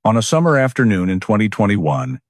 On a summer afternoon in 2021,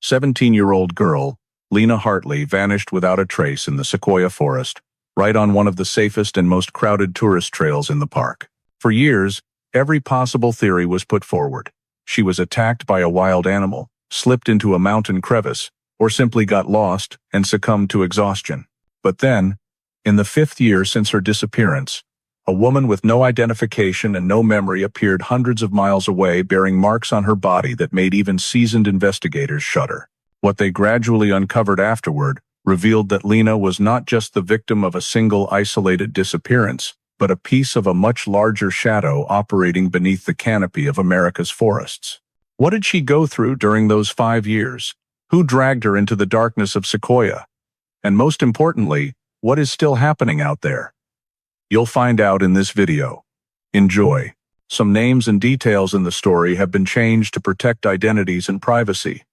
17-year-old girl, Lena Hartley, vanished without a trace in the Sequoia Forest, right on one of the safest and most crowded tourist trails in the park. For years, every possible theory was put forward. She was attacked by a wild animal, slipped into a mountain crevice, or simply got lost and succumbed to exhaustion. But then, in the 5th year since her disappearance, a woman with no identification and no memory appeared hundreds of miles away, bearing marks on her body that made even seasoned investigators shudder. What they gradually uncovered afterward revealed that Lena was not just the victim of a single isolated disappearance, but a piece of a much larger shadow operating beneath the canopy of America's forests. What did she go through during those 5 years? Who dragged her into the darkness of Sequoia? And most importantly, what is still happening out there? You'll find out in this video. Enjoy. Some names and details in the story have been changed to protect identities and privacy.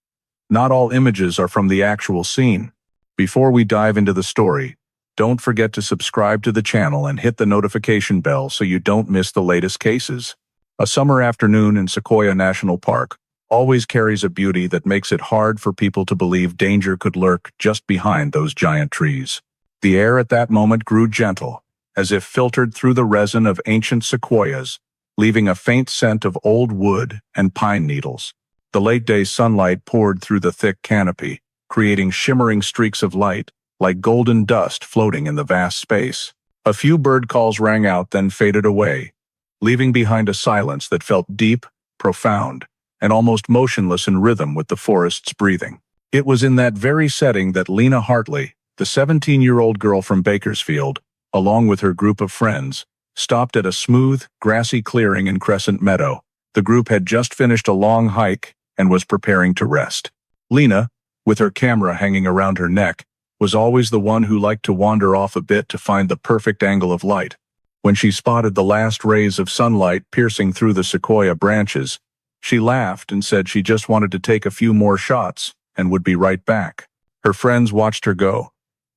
Not all images are from the actual scene. Before we dive into the story, don't forget to subscribe to the channel and hit the notification bell so you don't miss the latest cases. A summer afternoon in Sequoia National Park always carries a beauty that makes it hard for people to believe danger could lurk just behind those giant trees. The air at that moment grew gentle, as if filtered through the resin of ancient sequoias, leaving a faint scent of old wood and pine needles. The late-day sunlight poured through the thick canopy, creating shimmering streaks of light, like golden dust floating in the vast space. A few bird calls rang out, then faded away, leaving behind a silence that felt deep, profound, and almost motionless in rhythm with the forest's breathing. It was in that very setting that Lena Hartley, the 17-year-old girl from Bakersfield, along with her group of friends, stopped at a smooth, grassy clearing in Crescent Meadow. The group had just finished a long hike and was preparing to rest. Lena, with her camera hanging around her neck, was always the one who liked to wander off a bit to find the perfect angle of light. When she spotted the last rays of sunlight piercing through the sequoia branches, she laughed and said she just wanted to take a few more shots and would be right back. Her friends watched her go.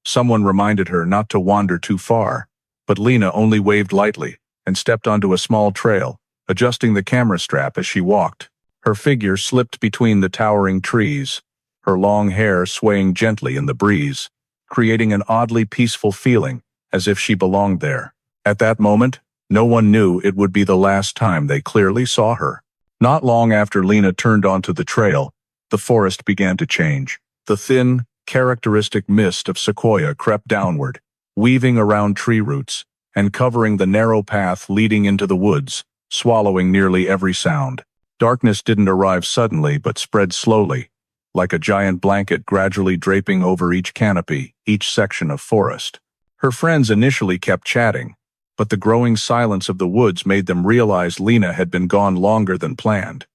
Someone reminded her not to wander too far, but Lena only waved lightly and stepped onto a small trail, adjusting the camera strap as she walked. Her figure slipped between the towering trees, her long hair swaying gently in the breeze, creating an oddly peaceful feeling, as if she belonged there. At that moment, no one knew it would be the last time they clearly saw her. Not long after Lena turned onto the trail, the forest began to change. The thin, characteristic mist of sequoia crept downward, weaving around tree roots and covering the narrow path leading into the woods, swallowing nearly every sound. Darkness didn't arrive suddenly but spread slowly, like a giant blanket gradually draping over each canopy, each section of forest. Her friends initially kept chatting, but the growing silence of the woods made them realize Lena had been gone longer than planned.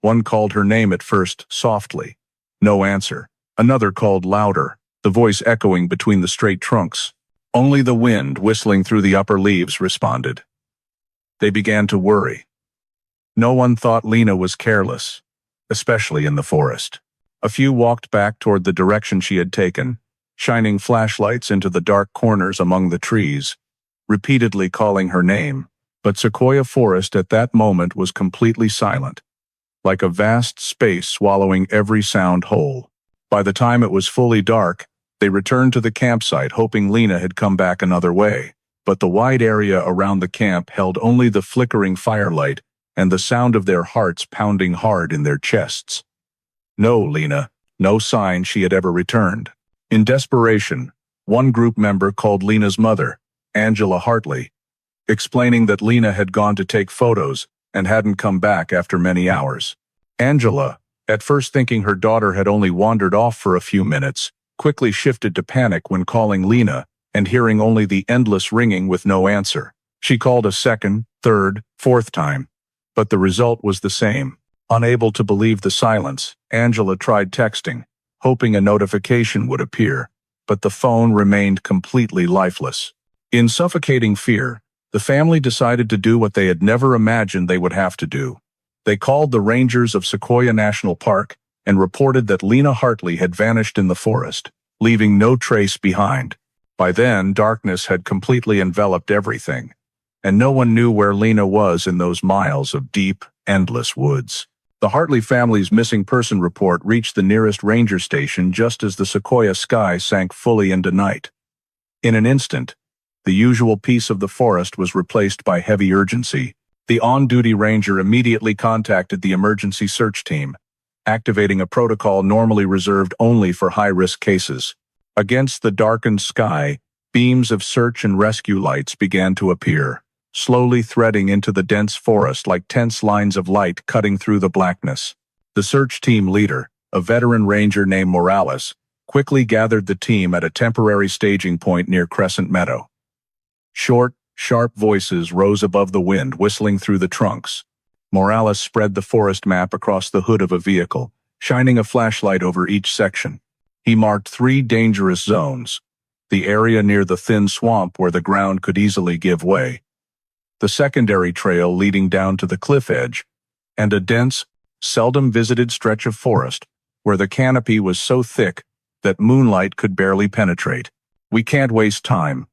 One called her name at first, softly. No answer. Another called louder, the voice echoing between the straight trunks. Only the wind whistling through the upper leaves responded. They began to worry. No one thought Lena was careless, especially in the forest. A few walked back toward the direction she had taken, shining flashlights into the dark corners among the trees, repeatedly calling her name. But Sequoia Forest at that moment was completely silent, like a vast space swallowing every sound whole. By the time it was fully dark, they returned to the campsite hoping Lena had come back another way, but the wide area around the camp held only the flickering firelight and the sound of their hearts pounding hard in their chests. No Lena, no sign she had ever returned. In desperation, one group member called Lena's mother, Angela Hartley, explaining that Lena had gone to take photos and hadn't come back after many hours. Angela, at first thinking her daughter had only wandered off for a few minutes, quickly shifted to panic when calling Lena and hearing only the endless ringing with no answer. She called a second, third, fourth time, but the result was the same. Unable to believe the silence, Angela tried texting, hoping a notification would appear, but the phone remained completely lifeless. In suffocating fear, the family decided to do what they had never imagined they would have to do. They called the rangers of Sequoia National Park and reported that Lena Hartley had vanished in the forest, leaving no trace behind. By then, darkness had completely enveloped everything, and no one knew where Lena was in those miles of deep, endless woods. The Hartley family's missing person report reached the nearest ranger station just as the Sequoia sky sank fully into night. In an instant, the usual peace of the forest was replaced by heavy urgency. The on-duty ranger immediately contacted the emergency search team, activating a protocol normally reserved only for high-risk cases. Against the darkened sky, beams of search and rescue lights began to appear, slowly threading into the dense forest like tense lines of light cutting through the blackness. The search team leader, a veteran ranger named Morales, quickly gathered the team at a temporary staging point near Crescent Meadow. Short, sharp voices rose above the wind, whistling through the trunks. Morales spread the forest map across the hood of a vehicle, shining a flashlight over each section. He marked 3 dangerous zones: the area near the thin swamp where the ground could easily give way, the secondary trail leading down to the cliff edge, and a dense, seldom visited stretch of forest where the canopy was so thick that moonlight could barely penetrate. "We can't waste time,"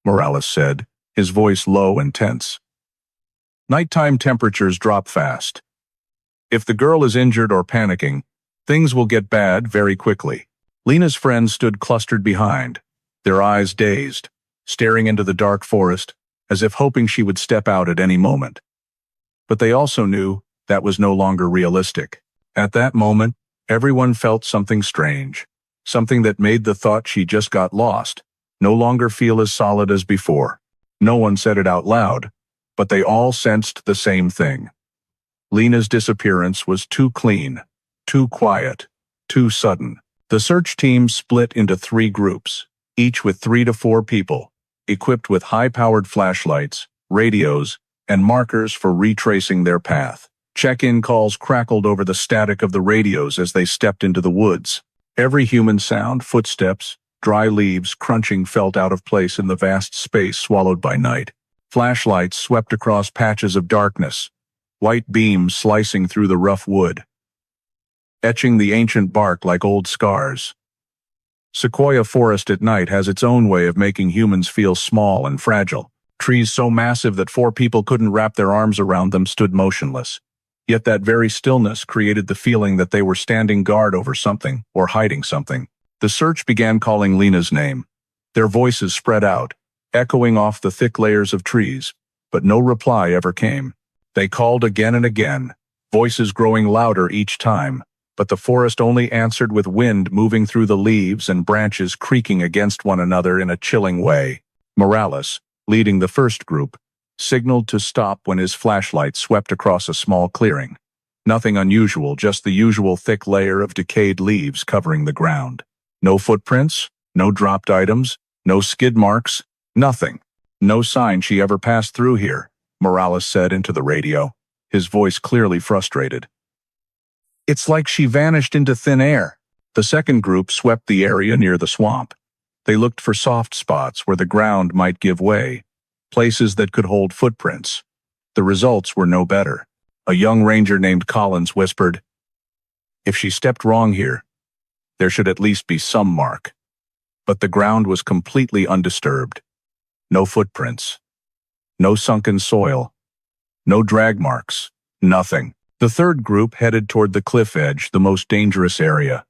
Morales said, his voice low and tense. "Nighttime temperatures drop fast. If the girl is injured or panicking, things will get bad very quickly." Lena's friends stood clustered behind, their eyes dazed, staring into the dark forest, as if hoping she would step out at any moment. But they also knew that was no longer realistic. At that moment, everyone felt something strange, something that made the thought she just got lost no longer feel as solid as before. No one said it out loud, but they all sensed the same thing. Lena's disappearance was too clean, too quiet, too sudden. The search team split into 3 groups, each with 3 to 4 people, equipped with high-powered flashlights, radios, and markers for retracing their path. Check-in calls crackled over the static of the radios as they stepped into the woods. Every human sound, footsteps, dry leaves crunching, felt out of place in the vast space swallowed by night. Flashlights swept across patches of darkness, white beams slicing through the rough wood, etching the ancient bark like old scars. Sequoia Forest at night has its own way of making humans feel small and fragile. Trees so massive that 4 people couldn't wrap their arms around them stood motionless. Yet that very stillness created the feeling that they were standing guard over something or hiding something. The search began calling Lena's name. Their voices spread out, echoing off the thick layers of trees, but no reply ever came. They called again and again, voices growing louder each time, but the forest only answered with wind moving through the leaves and branches creaking against one another in a chilling way. Morales, leading the first group, signaled to stop when his flashlight swept across a small clearing. Nothing unusual, just the usual thick layer of decayed leaves covering the ground. No footprints, no dropped items, no skid marks, nothing. "No sign she ever passed through here," Morales said into the radio, his voice clearly frustrated. "It's like she vanished into thin air." The second group swept the area near the swamp. They looked for soft spots where the ground might give way, places that could hold footprints. The results were no better. A young ranger named Collins whispered, "If she stepped wrong here, there should at least be some mark." But the ground was completely undisturbed. No footprints. No sunken soil. No drag marks. Nothing. The third group headed toward the cliff edge, the most dangerous area.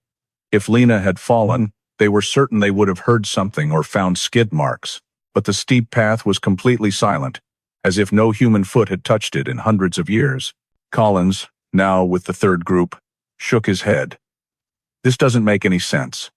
If Lena had fallen, they were certain they would have heard something or found skid marks. But the steep path was completely silent, as if no human foot had touched it in hundreds of years. Collins, now with the third group, shook his head. "This doesn't make any sense.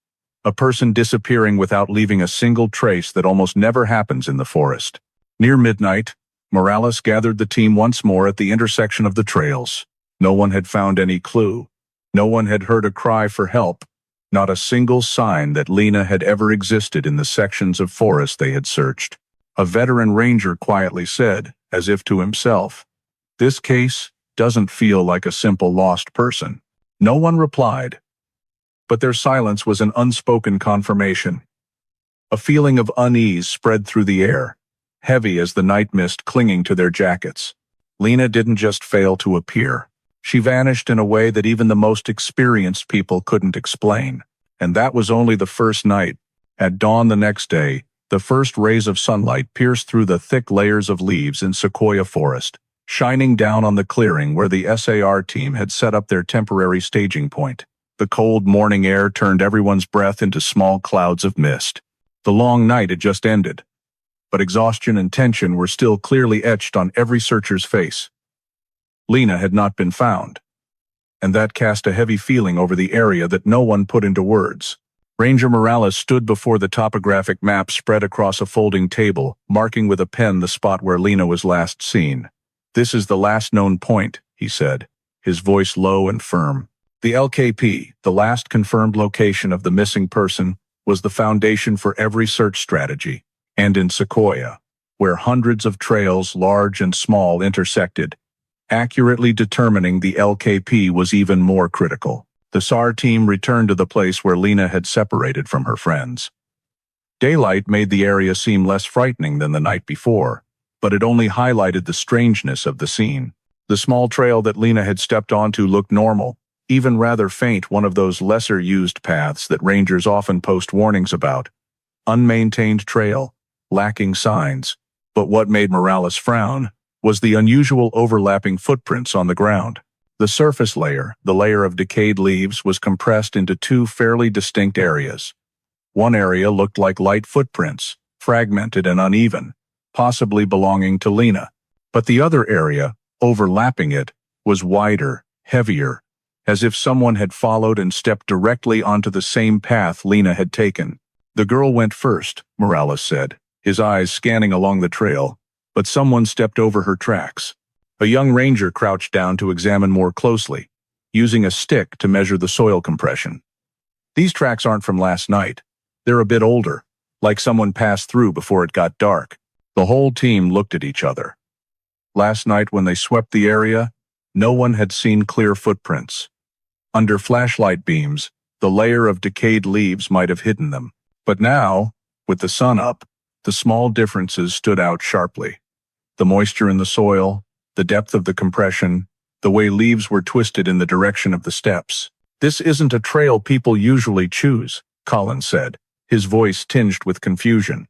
A person disappearing without leaving a single trace that almost never happens in the forest." Near midnight, Morales gathered the team once more at the intersection of the trails. No one had found any clue. No one had heard a cry for help. Not a single sign that Lena had ever existed in the sections of forest they had searched. A veteran ranger quietly said, as if to himself, "This case doesn't feel like a simple lost person." No one replied, but their silence was an unspoken confirmation. A feeling of unease spread through the air, heavy as the night mist clinging to their jackets. Lena didn't just fail to appear. She vanished in a way that even the most experienced people couldn't explain. And that was only the first night. At dawn the next day, the first rays of sunlight pierced through the thick layers of leaves in Sequoia Forest, shining down on the clearing where the SAR team had set up their temporary staging point. The cold morning air turned everyone's breath into small clouds of mist. The long night had just ended, but exhaustion and tension were still clearly etched on every searcher's face. Lena had not been found, and that cast a heavy feeling over the area that no one put into words. Ranger Morales stood before the topographic map spread across a folding table, marking with a pen the spot where Lena was last seen. "This is the last known point," he said, his voice low and firm. The LKP, the last confirmed location of the missing person, was the foundation for every search strategy. And in Sequoia, where hundreds of trails, large and small, intersected, accurately determining the LKP was even more critical. The SAR team returned to the place where Lena had separated from her friends. Daylight made the area seem less frightening than the night before, but it only highlighted the strangeness of the scene. The small trail that Lena had stepped onto looked normal, even rather faint, one of those lesser-used paths that rangers often post warnings about. Unmaintained trail, lacking signs. But what made Morales frown was the unusual overlapping footprints on the ground. The surface layer, the layer of decayed leaves, was compressed into two fairly distinct areas. One area looked like light footprints, fragmented and uneven, possibly belonging to Lena. But the other area, overlapping it, was wider, heavier, as if someone had followed and stepped directly onto the same path Lena had taken. "The girl went first," Morales said, his eyes scanning along the trail, "but someone stepped over her tracks." A young ranger crouched down to examine more closely, using a stick to measure the soil compression. "These tracks aren't from last night. They're a bit older, like someone passed through before it got dark." The whole team looked at each other. Last night when they swept the area, no one had seen clear footprints. Under flashlight beams, the layer of decayed leaves might have hidden them. But now, with the sun up, the small differences stood out sharply. The moisture in the soil, the depth of the compression, the way leaves were twisted in the direction of the steps. "This isn't a trail people usually choose," Collins said, his voice tinged with confusion.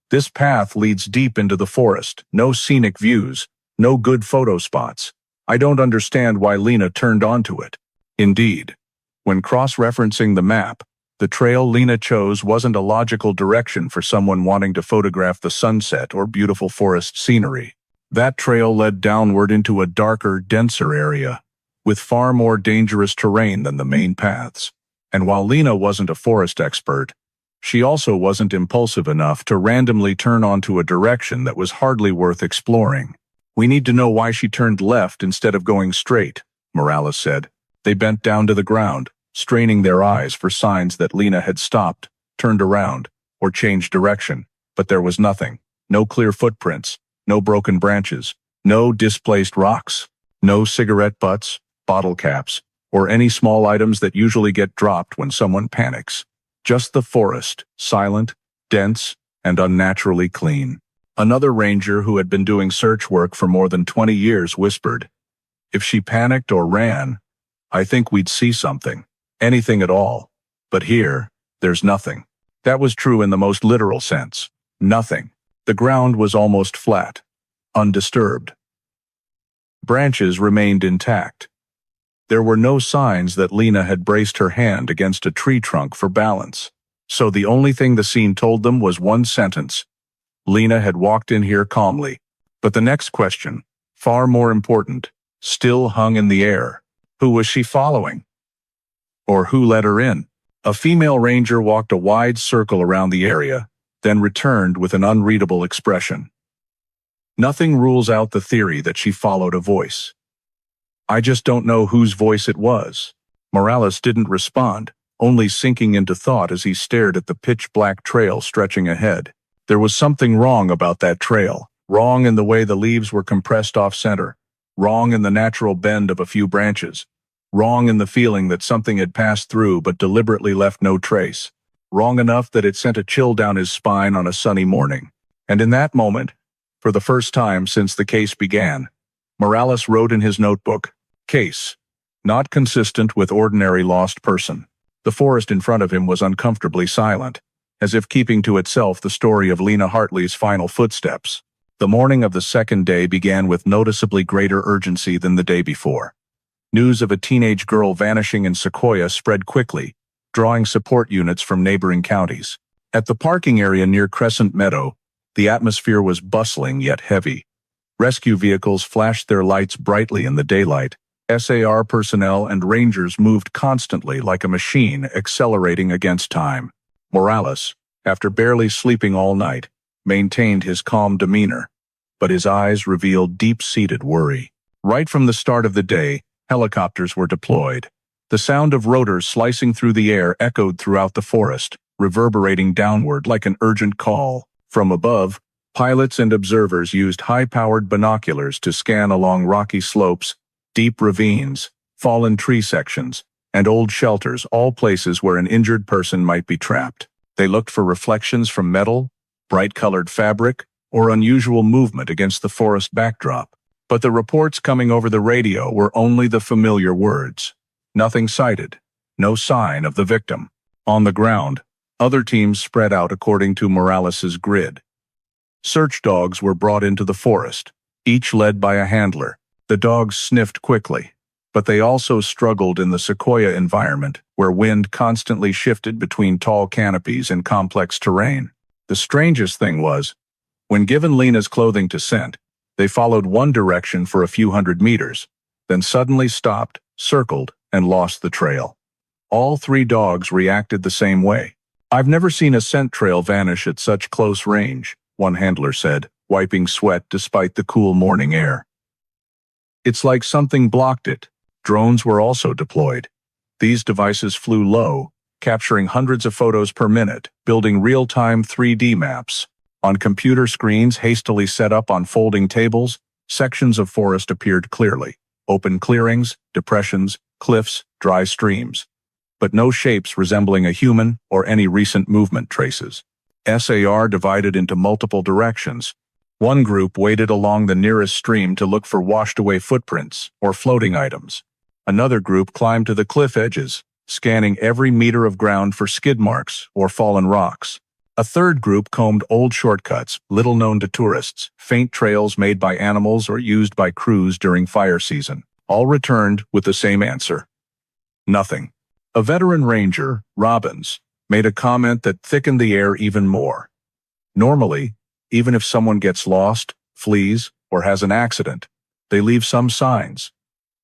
"This path leads deep into the forest, no scenic views, no good photo spots. I don't understand why Lena turned onto it." Indeed, when cross-referencing the map, the trail Lena chose wasn't a logical direction for someone wanting to photograph the sunset or beautiful forest scenery. That trail led downward into a darker, denser area, with far more dangerous terrain than the main paths. And while Lena wasn't a forest expert, she also wasn't impulsive enough to randomly turn onto a direction that was hardly worth exploring. "We need to know why she turned left instead of going straight," Morales said. They bent down to the ground, straining their eyes for signs that Lena had stopped, turned around, or changed direction, but there was nothing. No clear footprints, no broken branches, no displaced rocks, no cigarette butts, bottle caps, or any small items that usually get dropped when someone panics. Just the forest, silent, dense, and unnaturally clean. Another ranger who had been doing search work for more than 20 years whispered, "If she panicked or ran, I think we'd see something. Anything at all. But here, there's nothing." That was true in the most literal sense. Nothing. The ground was almost flat, undisturbed. Branches remained intact. There were no signs that Lena had braced her hand against a tree trunk for balance. So the only thing the scene told them was one sentence. Lena had walked in here calmly. But the next question, far more important, still hung in the air. Who was she following? Or who let her in? A female ranger walked a wide circle around the area, then returned with an unreadable expression. "Nothing rules out the theory that she followed a voice. I just don't know whose voice it was." Morales didn't respond, only sinking into thought as he stared at the pitch-black trail stretching ahead. There was something wrong about that trail, wrong in the way the leaves were compressed off-center, wrong in the natural bend of a few branches, wrong in the feeling that something had passed through but deliberately left no trace, wrong enough that it sent a chill down his spine on a sunny morning. And in that moment, for the first time since the case began, Morales wrote in his notebook, "Case, not consistent with ordinary lost person." The forest in front of him was uncomfortably silent, as if keeping to itself the story of Lena Hartley's final footsteps. The morning of the second day began with noticeably greater urgency than the day before. News of a teenage girl vanishing in Sequoia spread quickly, drawing support units from neighboring counties. At the parking area near Crescent Meadow, the atmosphere was bustling yet heavy. Rescue vehicles flashed their lights brightly in the daylight. SAR personnel and rangers moved constantly like a machine accelerating against time. Morales, after barely sleeping all night, maintained his calm demeanor, but his eyes revealed deep-seated worry. Right from the start of the day, helicopters were deployed. The sound of rotors slicing through the air echoed throughout the forest, reverberating downward like an urgent call. From above, pilots and observers used high-powered binoculars to scan along rocky slopes, deep ravines, fallen tree sections, and old shelters, all places where an injured person might be trapped. They looked for reflections from metal, bright-colored fabric, or unusual movement against the forest backdrop. But the reports coming over the radio were only the familiar words. Nothing sighted, no sign of the victim. On the ground, other teams spread out according to Morales's grid. Search dogs were brought into the forest, each led by a handler. The dogs sniffed quickly, but they also struggled in the Sequoia environment, where wind constantly shifted between tall canopies and complex terrain. The strangest thing was, when given Lena's clothing to scent, they followed one direction for a few hundred meters, then suddenly stopped, circled, and lost the trail. All three dogs reacted the same way. "I've never seen a scent trail vanish at such close range," one handler said, wiping sweat despite the cool morning air. "It's like something blocked it." Drones were also deployed. These devices flew low, capturing hundreds of photos per minute, building real-time 3D maps. On computer screens hastily set up on folding tables, sections of forest appeared clearly: open clearings, depressions, cliffs, dry streams. But no shapes resembling a human or any recent movement traces. SAR divided into multiple directions. One group waded along the nearest stream to look for washed-away footprints or floating items. Another group climbed to the cliff edges, scanning every meter of ground for skid marks or fallen rocks. A third group combed old shortcuts, little known to tourists, faint trails made by animals or used by crews during fire season. All returned with the same answer: nothing. A veteran ranger, Robbins, made a comment that thickened the air even more. Normally, even if someone gets lost, flees, or has an accident, they leave some signs: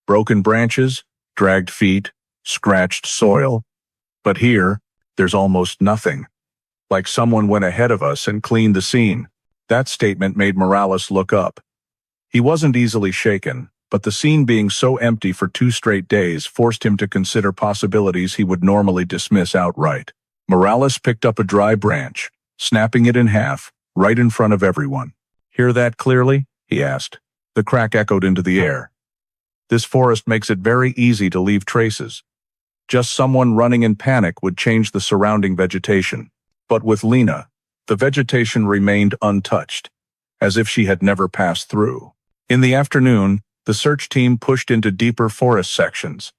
broken branches, dragged feet, scratched soil. But here, there's almost nothing. Like someone went ahead of us and cleaned the scene. That statement made Morales look up. He wasn't easily shaken, but the scene being so empty for 2 straight days forced him to consider possibilities he would normally dismiss outright. Morales picked up a dry branch, snapping it in half, right in front of everyone. "Hear that clearly?" he asked. The crack echoed into the air. "This forest makes it very easy to leave traces. Just someone running in panic would change the surrounding vegetation." But with Lena, the vegetation remained untouched, as if she had never passed through. In the afternoon, the search team pushed into deeper forest sections.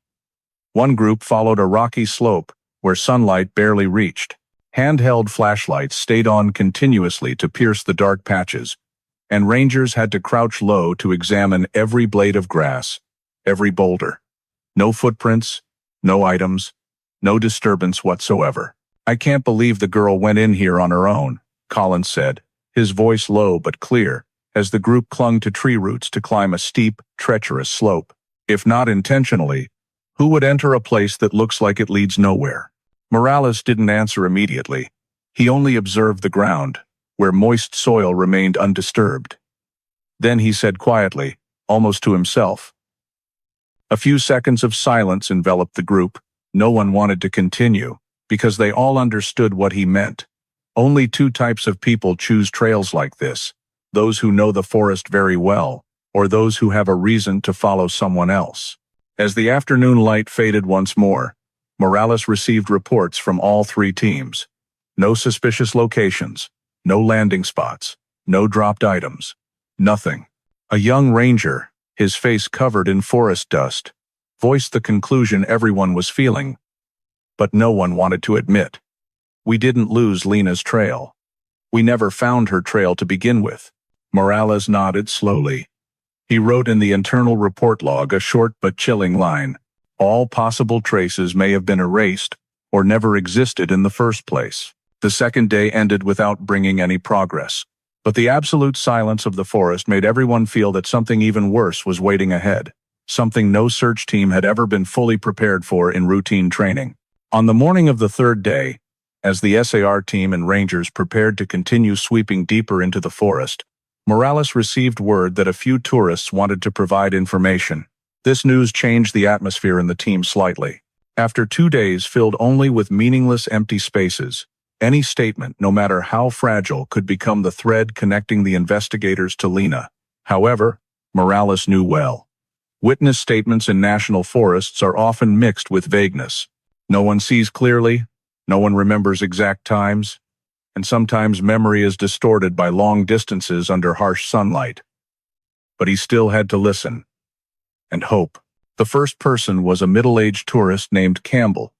One group followed a rocky slope where sunlight barely reached. Handheld flashlights stayed on continuously to pierce the dark patches, and rangers had to crouch low to examine every blade of grass, every boulder. No footprints, no items, no disturbance whatsoever. "I can't believe the girl went in here on her own," Collins said, his voice low but clear, as the group clung to tree roots to climb a steep, treacherous slope. "If not intentionally, who would enter a place that looks like it leads nowhere?" Morales didn't answer immediately. He only observed the ground, where moist soil remained undisturbed. Then he said quietly, almost to himself. A few seconds of silence enveloped the group. No one wanted to continue, because they all understood what he meant. Only 2 types of people choose trails like this: those who know the forest very well, or those who have a reason to follow someone else. As the afternoon light faded once more, Morales received reports from all 3 teams. No suspicious locations, no landing spots, no dropped items, nothing. A young ranger, his face covered in forest dust, voiced the conclusion everyone was feeling, but no one wanted to admit. "We didn't lose Lena's trail. We never found her trail to begin with. Morales nodded slowly. He wrote in the internal report log a short but chilling line. All possible traces may have been erased or never existed in the first place. The second day ended without bringing any progress. But the absolute silence of the forest made everyone feel that something even worse was waiting ahead, something no search team had ever been fully prepared for in routine training. On the morning of the third day, as the SAR team and rangers prepared to continue sweeping deeper into the forest, Morales received word that a few tourists wanted to provide information. This news changed the atmosphere in the team slightly. After 2 days filled only with meaningless empty spaces, any statement, no matter how fragile, could become the thread connecting the investigators to Lena. However, Morales knew well. Witness statements in national forests are often mixed with vagueness. No one sees clearly, no one remembers exact times, and sometimes memory is distorted by long distances under harsh sunlight. But he still had to listen and hope. The first person was a middle-aged tourist named Campbell,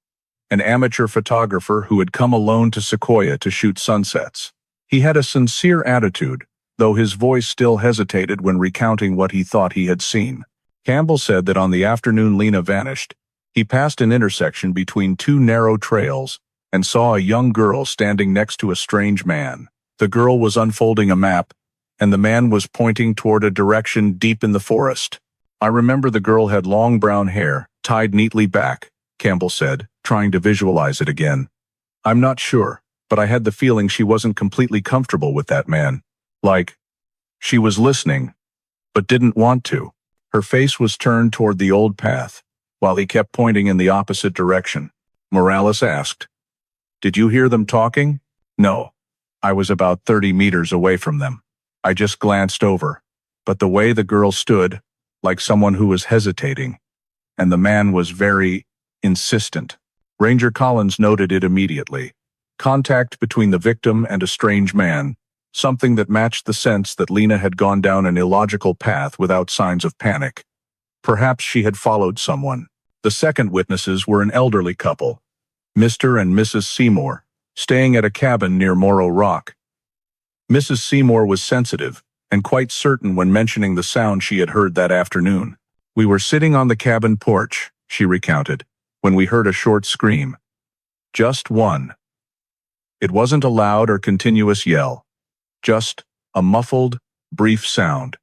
an amateur photographer who had come alone to Sequoia to shoot sunsets. He had a sincere attitude, though his voice still hesitated when recounting what he thought he had seen. Campbell said that on the afternoon Lena vanished, he passed an intersection between two narrow trails and saw a young girl standing next to a strange man. The girl was unfolding a map, and the man was pointing toward a direction deep in the forest. "I remember the girl had long brown hair, tied neatly back," Campbell said, trying to visualize it again. "I'm not sure, but I had the feeling she wasn't completely comfortable with that man. Like, she was listening, but didn't want to." Her face was turned toward the old path, while he kept pointing in the opposite direction. Morales asked, "Did you hear them talking?" "No. I was about 30 meters away from them. I just glanced over, but the way the girl stood, like someone who was hesitating, and the man was very insistent." Ranger Collins noted it immediately. Contact between the victim and a strange man, something that matched the sense that Lena had gone down an illogical path without signs of panic. Perhaps she had followed someone. The second witnesses were an elderly couple, Mr. and Mrs. Seymour, staying at a cabin near Morro Rock. Mrs. Seymour was sensitive and quite certain when mentioning the sound she had heard that afternoon. "We were sitting on the cabin porch," she recounted, "when we heard a short scream. Just one. It wasn't a loud or continuous yell. Just a muffled, brief sound.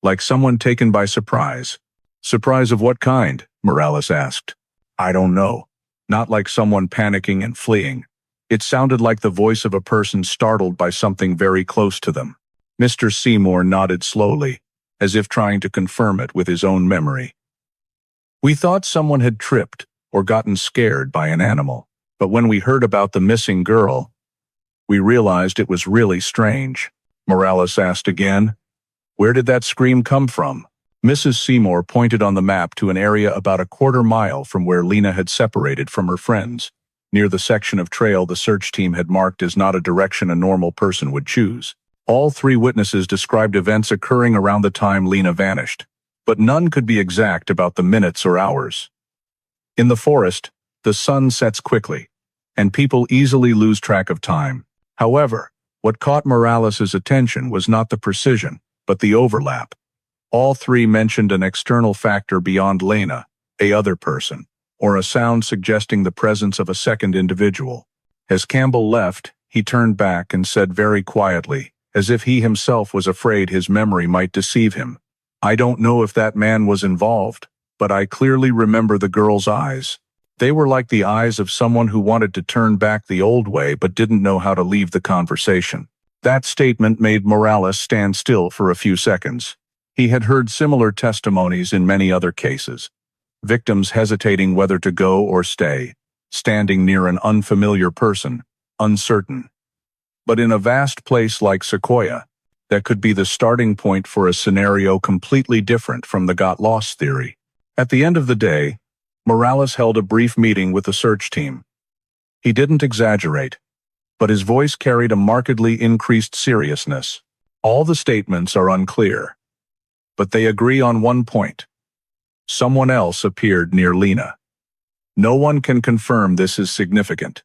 Like someone taken by surprise." "Surprise of what kind?" Morales asked. "I don't know. Not like someone panicking and fleeing. It sounded like the voice of a person startled by something very close to them." Mr. Seymour nodded slowly, as if trying to confirm it with his own memory. "We thought someone had tripped or gotten scared by an animal, but when we heard about the missing girl, we realized it was really strange." Morales asked again, "Where did that scream come from?" Mrs. Seymour pointed on the map to an area about a quarter mile from where Lena had separated from her friends, near the section of trail the search team had marked as not a direction a normal person would choose. All three witnesses described events occurring around the time Lena vanished, but none could be exact about the minutes or hours. In the forest, the sun sets quickly, and people easily lose track of time. However, what caught Morales' attention was not the precision, but the overlap. All three mentioned an external factor beyond Lena, a other person, or a sound suggesting the presence of a second individual. As Campbell left, he turned back and said very quietly, as if he himself was afraid his memory might deceive him, "I don't know if that man was involved, but I clearly remember the girl's eyes. They were like the eyes of someone who wanted to turn back the old way but didn't know how to leave the conversation." That statement made Morales stand still for a few seconds. He had heard similar testimonies in many other cases. Victims hesitating whether to go or stay, standing near an unfamiliar person, uncertain. But in a vast place like Sequoia, that could be the starting point for a scenario completely different from the got lost theory. At the end of the day, Morales held a brief meeting with the search team. He didn't exaggerate, but his voice carried a markedly increased seriousness. All the statements are unclear, but they agree on one point. Someone else appeared near Lena. No one can confirm this is significant,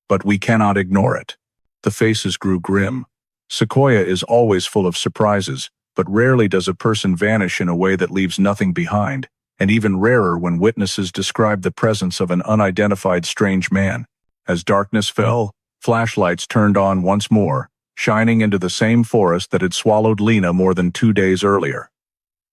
but we cannot ignore it. The faces grew grim. Sequoia is always full of surprises, but rarely does a person vanish in a way that leaves nothing behind, and even rarer when witnesses describe the presence of an unidentified strange man. As darkness fell, flashlights turned on once more, shining into the same forest that had swallowed Lena more than 2 days earlier.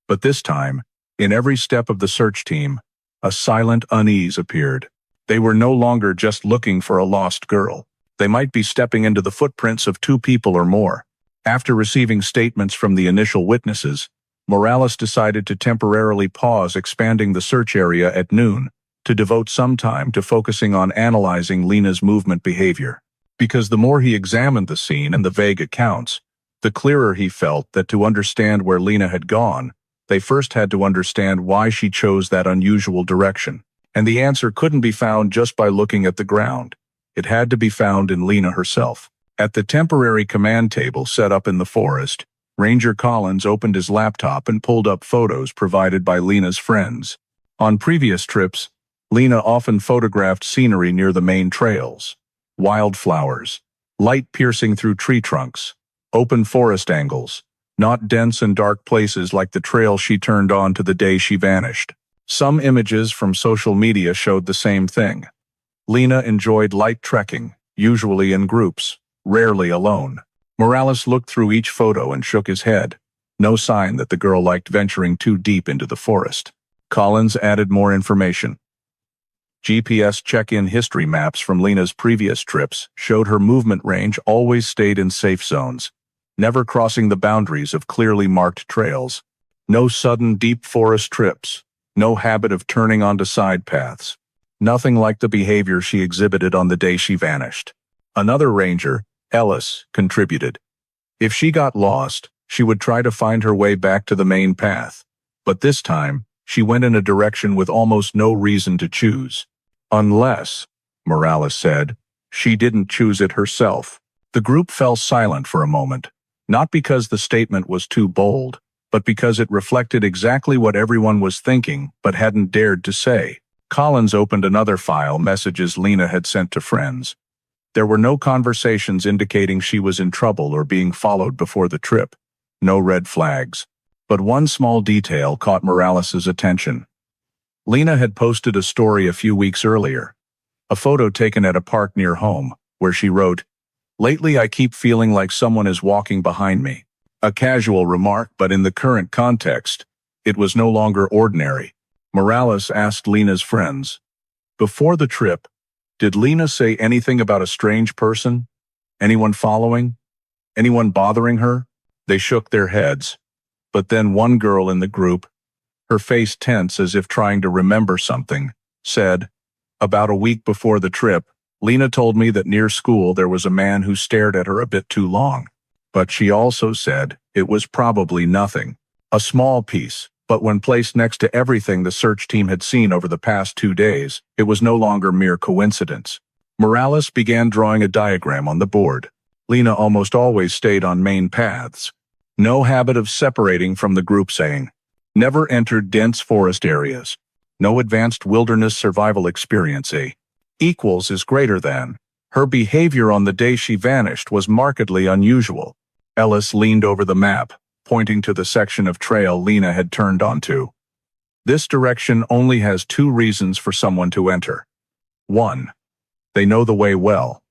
But this time, in every step of the search team, a silent unease appeared. They were no longer just looking for a lost girl. They might be stepping into the footprints of 2 people or more. After receiving statements from the initial witnesses, Morales decided to temporarily pause expanding the search area at noon to devote some time to focusing on analyzing Lena's movement behavior. Because the more he examined the scene and the vague accounts, the clearer he felt that to understand where Lena had gone, they first had to understand why she chose that unusual direction. And the answer couldn't be found just by looking at the ground. It had to be found in Lena herself. At the temporary command table set up in the forest, Ranger Collins opened his laptop and pulled up photos provided by Lena's friends. On previous trips, Lena often photographed scenery near the main trails. Wildflowers, light piercing through tree trunks, open forest angles, not dense and dark places like the trail she turned on to the day she vanished. Some images from social media showed the same thing. Lena enjoyed light trekking, usually in groups, rarely alone. Morales looked through each photo and shook his head. No sign that the girl liked venturing too deep into the forest. Collins added more information. GPS check-in history maps from Lena's previous trips showed her movement range always stayed in safe zones, never crossing the boundaries of clearly marked trails. No sudden deep forest trips, no habit of turning onto side paths. Nothing like the behavior she exhibited on the day she vanished. Another ranger, Ellis, contributed. If she got lost, she would try to find her way back to the main path. But this time, she went in a direction with almost no reason to choose. Unless, Morales said, she didn't choose it herself. The group fell silent for a moment, not because the statement was too bold, but because it reflected exactly what everyone was thinking but hadn't dared to say. Collins opened another file, messages Lena had sent to friends. There were no conversations indicating she was in trouble or being followed before the trip. No red flags. But one small detail caught Morales' attention. Lena had posted a story a few weeks earlier, a photo taken at a park near home, where she wrote, "Lately I keep feeling like someone is walking behind me." A casual remark, but in the current context, it was no longer ordinary. Morales asked Lena's friends, "Before the trip, did Lena say anything about a strange person? Anyone following? Anyone bothering her?" They shook their heads. But then one girl in the group, her face tense as if trying to remember something, said, "About a week before the trip, Lena told me that near school there was a man who stared at her a bit too long. But she also said it was probably nothing. A small piece, but when placed next to everything the search team had seen over the past 2 days, it was no longer mere coincidence." Morales began drawing a diagram on the board. Lena almost always stayed on main paths. No habit of separating from the group saying. Never entered dense forest areas. No advanced wilderness survival experience. A equals is greater than. Her behavior on the day she vanished was markedly unusual. Ellis leaned over the map, pointing to the section of trail Lena had turned onto. This direction only has 2 reasons for someone to enter. 1. They know the way well.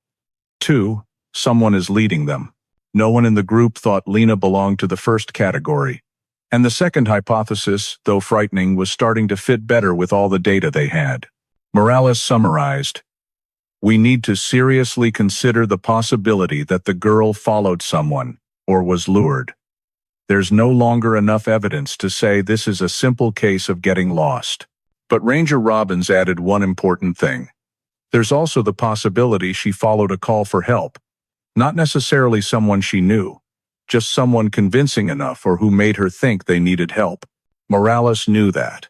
2. Someone is leading them. No one in the group thought Lena belonged to the first category. And the second hypothesis, though frightening, was starting to fit better with all the data they had. Morales summarized, "We need to seriously consider the possibility that the girl followed someone, or was lured. There's no longer enough evidence to say this is a simple case of getting lost." But Ranger Robbins added one important thing. There's also the possibility she followed a call for help. Not necessarily someone she knew, just someone convincing enough or who made her think they needed help. Morales knew that.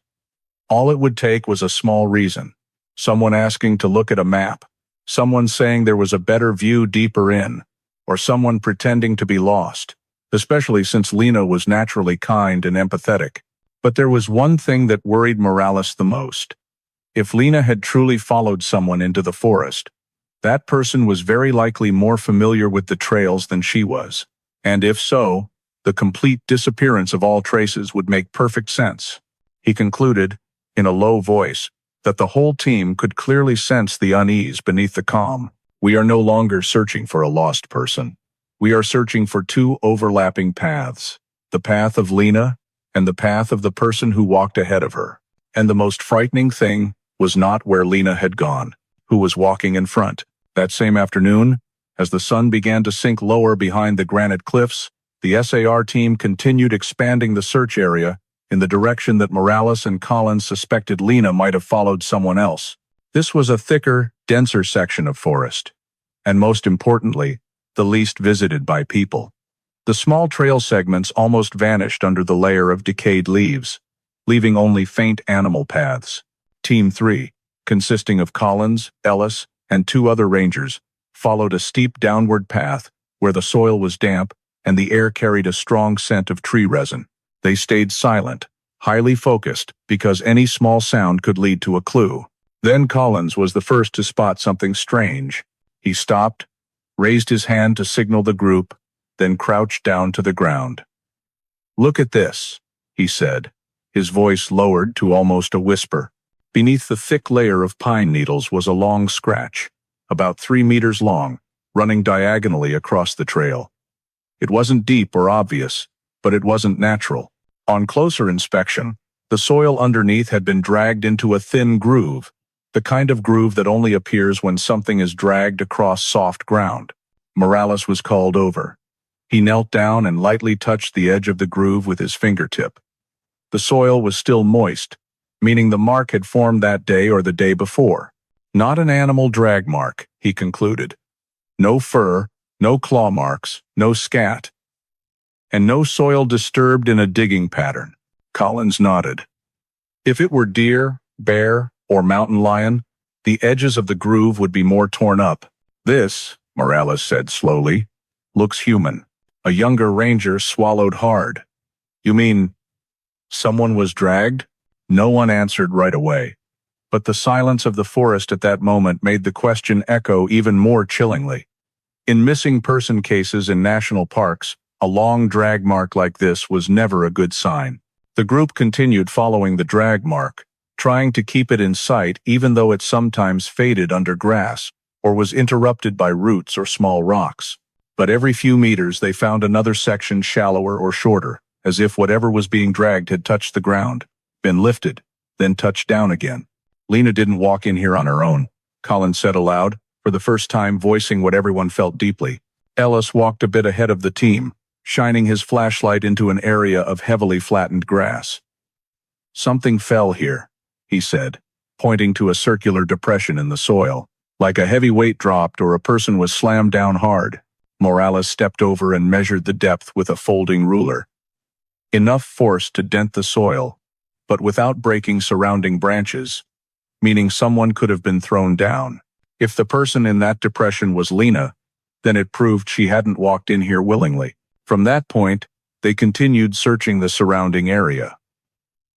All it would take was a small reason. Someone asking to look at a map, someone saying there was a better view deeper in, or someone pretending to be lost, especially since Lena was naturally kind and empathetic. But there was one thing that worried Morales the most. If Lena had truly followed someone into the forest, that person was very likely more familiar with the trails than she was. And if so, the complete disappearance of all traces would make perfect sense. He concluded, in a low voice, that the whole team could clearly sense the unease beneath the calm. We are no longer searching for a lost person. We are searching for two overlapping paths, the path of Lena and the path of the person who walked ahead of her. And the most frightening thing was not where Lena had gone, who was walking in front. That same afternoon, as the sun began to sink lower behind the granite cliffs, the SAR team continued expanding the search area in the direction that Morales and Collins suspected Lena might have followed someone else. This was a thicker, denser section of forest, and most importantly, the least visited by people. The small trail segments almost vanished under the layer of decayed leaves, leaving only faint animal paths. Team 3, consisting of Collins, Ellis, and 2 other rangers, followed a steep downward path where the soil was damp and the air carried a strong scent of tree resin. They stayed silent, highly focused, because any small sound could lead to a clue. Then Collins was the first to spot something strange. He stopped, raised his hand to signal the group, then crouched down to the ground. "Look at this," he said, his voice lowered to almost a whisper. Beneath the thick layer of pine needles was a long scratch, about 3 meters long, running diagonally across the trail. It wasn't deep or obvious, but it wasn't natural. On closer inspection, the soil underneath had been dragged into a thin groove, the kind of groove that only appears when something is dragged across soft ground. Morales was called over. He knelt down and lightly touched the edge of the groove with his fingertip. The soil was still moist, meaning the mark had formed that day or the day before. Not an animal drag mark, he concluded. No fur, no claw marks, no scat, and no soil disturbed in a digging pattern. Collins nodded. If it were deer, bear, or mountain lion, the edges of the groove would be more torn up. This, Morales said slowly, looks human. A younger ranger swallowed hard. You mean, someone was dragged? No one answered right away. But the silence of the forest at that moment made the question echo even more chillingly. In missing person cases in national parks, a long drag mark like this was never a good sign. The group continued following the drag mark, trying to keep it in sight even though it sometimes faded under grass or was interrupted by roots or small rocks. But every few meters they found another section shallower or shorter, as if whatever was being dragged had touched the ground, been lifted, then touched down again. Lena didn't walk in here on her own, Collins said aloud, for the first time voicing what everyone felt deeply. Ellis walked a bit ahead of the team, shining his flashlight into an area of heavily flattened grass. Something fell here, he said, pointing to a circular depression in the soil, like a heavy weight dropped or a person was slammed down hard. Morales stepped over and measured the depth with a folding ruler. Enough force to dent the soil, but without breaking surrounding branches, meaning someone could have been thrown down. If the person in that depression was Lena, then it proved she hadn't walked in here willingly. From that point, they continued searching the surrounding area.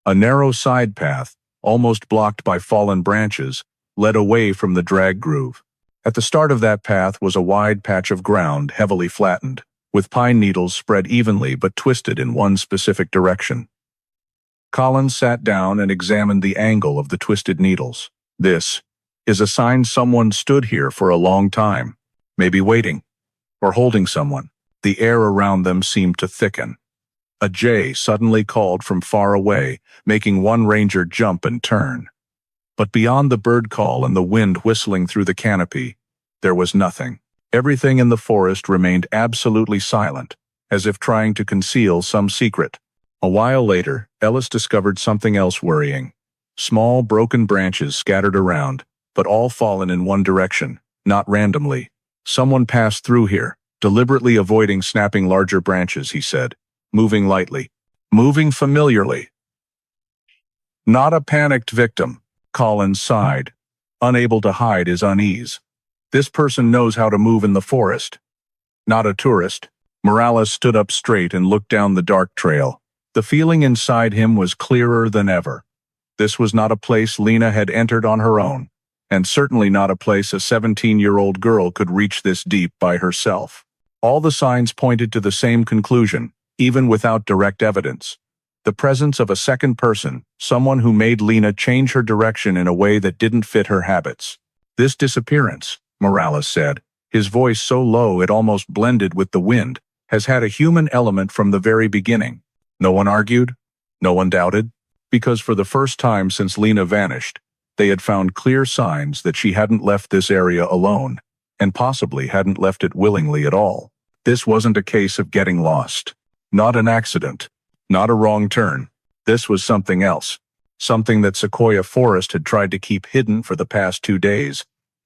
A narrow side path, almost blocked by fallen branches, led away from the drag groove. At the start of that path was a wide patch of ground heavily flattened, with pine needles spread evenly but twisted in one specific direction. Collins sat down and examined the angle of the twisted needles. This is a sign someone stood here for a long time, maybe waiting, or holding someone. The air around them seemed to thicken. A jay suddenly called from far away, making one ranger jump and turn. But beyond the bird call and the wind whistling through the canopy, there was nothing. Everything in the forest remained absolutely silent, as if trying to conceal some secret. A while later, Ellis discovered something else worrying. Small, broken branches scattered around, but all fallen in one direction, not randomly. Someone passed through here, deliberately avoiding snapping larger branches, he said, moving lightly, moving familiarly. Not a panicked victim, Collins sighed, unable to hide his unease. This person knows how to move in the forest. Not a tourist. Morales stood up straight and looked down the dark trail. The feeling inside him was clearer than ever. This was not a place Lena had entered on her own, and certainly not a place a 17-year-old girl could reach this deep by herself. All the signs pointed to the same conclusion, even without direct evidence. The presence of a second person, someone who made Lena change her direction in a way that didn't fit her habits. This disappearance, Morales said, his voice so low it almost blended with the wind, has had a human element from the very beginning. No one argued, no one doubted, because for the first time since Lena vanished, they had found clear signs that she hadn't left this area alone, and possibly hadn't left it willingly at all. This wasn't a case of getting lost. Not an accident. Not a wrong turn. This was something else. Something that Sequoia Forest had tried to keep hidden for the past 2 days,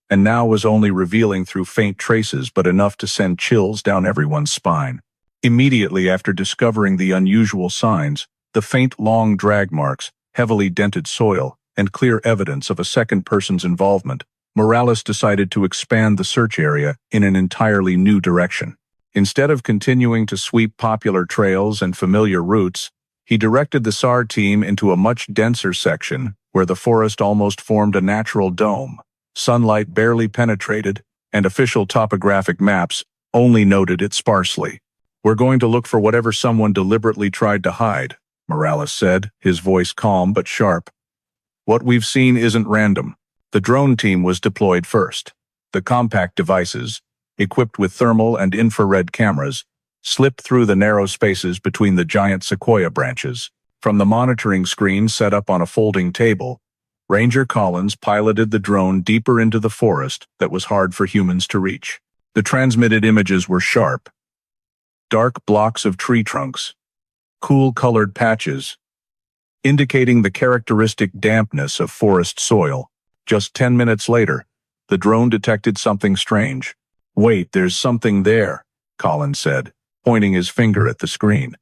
and now was only revealing through faint traces but enough to send chills down everyone's spine. Immediately after discovering the unusual signs, the faint long drag marks, heavily dented soil, and clear evidence of a second person's involvement, Morales decided to expand the search area in an entirely new direction. Instead of continuing to sweep popular trails and familiar routes, he directed the SAR team into a much denser section where the forest almost formed a natural dome. Sunlight barely penetrated, and official topographic maps only noted it sparsely. "We're going to look for whatever someone deliberately tried to hide," Morales said, his voice calm but sharp. "What we've seen isn't random." The drone team was deployed first. The compact devices, equipped with thermal and infrared cameras, slipped through the narrow spaces between the giant sequoia branches. From the monitoring screen set up on a folding table, Ranger Collins piloted the drone deeper into the forest that was hard for humans to reach. The transmitted images were sharp. Dark blocks of tree trunks, cool-colored patches, indicating the characteristic dampness of forest soil. Just 10 minutes later, the drone detected something strange. "Wait, there's something there," Collins said, pointing his finger at the screen.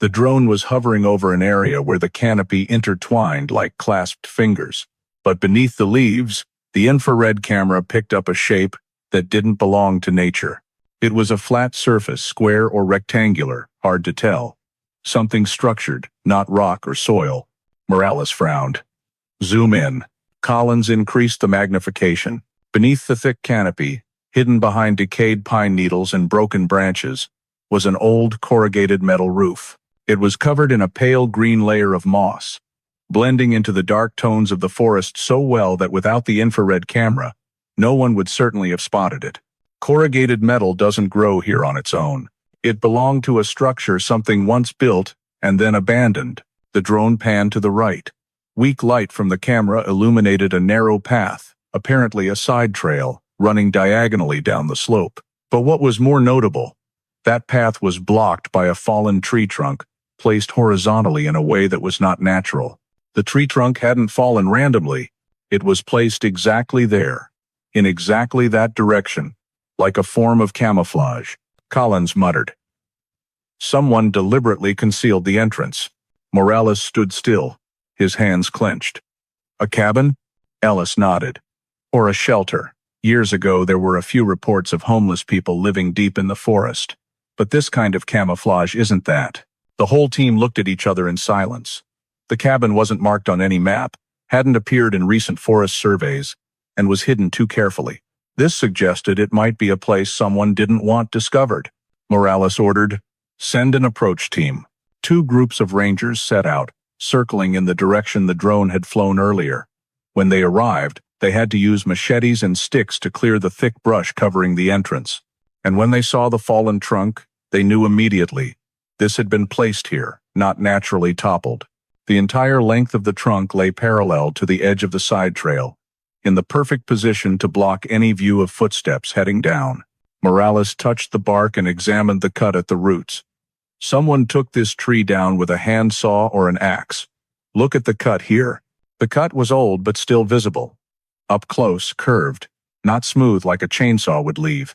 The drone was hovering over an area where the canopy intertwined like clasped fingers. But beneath the leaves, the infrared camera picked up a shape that didn't belong to nature. It was a flat surface, square or rectangular, hard to tell. Something structured, not rock or soil. Morales frowned. "Zoom in." Collins increased the magnification. Beneath the thick canopy, hidden behind decayed pine needles and broken branches, was an old corrugated metal roof. It was covered in a pale green layer of moss, blending into the dark tones of the forest so well that without the infrared camera, no one would certainly have spotted it. Corrugated metal doesn't grow here on its own. It belonged to a structure something once built and then abandoned. The drone panned to the right. Weak light from the camera illuminated a narrow path, apparently a side trail, running diagonally down the slope. But what was more notable, that path was blocked by a fallen tree trunk, placed horizontally in a way that was not natural. The tree trunk hadn't fallen randomly. It was placed exactly there, in exactly that direction, like a form of camouflage. Collins muttered. Someone deliberately concealed the entrance. Morales stood still, his hands clenched. "A cabin?" Ellis nodded. "Or a shelter. Years ago there were a few reports of homeless people living deep in the forest. But this kind of camouflage isn't that." The whole team looked at each other in silence. The cabin wasn't marked on any map, hadn't appeared in recent forest surveys, and was hidden too carefully. This suggested it might be a place someone didn't want discovered. Morales ordered, "Send an approach team." 2 groups of rangers set out, circling in the direction the drone had flown earlier. When they arrived, they had to use machetes and sticks to clear the thick brush covering the entrance. And when they saw the fallen trunk, they knew immediately. This had been placed here, not naturally toppled. The entire length of the trunk lay parallel to the edge of the side trail, in the perfect position to block any view of footsteps heading down. Morales touched the bark and examined the cut at the roots. Someone took this tree down with a handsaw or an axe. Look at the cut here. The cut was old but still visible. Up close, curved, not smooth like a chainsaw would leave,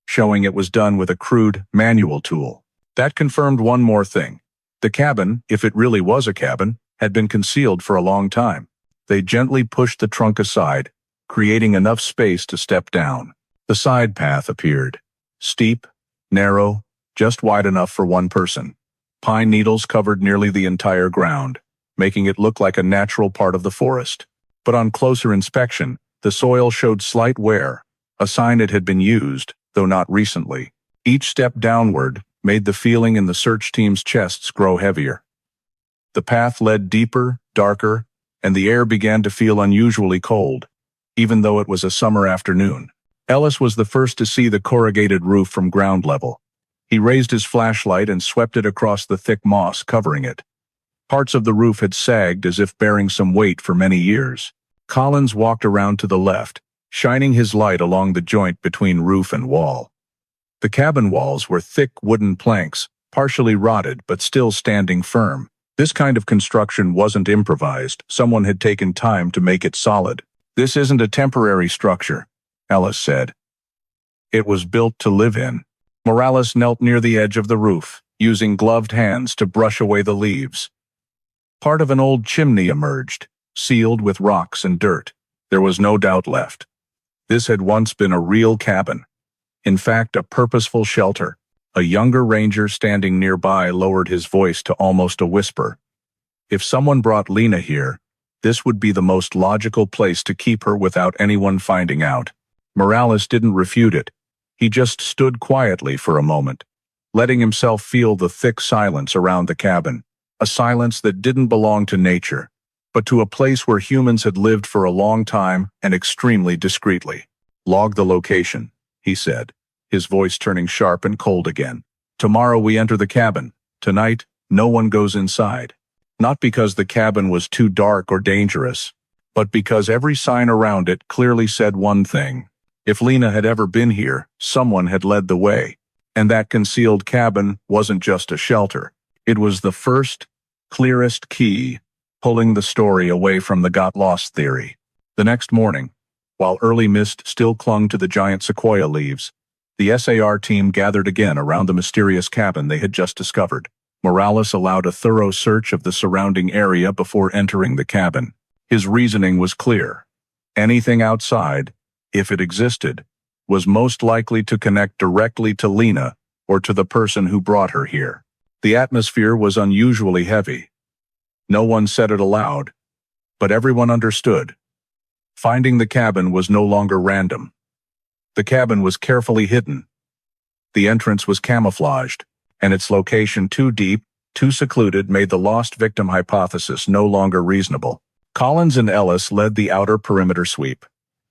showing it was done with a crude, manual tool. That confirmed one more thing. The cabin, if it really was a cabin, had been concealed for a long time. They gently pushed the trunk aside, creating enough space to step down. The side path appeared. Steep, narrow, just wide enough for one person. Pine needles covered nearly the entire ground, making it look like a natural part of the forest. But on closer inspection, the soil showed slight wear, a sign it had been used, though not recently. Each step downward made the feeling in the search team's chests grow heavier. The path led deeper, darker, and the air began to feel unusually cold, even though it was a summer afternoon. Ellis was the first to see the corrugated roof from ground level. He raised his flashlight and swept it across the thick moss covering it. Parts of the roof had sagged as if bearing some weight for many years. Collins walked around to the left, shining his light along the joint between roof and wall. The cabin walls were thick wooden planks, partially rotted but still standing firm. This kind of construction wasn't improvised. Someone had taken time to make it solid. "This isn't a temporary structure," Ellis said. "It was built to live in." Morales knelt near the edge of the roof, using gloved hands to brush away the leaves. Part of an old chimney emerged, sealed with rocks and dirt. There was no doubt left. This had once been a real cabin. In fact, a purposeful shelter. A younger ranger standing nearby lowered his voice to almost a whisper. If someone brought Lena here, this would be the most logical place to keep her without anyone finding out. Morales didn't refute it. He just stood quietly for a moment, letting himself feel the thick silence around the cabin. A silence that didn't belong to nature, but to a place where humans had lived for a long time and extremely discreetly. "Log the location," he said, his voice turning sharp and cold again. "Tomorrow we enter the cabin. Tonight, no one goes inside." Not because the cabin was too dark or dangerous, but because every sign around it clearly said one thing. If Lena had ever been here, someone had led the way. And that concealed cabin wasn't just a shelter. It was the first, clearest key, pulling the story away from the got lost theory. The next morning, while early mist still clung to the giant sequoia leaves, the SAR team gathered again around the mysterious cabin they had just discovered. Morales allowed a thorough search of the surrounding area before entering the cabin. His reasoning was clear. Anything outside, if it existed, was most likely to connect directly to Lena or to the person who brought her here. The atmosphere was unusually heavy. No one said it aloud, but everyone understood. Finding the cabin was no longer random. The cabin was carefully hidden. The entrance was camouflaged, and its location too deep, too secluded made the lost victim hypothesis no longer reasonable. Collins and Ellis led the outer perimeter sweep.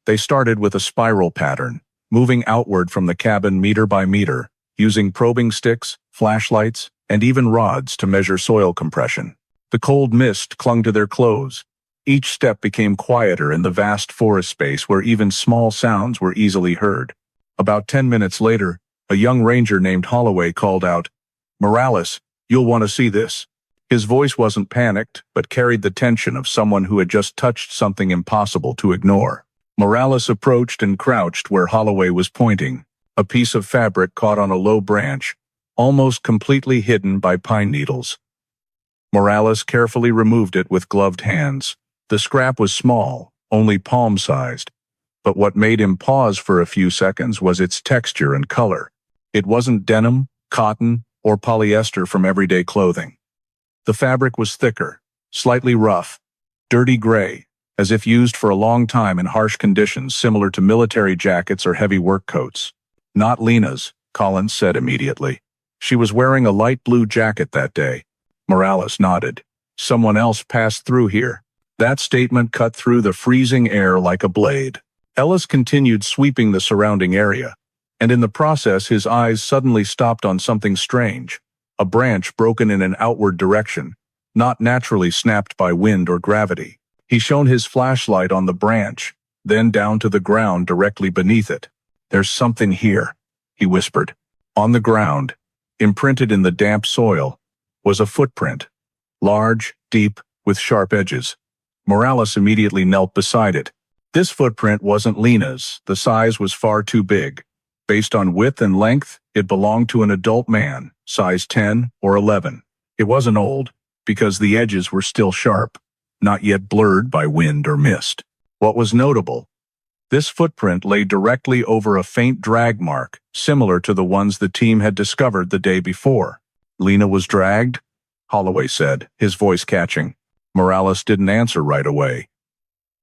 They started with a spiral pattern, moving outward from the cabin meter by meter, using probing sticks, flashlights, and even rods to measure soil compression. The cold mist clung to their clothes. Each step became quieter in the vast forest space where even small sounds were easily heard. About 10 minutes later, a young ranger named Holloway called out, "Morales, you'll want to see this." His voice wasn't panicked, but carried the tension of someone who had just touched something impossible to ignore. Morales approached and crouched where Holloway was pointing, a piece of fabric caught on a low branch, almost completely hidden by pine needles. Morales carefully removed it with gloved hands. The scrap was small, only palm-sized, but what made him pause for a few seconds was its texture and color. It wasn't denim, cotton, or polyester from everyday clothing. The fabric was thicker, slightly rough, dirty gray, as if used for a long time in harsh conditions similar to military jackets or heavy work coats. "Not Lena's," Collins said immediately. "She was wearing a light blue jacket that day." Morales nodded. "Someone else passed through here." That statement cut through the freezing air like a blade. Ellis continued sweeping the surrounding area, and in the process his eyes suddenly stopped on something strange. A branch broken in an outward direction, not naturally snapped by wind or gravity. He shone his flashlight on the branch, then down to the ground directly beneath it. "There's something here," he whispered. On the ground, imprinted in the damp soil, was a footprint. Large, deep, with sharp edges. Morales immediately knelt beside it. This footprint wasn't Lena's. The size was far too big. Based on width and length, it belonged to an adult man, size 10 or 11. It wasn't old, because the edges were still sharp, not yet blurred by wind or mist. What was notable? This footprint lay directly over a faint drag mark, similar to the ones the team had discovered the day before. "Lena was dragged?" Holloway said, his voice catching. Morales didn't answer right away.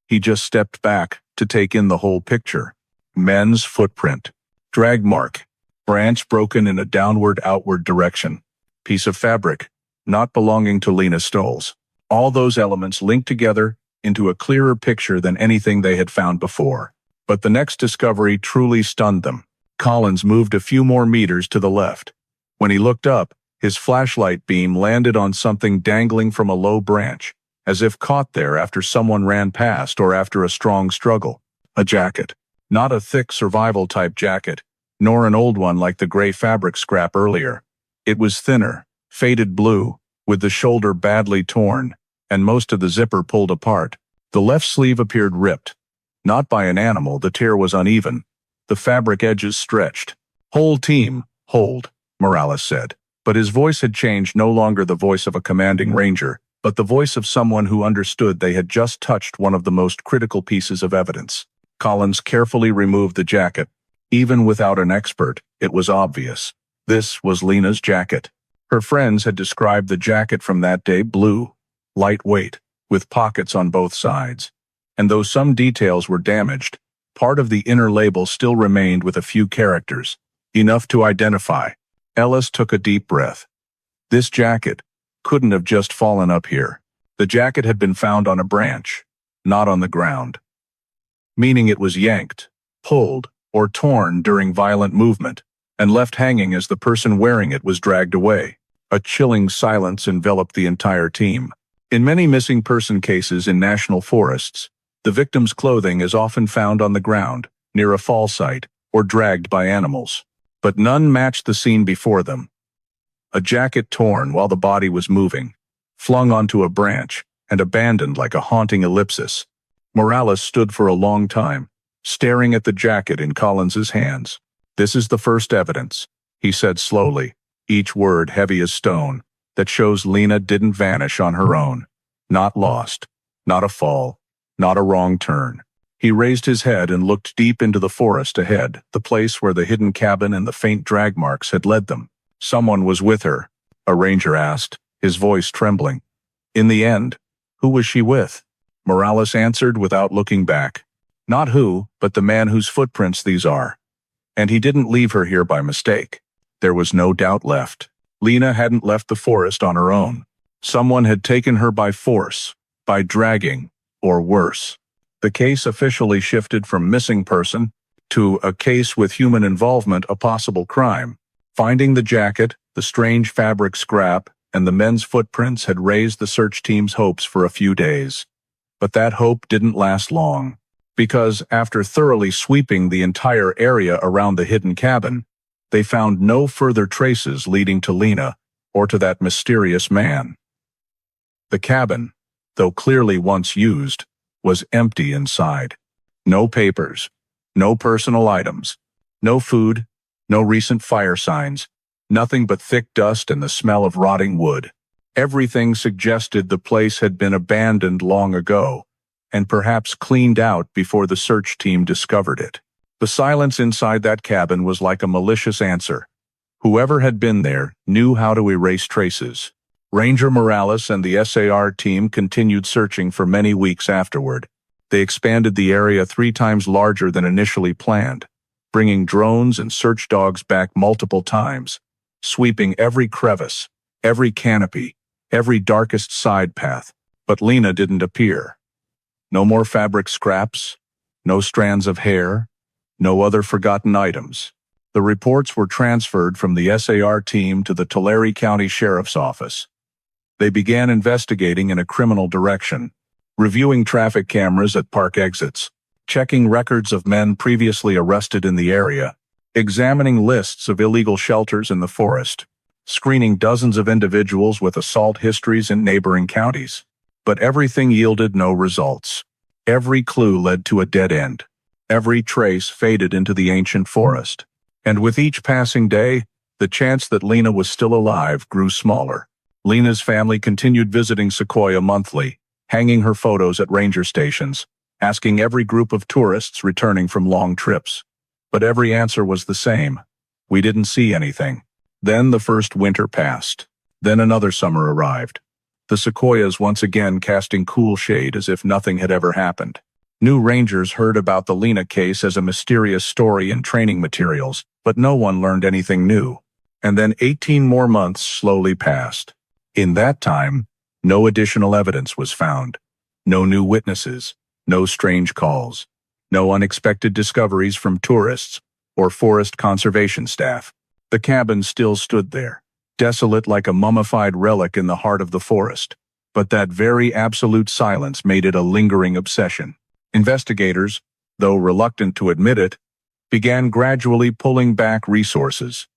He just stepped back to take in the whole picture. Men's footprint. Drag mark. Branch broken in a downward-outward direction. Piece of fabric, not belonging to Lena Stoles. All those elements linked together into a clearer picture than anything they had found before. But the next discovery truly stunned them. Collins moved a few more meters to the left. When he looked up, his flashlight beam landed on something dangling from a low branch, as if caught there after someone ran past or after a strong struggle. A jacket. Not a thick survival-type jacket, nor an old one like the gray fabric scrap earlier. It was thinner, faded blue, with the shoulder badly torn, and most of the zipper pulled apart. The left sleeve appeared ripped. Not by an animal, the tear was uneven. The fabric edges stretched. "Whole team, hold," Morales said. But his voice had changed, no longer the voice of a commanding ranger, but the voice of someone who understood they had just touched one of the most critical pieces of evidence. Collins carefully removed the jacket. Even without an expert, it was obvious. This was Lena's jacket. Her friends had described the jacket from that day: blue, lightweight, with pockets on both sides. And though some details were damaged, part of the inner label still remained with a few characters, enough to identify. Ellis took a deep breath. This jacket couldn't have just fallen up here. The jacket had been found on a branch, not on the ground. Meaning it was yanked, pulled, or torn during violent movement, and left hanging as the person wearing it was dragged away. A chilling silence enveloped the entire team. In many missing person cases in national forests, the victim's clothing is often found on the ground, near a fall site, or dragged by animals. But none matched the scene before them. A jacket torn while the body was moving, flung onto a branch, and abandoned like a haunting ellipsis. Morales stood for a long time, staring at the jacket in Collins's hands. "This is the first evidence," he said slowly, each word heavy as stone, "that shows Lena didn't vanish on her own. Not lost, not a fall, not a wrong turn." He raised his head and looked deep into the forest ahead, the place where the hidden cabin and the faint drag marks had led them. "Someone was with her," a ranger asked, his voice trembling. "In the end, who was she with?" Morales answered without looking back. "Not who, but the man whose footprints these are. And he didn't leave her here by mistake." There was no doubt left. Lena hadn't left the forest on her own. Someone had taken her by force, by dragging, or worse. The case officially shifted from missing person to a case with human involvement, a possible crime. Finding the jacket, the strange fabric scrap, and the men's footprints had raised the search team's hopes for a few days. But that hope didn't last long, because after thoroughly sweeping the entire area around the hidden cabin, they found no further traces leading to Lena or to that mysterious man. The cabin, though clearly once used, was empty inside. No papers, no personal items, no food, no recent fire signs, nothing but thick dust and the smell of rotting wood. Everything suggested the place had been abandoned long ago, and perhaps cleaned out before the search team discovered it. The silence inside that cabin was like a malicious answer. Whoever had been there knew how to erase traces. Ranger Morales and the SAR team continued searching for many weeks afterward. They expanded the area 3 times larger than initially planned, bringing drones and search dogs back multiple times, sweeping every crevice, every canopy, every darkest side path, but Lena didn't appear. No more fabric scraps, no strands of hair, no other forgotten items. The reports were transferred from the SAR team to the Tulare County Sheriff's Office. They began investigating in a criminal direction, reviewing traffic cameras at park exits, checking records of men previously arrested in the area, examining lists of illegal shelters in the forest, screening dozens of individuals with assault histories in neighboring counties. But everything yielded no results. Every clue led to a dead end. Every trace faded into the ancient forest. And with each passing day, the chance that Lena was still alive grew smaller. Lena's family continued visiting Sequoia monthly, hanging her photos at ranger stations, asking every group of tourists returning from long trips. But every answer was the same: "We didn't see anything." Then the first winter passed. Then another summer arrived. The sequoias once again casting cool shade as if nothing had ever happened. New rangers heard about the Lena case as a mysterious story in training materials, But no one learned anything new. And then 18 more months slowly passed. In that time, no additional evidence was found. No new witnesses, no strange calls, no unexpected discoveries from tourists or forest conservation staff. The cabin still stood there, desolate like a mummified relic in the heart of the forest. But that very absolute silence made it a lingering obsession. Investigators, though reluctant to admit it, began gradually pulling back resources.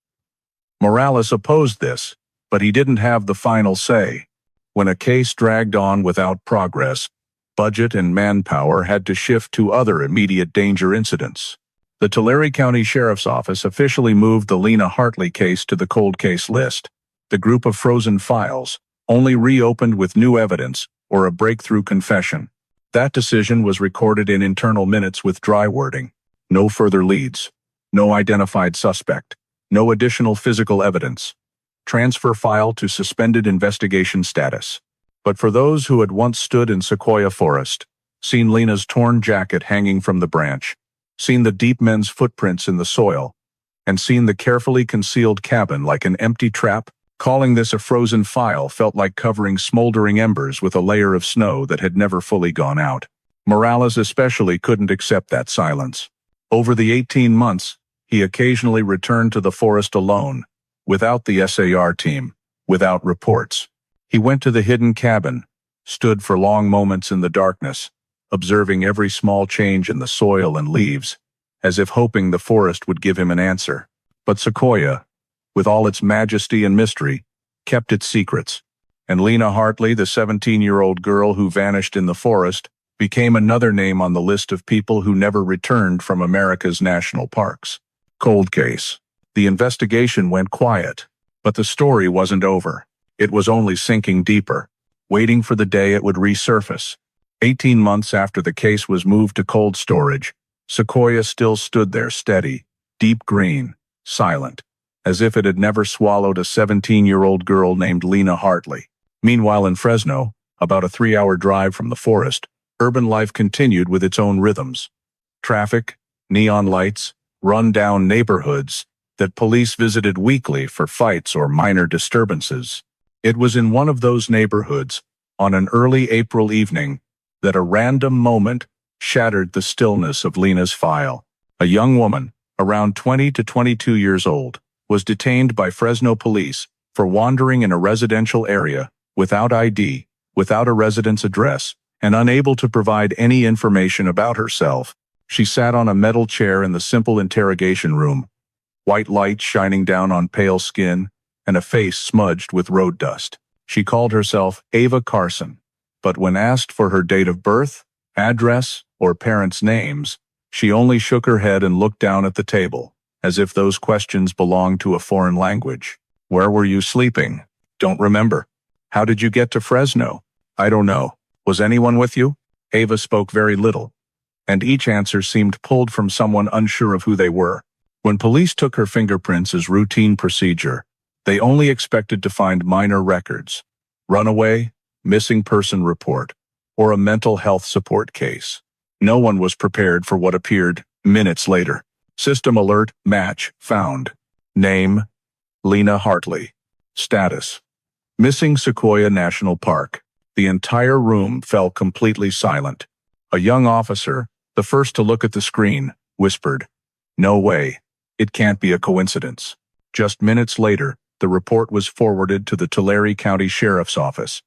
Morales opposed this, but he didn't have the final say. When a case dragged on without progress, budget and manpower had to shift to other immediate danger incidents. The Tulare County Sheriff's Office officially moved the Lena Hartley case to the cold case list. The group of frozen files only reopened with new evidence or a breakthrough confession. That decision was recorded in internal minutes with dry wording. No further leads. No identified suspect. No additional physical evidence. Transfer file to suspended investigation status. But for those who had once stood in Sequoia Forest, seen Lena's torn jacket hanging from the branch, seen the deep men's footprints in the soil, and seen the carefully concealed cabin like an empty trap, calling this a frozen file felt like covering smoldering embers with a layer of snow that had never fully gone out. Morales especially couldn't accept that silence. Over the 18 months, he occasionally returned to the forest alone, without the SAR team, without reports. He went to the hidden cabin, stood for long moments in the darkness, observing every small change in the soil and leaves, as if hoping the forest would give him an answer. But Sequoia, with all its majesty and mystery, kept its secrets, and Lena Hartley, the 17-year-old girl who vanished in the forest, became another name on the list of people who never returned from America's national parks. Cold case. The investigation went quiet, but the story wasn't over. It was only sinking deeper, waiting for the day it would resurface. 18 months after the case was moved to cold storage, Sequoia still stood there steady, deep green, silent, as if it had never swallowed a 17-year-old girl named Lena Hartley. Meanwhile in Fresno, about a 3-hour drive from the forest, urban life continued with its own rhythms. Traffic, neon lights, run-down neighborhoods that police visited weekly for fights or minor disturbances. It was in one of those neighborhoods, on an early April evening, that a random moment shattered the stillness of Lena's file. A young woman, around 20 to 22 years old, was detained by Fresno police for wandering in a residential area without ID, without a residence address, and unable to provide any information about herself. She sat on a metal chair in the simple interrogation room, white light shining down on pale skin, and a face smudged with road dust. She called herself Ava Carson, but when asked for her date of birth, address, or parents' names, she only shook her head and looked down at the table, as if those questions belonged to a foreign language. Where were you sleeping? Don't remember. How did you get to Fresno? I don't know. Was anyone with you? Ava spoke very little, and each answer seemed pulled from someone unsure of who they were. When police took her fingerprints as routine procedure, they only expected to find minor records, runaway, missing person report, or a mental health support case. No one was prepared for what appeared minutes later. System alert, match, found. Name, Lena Hartley. Status, missing Sequoia National Park. The entire room fell completely silent. A young officer, the first to look at the screen, whispered, "No way. It can't be a coincidence." Just minutes later, the report was forwarded to the Tulare County Sheriff's Office.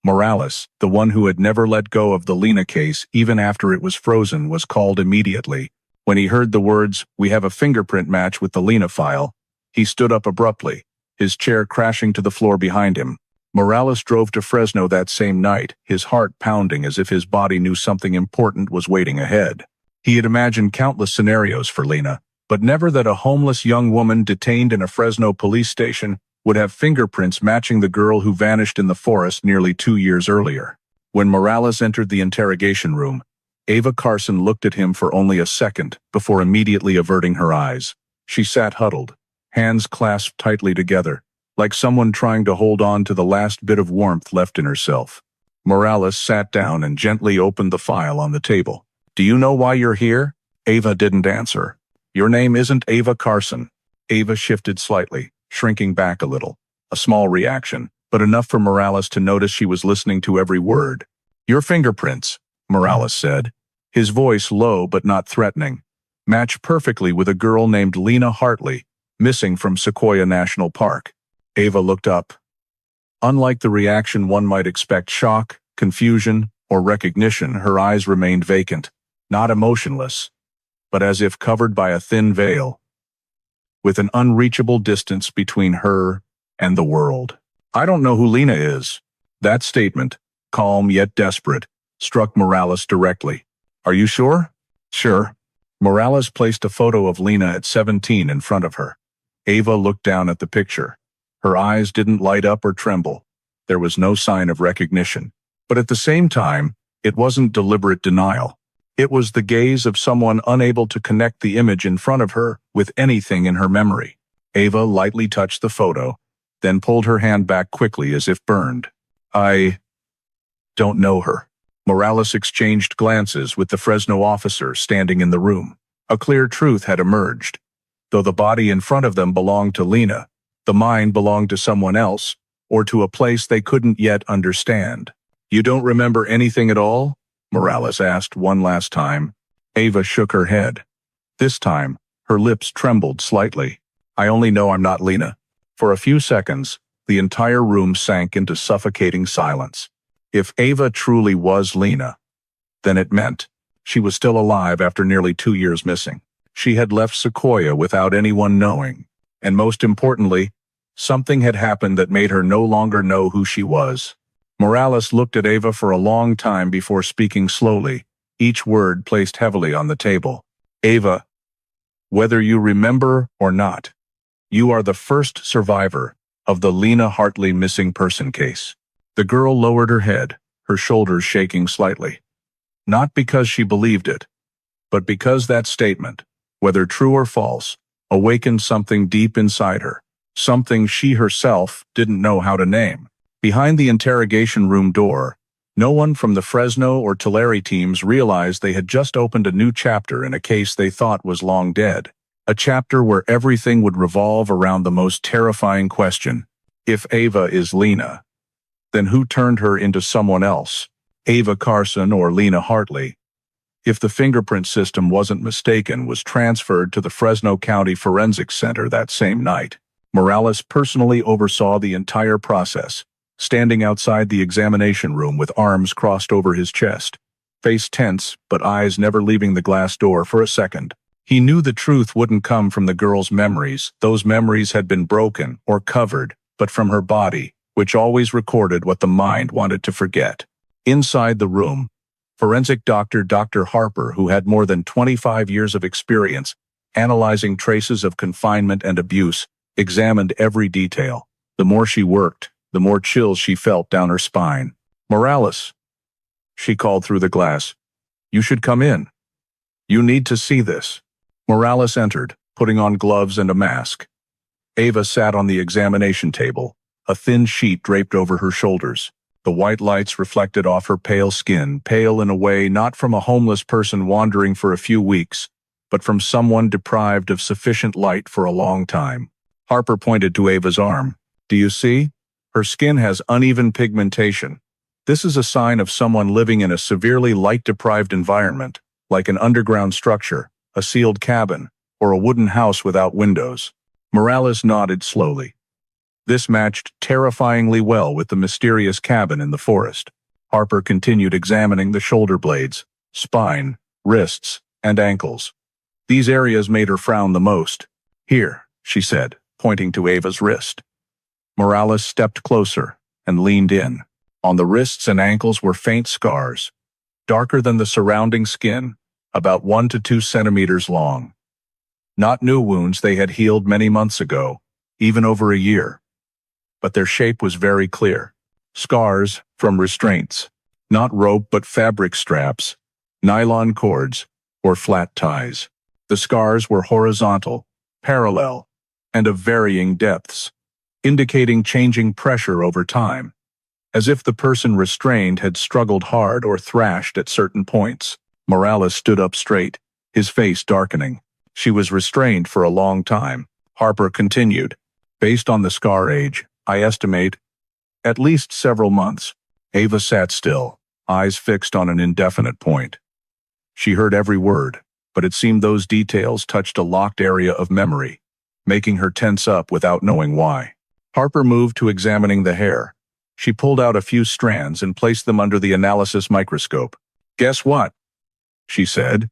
Morales, the one who had never let go of the Lena case even after it was frozen, was called immediately. When he heard the words, "We have a fingerprint match with the Lena file," he stood up abruptly, his chair crashing to the floor behind him. Morales drove to Fresno that same night, his heart pounding as if his body knew something important was waiting ahead. He had imagined countless scenarios for Lena, but never that a homeless young woman detained in a Fresno police station would have fingerprints matching the girl who vanished in the forest nearly 2 years earlier. When Morales entered the interrogation room, Ava Carson looked at him for only a second before immediately averting her eyes. She sat huddled, hands clasped tightly together, like someone trying to hold on to the last bit of warmth left in herself. Morales sat down and gently opened the file on the table. "Do you know why you're here?" Ava didn't answer. "Your name isn't Ava Carson. Ava shifted slightly, shrinking back a little. A small reaction, but enough for Morales to notice she was listening to every word. "Your fingerprints," Morales said, his voice low but not threatening, "match perfectly with a girl named Lena Hartley, missing from Sequoia National Park." Ava looked up. Unlike the reaction one might expect, shock, confusion, or recognition, her eyes remained vacant, not emotionless, but as if covered by a thin veil, with an unreachable distance between her and the world. "I don't know who Lena is." That statement, calm yet desperate, struck Morales directly. "Are you sure?" "Sure." Morales placed a photo of Lena at 17 in front of her. Ava looked down at the picture. Her eyes didn't light up or tremble. There was no sign of recognition. But at the same time, it wasn't deliberate denial. It was the gaze of someone unable to connect the image in front of her with anything in her memory. Ava lightly touched the photo, then pulled her hand back quickly as if burned. "I don't know her." Morales exchanged glances with the Fresno officer standing in the room. A clear truth had emerged. Though the body in front of them belonged to Lena, the mind belonged to someone else, or to a place they couldn't yet understand. "You don't remember anything at all?" Morales asked one last time. Ava shook her head. This time, her lips trembled slightly. "I only know I'm not Lena." For a few seconds, the entire room sank into suffocating silence. If Ava truly was Lena, then it meant she was still alive after nearly 2 years missing. She had left Sequoia without anyone knowing. And most importantly, something had happened that made her no longer know who she was. Morales looked at Ava for a long time before speaking slowly, each word placed heavily on the table. "Ava, whether you remember or not, you are the first survivor of the Lena Hartley missing person case." The girl lowered her head, her shoulders shaking slightly. Not because she believed it, but because that statement, whether true or false, awakened something deep inside her, something she herself didn't know how to name. Behind the interrogation room door, no one from the Fresno or Tulare teams realized they had just opened a new chapter in a case they thought was long dead. A chapter where everything would revolve around the most terrifying question: if Ava is Lena, then who turned her into someone else? Ava Carson or Lena Hartley? If the fingerprint system wasn't mistaken, was transferred to the Fresno County Forensics Center that same night. Morales personally oversaw the entire process, standing outside the examination room with arms crossed over his chest, face tense but eyes never leaving the glass door for a second. He knew the truth wouldn't come from the girl's memories. Those memories had been broken or covered, but from her body, which always recorded what the mind wanted to forget. Inside the room, forensic doctor Dr. Harper, who had more than 25 years of experience analyzing traces of confinement and abuse, examined every detail. The more she worked, the more chills she felt down her spine. "Morales," she called through the glass, "you should come in. You need to see this." Morales entered, putting on gloves and a mask. Ava sat on the examination table, a thin sheet draped over her shoulders. The white lights reflected off her pale skin, pale in a way not from a homeless person wandering for a few weeks, but from someone deprived of sufficient light for a long time. Harper pointed to Ava's arm. "Do you see? Her skin has uneven pigmentation. This is a sign of someone living in a severely light-deprived environment, like an underground structure, a sealed cabin, or a wooden house without windows." Morales nodded slowly. This matched terrifyingly well with the mysterious cabin in the forest. Harper continued examining the shoulder blades, spine, wrists, and ankles. These areas made her frown the most. "Here," she said, pointing to Ava's wrist. Morales stepped closer and leaned in. On the wrists and ankles were faint scars, darker than the surrounding skin, about 1 to 2 centimeters long. Not new wounds, they had healed many months ago, even over a year. But their shape was very clear. Scars from restraints, not rope but fabric straps, nylon cords, or flat ties. The scars were horizontal, parallel, and of varying depths, indicating changing pressure over time, as if the person restrained had struggled hard or thrashed at certain points. Morales stood up straight, his face darkening. She was restrained for a long time. Harper continued. Based on the scar age, I estimate at least several months. Ava sat still, eyes fixed on an indefinite point. She heard every word, but it seemed those details touched a locked area of memory, making her tense up without knowing why. Harper moved to examining the hair. She pulled out a few strands and placed them under the analysis microscope. "Guess what?" she said,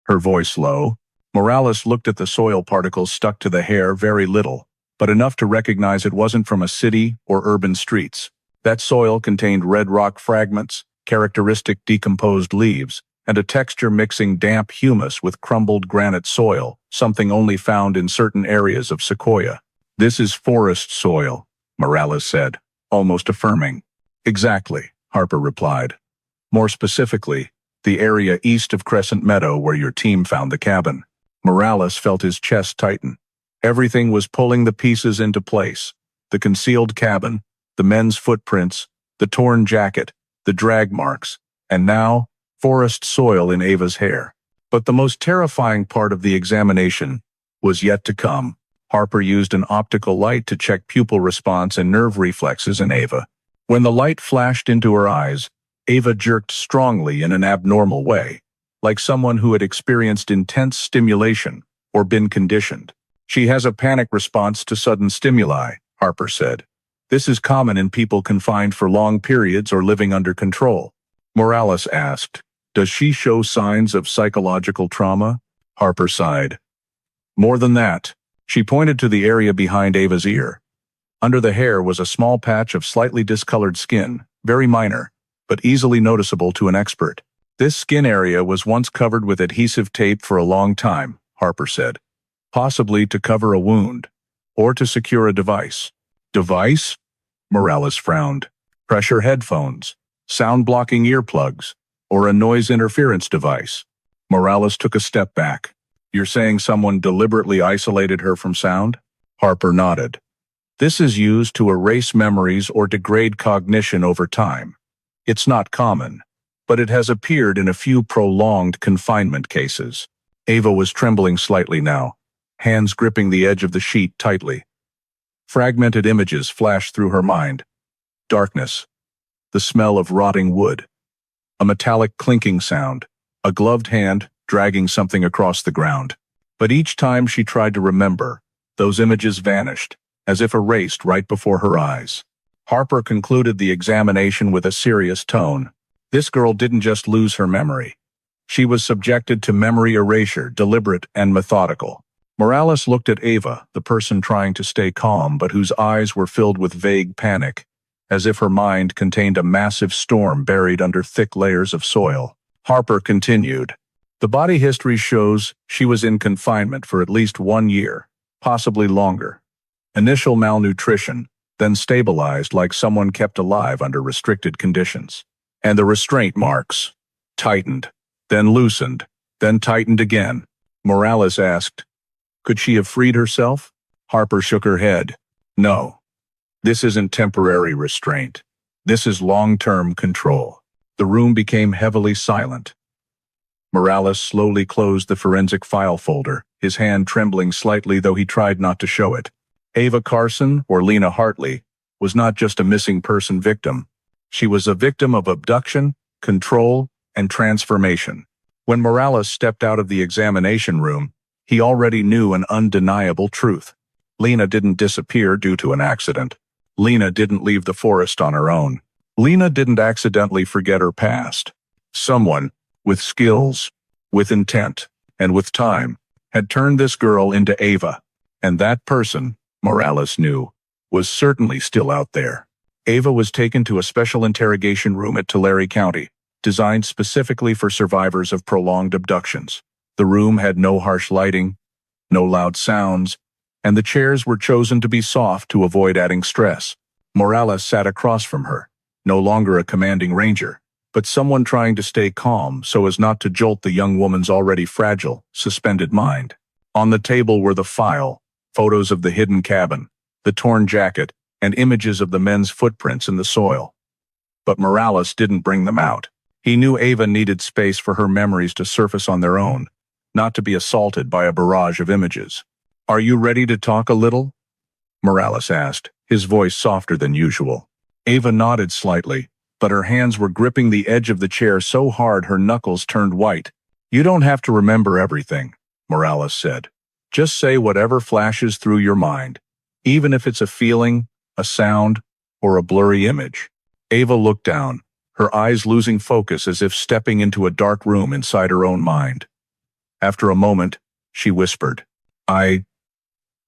her voice low. Morales looked at the soil particles stuck to the hair, very little, but enough to recognize it wasn't from a city or urban streets. That soil contained red rock fragments, characteristic decomposed leaves, and a texture mixing damp humus with crumbled granite soil, something only found in certain areas of Sequoia. "This is forest soil," Morales said, almost affirming. "Exactly," Harper replied. "More specifically, the area east of Crescent Meadow where your team found the cabin." Morales felt his chest tighten. Everything was pulling the pieces into place. The concealed cabin, the men's footprints, the torn jacket, the drag marks, and now, forest soil in Ava's hair. But the most terrifying part of the examination was yet to come. Harper used an optical light to check pupil response and nerve reflexes in Ava. When the light flashed into her eyes, Ava jerked strongly in an abnormal way, like someone who had experienced intense stimulation or been conditioned. "She has a panic response to sudden stimuli," Harper said. "This is common in people confined for long periods or living under control." Morales asked, "Does she show signs of psychological trauma?" Harper sighed. "More than that." She pointed to the area behind Ava's ear. Under the hair was a small patch of slightly discolored skin, very minor, but easily noticeable to an expert. "This skin area was once covered with adhesive tape for a long time," Harper said. "Possibly to cover a wound, or to secure a device." "Device?" Morales frowned. "Pressure headphones, sound-blocking earplugs, or a noise interference device." Morales took a step back. "You're saying someone deliberately isolated her from sound?" Harper nodded. "This is used to erase memories or degrade cognition over time. It's not common, but it has appeared in a few prolonged confinement cases." Ava was trembling slightly now, hands gripping the edge of the sheet tightly. Fragmented images flashed through her mind. Darkness, the smell of rotting wood, a metallic clinking sound, a gloved hand dragging something across the ground. But each time she tried to remember, those images vanished, as if erased right before her eyes. Harper concluded the examination with a serious tone. This girl didn't just lose her memory. She was subjected to memory erasure, deliberate and methodical. Morales looked at Ava, the person trying to stay calm but whose eyes were filled with vague panic, as if her mind contained a massive storm buried under thick layers of soil. Harper continued. "The body history shows she was in confinement for at least 1 year, possibly longer. Initial malnutrition, then stabilized like someone kept alive under restricted conditions. And the restraint marks tightened, then loosened, then tightened again." Morales asked, "Could she have freed herself?" Harper shook her head. "No. This isn't temporary restraint. This is long-term control." The room became heavily silent. Morales slowly closed the forensic file folder, his hand trembling slightly though he tried not to show it. Ava Carson, or Lena Hartley, was not just a missing person victim. She was a victim of abduction, control, and transformation. When Morales stepped out of the examination room, he already knew an undeniable truth. Lena didn't disappear due to an accident. Lena didn't leave the forest on her own. Lena didn't accidentally forget her past. Someone, with skills, with intent, and with time, had turned this girl into Ava. And that person, Morales knew, was certainly still out there. Ava was taken to a special interrogation room at Tulare County, designed specifically for survivors of prolonged abductions. The room had no harsh lighting, no loud sounds, and the chairs were chosen to be soft to avoid adding stress. Morales sat across from her, no longer a commanding ranger, but someone trying to stay calm so as not to jolt the young woman's already fragile, suspended mind. On the table were the file, photos of the hidden cabin, the torn jacket, and images of the men's footprints in the soil. But Morales didn't bring them out. He knew Ava needed space for her memories to surface on their own, not to be assaulted by a barrage of images. Are you ready to talk a little? Morales asked, his voice softer than usual. Ava nodded slightly, but her hands were gripping the edge of the chair so hard her knuckles turned white. You don't have to remember everything, Morales said. Just say whatever flashes through your mind, even if it's a feeling, a sound, or a blurry image. Ava looked down, her eyes losing focus as if stepping into a dark room inside her own mind. After a moment, she whispered, I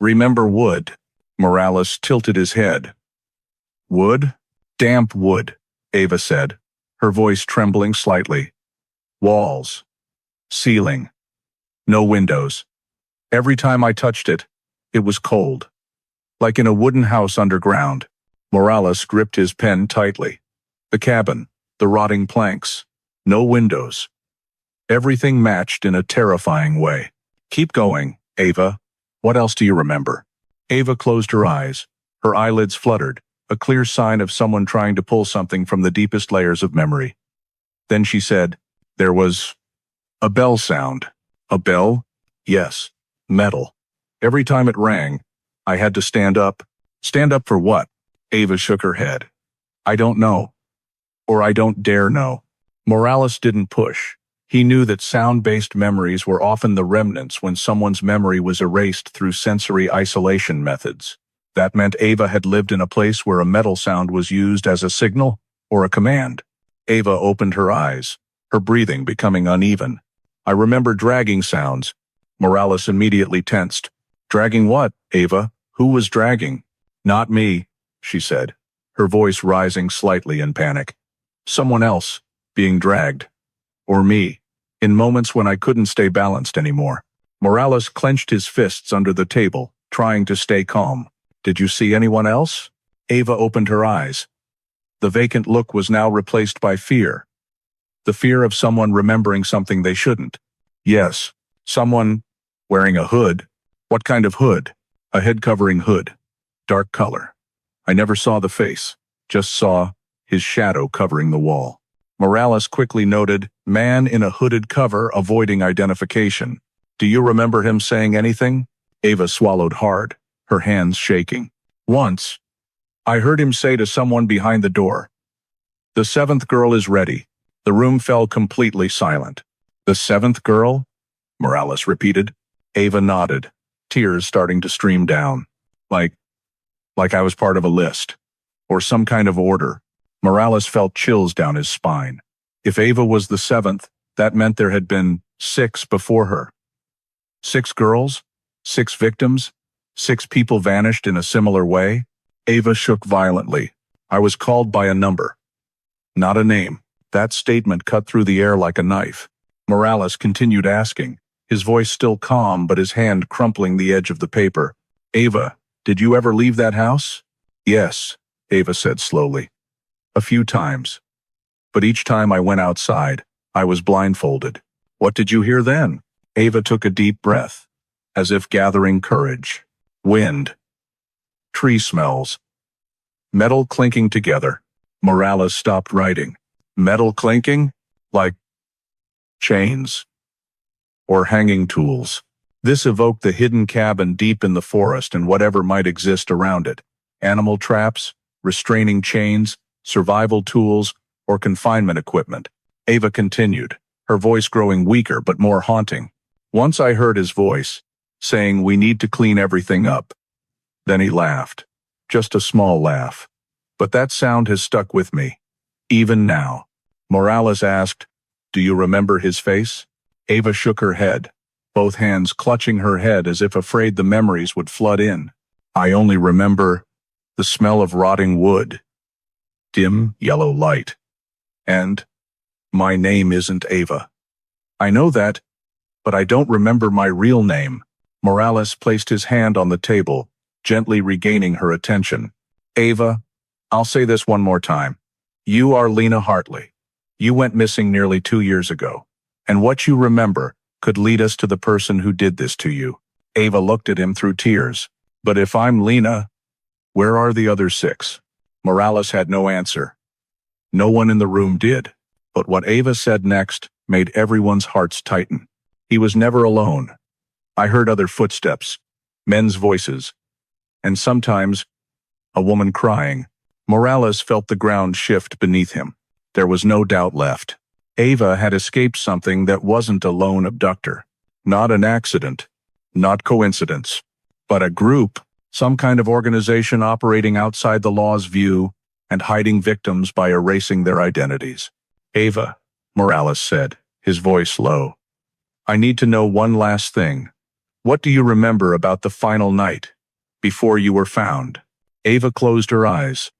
remember wood. Morales tilted his head. Wood? Damp wood, Ava said, her voice trembling slightly. Walls. Ceiling. No windows. Every time I touched it, it was cold. Like in a wooden house underground. Morales gripped his pen tightly. The cabin, the rotting planks, no windows. Everything matched in a terrifying way. Keep going, Ava. What else do you remember? Ava closed her eyes. Her eyelids fluttered, a clear sign of someone trying to pull something from the deepest layers of memory. Then she said, there was a bell sound. A bell? Yes. Metal. Every time it rang, I had to stand up. Stand up for what? Ava shook her head. I don't know. Or I don't dare know. Morales didn't push. He knew that sound-based memories were often the remnants when someone's memory was erased through sensory isolation methods. That meant Ava had lived in a place where a metal sound was used as a signal or a command. Ava opened her eyes, her breathing becoming uneven. I remember dragging sounds. Morales immediately tensed. Dragging what, Ava? Who was dragging? Not me, she said, her voice rising slightly in panic. Someone else, being dragged. Or me, in moments when I couldn't stay balanced anymore. Morales clenched his fists under the table, trying to stay calm. Did you see anyone else? Ava opened her eyes. The vacant look was now replaced by fear. The fear of someone remembering something they shouldn't. Yes, someone wearing a hood. What kind of hood? A head-covering hood. Dark color. I never saw the face, just saw his shadow covering the wall. Morales quickly noted, man in a hooded cover avoiding identification. Do you remember him saying anything? Ava swallowed hard, her hands shaking. Once, I heard him say to someone behind the door, the seventh girl is ready. The room fell completely silent. The seventh girl? Morales repeated. Ava nodded, tears starting to stream down. Like I was part of a list. Or some kind of order. Morales felt chills down his spine. If Ava was the seventh, that meant there had been 6 before her. 6 girls? 6 victims? 6 people vanished in a similar way? Ava shook violently. I was called by a number. Not a name. That statement cut through the air like a knife. Morales continued asking, his voice still calm but his hand crumpling the edge of the paper. Ava, did you ever leave that house? Yes, Ava said slowly. A few times. But each time I went outside, I was blindfolded. What did you hear then? Ava took a deep breath, as if gathering courage. Wind. Tree smells. Metal clinking together. Morales stopped writing. Metal clinking? Like chains. Or hanging tools. This evoked the hidden cabin deep in the forest and whatever might exist around it. Animal traps, restraining chains, survival tools, or confinement equipment. Ava continued, her voice growing weaker but more haunting. Once I heard his voice, saying we need to clean everything up. Then he laughed. Just a small laugh. But that sound has stuck with me. Even now. Morales asked, do you remember his face? Ava shook her head, both hands clutching her head as if afraid the memories would flood in. I only remember the smell of rotting wood. Dim yellow light. And my name isn't Ava. I know that, but I don't remember my real name. Morales placed his hand on the table, gently regaining her attention. Ava, I'll say this one more time. You are Lena Hartley. You went missing nearly 2 years ago. And what you remember could lead us to the person who did this to you. Ava looked at him through tears. But if I'm Lena, where are the other 6? Morales had no answer. No one in the room did. But what Ava said next made everyone's hearts tighten. He was never alone. I heard other footsteps, men's voices, and sometimes a woman crying. Morales felt the ground shift beneath him. There was no doubt left. Ava had escaped something that wasn't a lone abductor. Not an accident, not coincidence, but a group, some kind of organization operating outside the law's view and hiding victims by erasing their identities. Ava, Morales said, his voice low. I need to know one last thing. What do you remember about the final night, before you were found? Ava closed her eyes.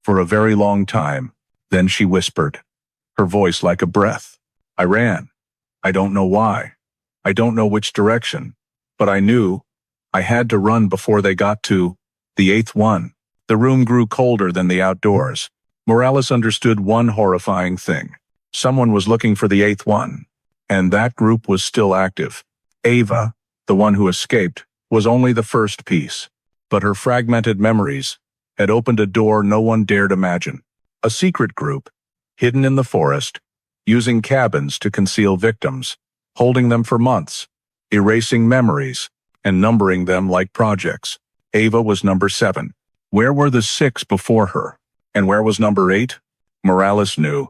For a very long time, then she whispered, her voice like a breath. I ran. I don't know why. I don't know which direction, but I knew I had to run before they got to the eighth one. The room grew colder than the outdoors. Morales understood one horrifying thing. Someone was looking for the eighth one, and that group was still active. Ava, the one who escaped, was only the first piece, but her fragmented memories had opened a door no one dared imagine. A secret group, hidden in the forest, using cabins to conceal victims, holding them for months, erasing memories, and numbering them like projects. Ava was number 7. Where were the 6 before her? And where was number 8? Morales knew.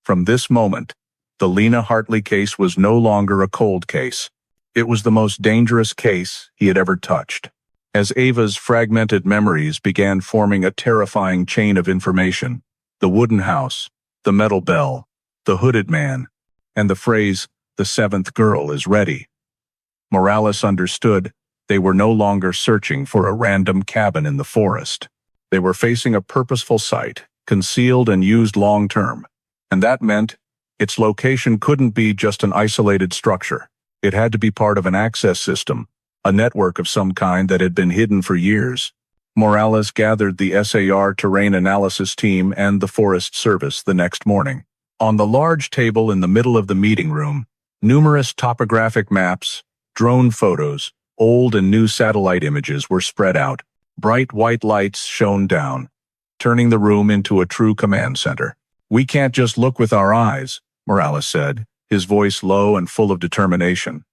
From this moment, the Lena Hartley case was no longer a cold case. It was the most dangerous case he had ever touched. As Ava's fragmented memories began forming a terrifying chain of information, the wooden house, the metal bell, the hooded man, and the phrase, "The 7th girl is ready," Morales understood they were no longer searching for a random cabin in the forest. They were facing a purposeful site, concealed and used long-term, and that meant its location couldn't be just an isolated structure. It had to be part of an access system, a network of some kind that had been hidden for years. Morales gathered the SAR terrain analysis team and the Forest Service the next morning. On the large table in the middle of the meeting room, numerous topographic maps, drone photos, old and new satellite images were spread out. Bright white lights shone down, turning the room into a true command center. We can't just look with our eyes, Morales said, his voice low and full of determination.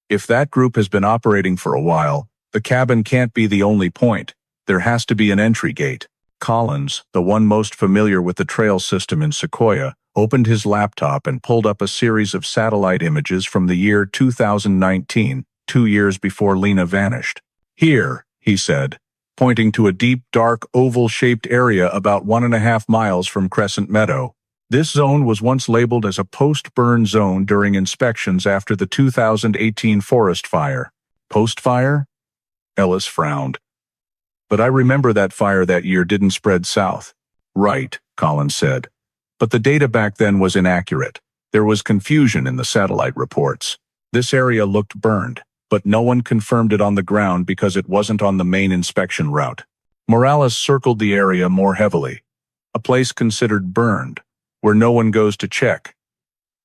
If that group has been operating for a while, the cabin can't be the only point. There has to be an entry gate. Collins, the one most familiar with the trail system in Sequoia, opened his laptop and pulled up a series of satellite images from the year 2019, 2 years before Lena vanished. Here, he said, pointing to a deep, dark, oval-shaped area about 1.5 miles from Crescent Meadow. This zone was once labeled as a post-burn zone during inspections after the 2018 forest fire. Post-fire? Ellis frowned. But I remember that fire that year didn't spread south. Right, Collins said. But the data back then was inaccurate. There was confusion in the satellite reports. This area looked burned, but no one confirmed it on the ground because it wasn't on the main inspection route. Morales circled the area more heavily. A place considered burned, where no one goes to check.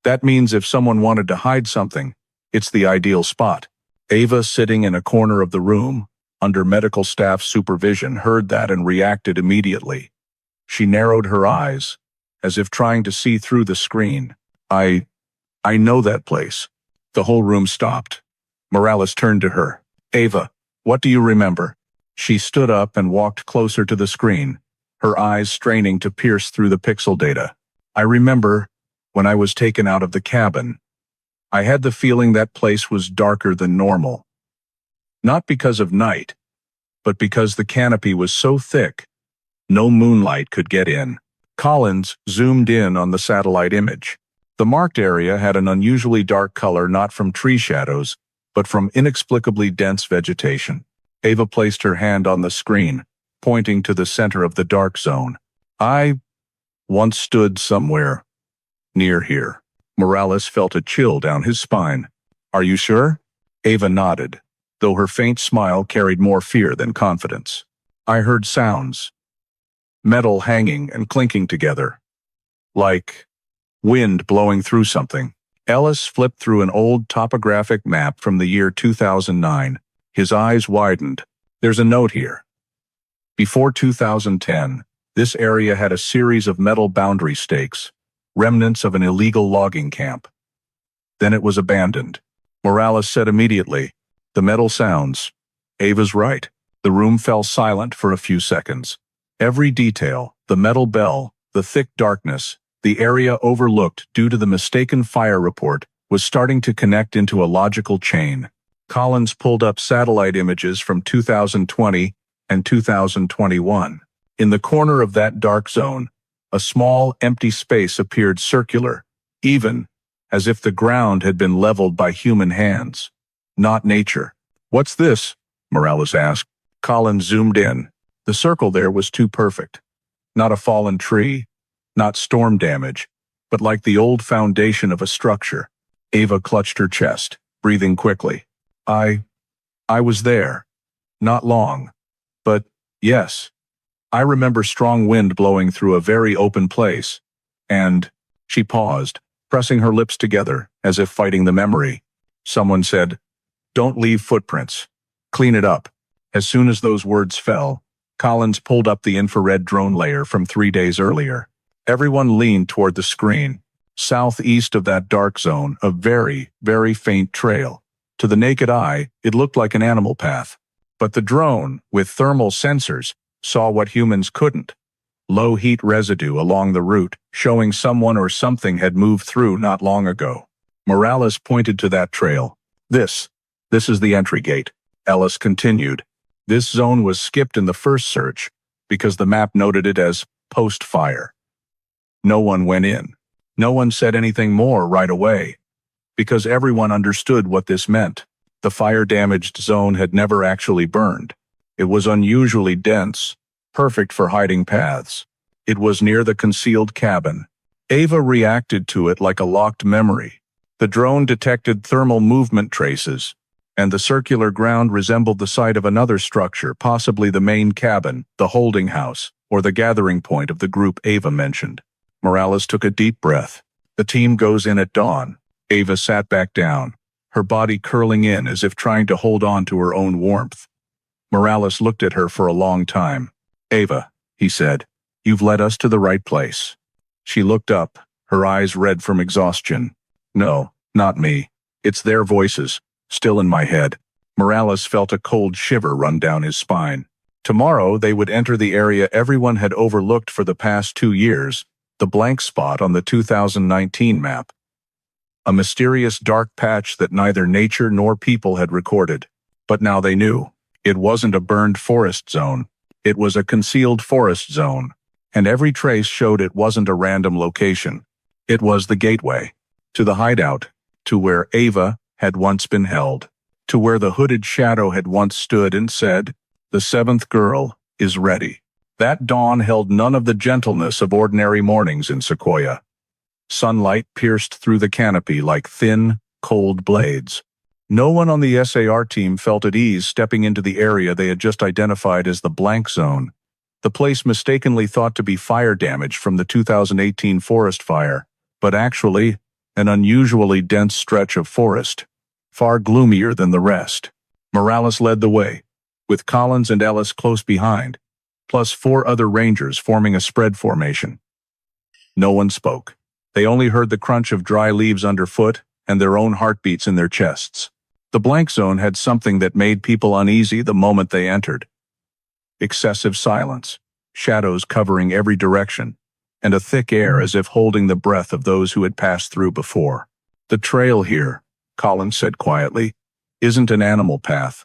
That means if someone wanted to hide something, it's the ideal spot. Ava, sitting in a corner of the room, under medical staff supervision, heard that and reacted immediately. She narrowed her eyes, as if trying to see through the screen. I know that place. The whole room stopped. Morales turned to her. Ava, what do you remember? She stood up and walked closer to the screen, her eyes straining to pierce through the pixel data. I remember when I was taken out of the cabin. I had the feeling that place was darker than normal. Not because of night, but because the canopy was so thick, no moonlight could get in. Collins zoomed in on the satellite image. The marked area had an unusually dark color not from tree shadows, but from inexplicably dense vegetation. Ava placed her hand on the screen, pointing to the center of the dark zone. I once stood somewhere near here. Morales felt a chill down his spine. Are you sure? Ava nodded, though her faint smile carried more fear than confidence. I heard sounds. Metal hanging and clinking together. Like wind blowing through something. Ellis flipped through an old topographic map from the year 2009. His eyes widened. There's a note here. Before 2010, this area had a series of metal boundary stakes, remnants of an illegal logging camp. Then it was abandoned. Morales said immediately, the metal sounds. Ava's right. The room fell silent for a few seconds. Every detail, the metal bell, the thick darkness, the area overlooked due to the mistaken fire report, was starting to connect into a logical chain. Collins pulled up satellite images from 2020 and 2021. In the corner of that dark zone, a small, empty space appeared circular, even as if the ground had been leveled by human hands. Not nature. "What's this?" Morales asked. Collins zoomed in. The circle there was too perfect. Not a fallen tree, not storm damage, but like the old foundation of a structure. Ava clutched her chest, breathing quickly. I was there. Not long. But, yes. I remember strong wind blowing through a very open place. And, she paused, pressing her lips together, as if fighting the memory. Someone said, "Don't leave footprints. Clean it up." As soon as those words fell, Collins pulled up the infrared drone layer from 3 days earlier. Everyone leaned toward the screen. Southeast of that dark zone, a very, very faint trail. To the naked eye, it looked like an animal path. But the drone, with thermal sensors, saw what humans couldn't. Low heat residue along the route, showing someone or something had moved through not long ago. Morales pointed to that trail. This is the entry gate. Ellis continued. This zone was skipped in the first search because the map noted it as post-fire. No one went in. No one said anything more right away, because everyone understood what this meant. The fire-damaged zone had never actually burned. It was unusually dense, perfect for hiding paths. It was near the concealed cabin. Ava reacted to it like a locked memory. The drone detected thermal movement traces, and the circular ground resembled the site of another structure, possibly the main cabin, the holding house, or the gathering point of the group Ava mentioned. Morales took a deep breath. The team goes in at dawn. Ava sat back down, her body curling in as if trying to hold on to her own warmth. Morales looked at her for a long time. "Ava," he said, "you've led us to the right place." She looked up, her eyes red from exhaustion. "No, not me. It's their voices, still in my head." Morales felt a cold shiver run down his spine. Tomorrow they would enter the area everyone had overlooked for the past 2 years, the blank spot on the 2019 map. A mysterious dark patch that neither nature nor people had recorded. But now they knew. It wasn't a burned forest zone. It was a concealed forest zone. And every trace showed it wasn't a random location. It was the gateway. To the hideout. To where Ava had once been held. To where the hooded shadow had once stood and said, "The seventh girl is ready." That dawn held none of the gentleness of ordinary mornings in Sequoia. Sunlight pierced through the canopy like thin, cold blades. No one on the SAR team felt at ease stepping into the area they had just identified as the blank zone, the place mistakenly thought to be fire damage from the 2018 forest fire, but actually an unusually dense stretch of forest, far gloomier than the rest. Morales led the way, with Collins and Ellis close behind, plus 4 other rangers forming a spread formation. No one spoke. They only heard the crunch of dry leaves underfoot and their own heartbeats in their chests. The blank zone had something that made people uneasy the moment they entered. Excessive silence, shadows covering every direction, and a thick air as if holding the breath of those who had passed through before. "The trail here," Collins said quietly, "isn't an animal path.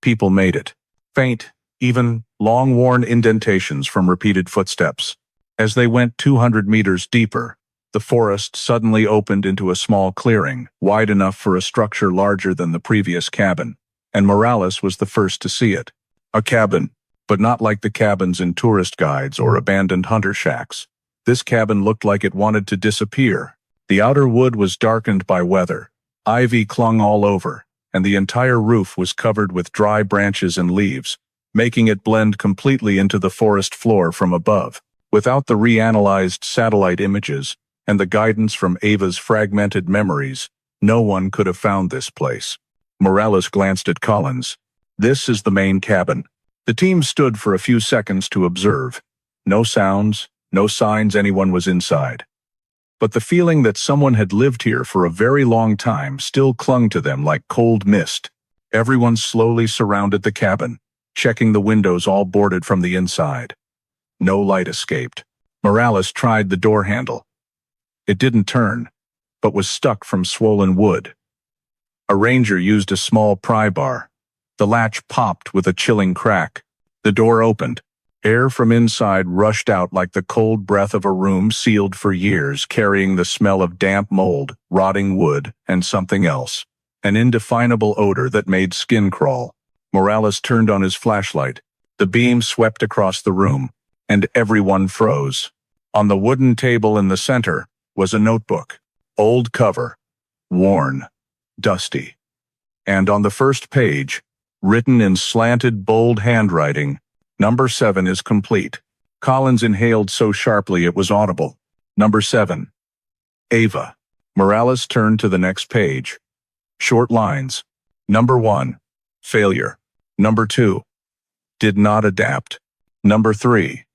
People made it. Faint, even long-worn indentations from repeated footsteps. As they went 200 meters deeper, the forest suddenly opened into a small clearing, wide enough for a structure larger than the previous cabin, and Morales was the first to see it. A cabin, but not like the cabins in tourist guides or abandoned hunter shacks. This cabin looked like it wanted to disappear. The outer wood was darkened by weather. Ivy clung all over, and the entire roof was covered with dry branches and leaves, making it blend completely into the forest floor from above. Without the reanalyzed satellite images and the guidance from Ava's fragmented memories, no one could have found this place. Morales glanced at Collins. "This is the main cabin." The team stood for a few seconds to observe. No sounds, no signs anyone was inside. But the feeling that someone had lived here for a very long time still clung to them like cold mist. Everyone slowly surrounded the cabin, checking the windows all boarded from the inside. No light escaped. Morales tried the door handle. It didn't turn, but was stuck from swollen wood. A ranger used a small pry bar. The latch popped with a chilling crack. The door opened. Air from inside rushed out like the cold breath of a room sealed for years, carrying the smell of damp mold, rotting wood, and something else. An indefinable odor that made skin crawl. Morales turned on his flashlight. The beam swept across the room, and everyone froze. On the wooden table in the center was a notebook. Old cover. Worn. Dusty. And on the first page, written in slanted, bold handwriting, "Number 7 is complete." Collins inhaled so sharply it was audible. Number 7. Ava. Morales turned to the next page. Short lines. Number 1. Failure. Number 2. Did not adapt. Number 3.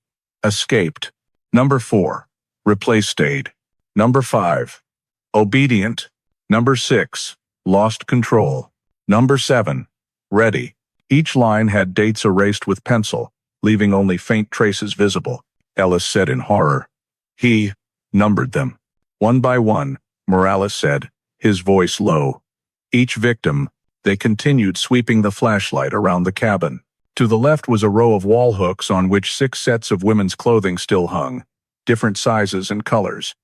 Escaped. Number 4. Replaced stayed. Number 5. Obedient. Number 6. Lost control. Number 7. Ready. Each line had dates erased with pencil, leaving only faint traces visible. Ellis said in horror. He numbered them. One by one, Morales said, his voice low. Each victim, they continued sweeping the flashlight around the cabin. To the left was a row of wall hooks on which 6 sets of women's clothing still hung, different sizes and colors.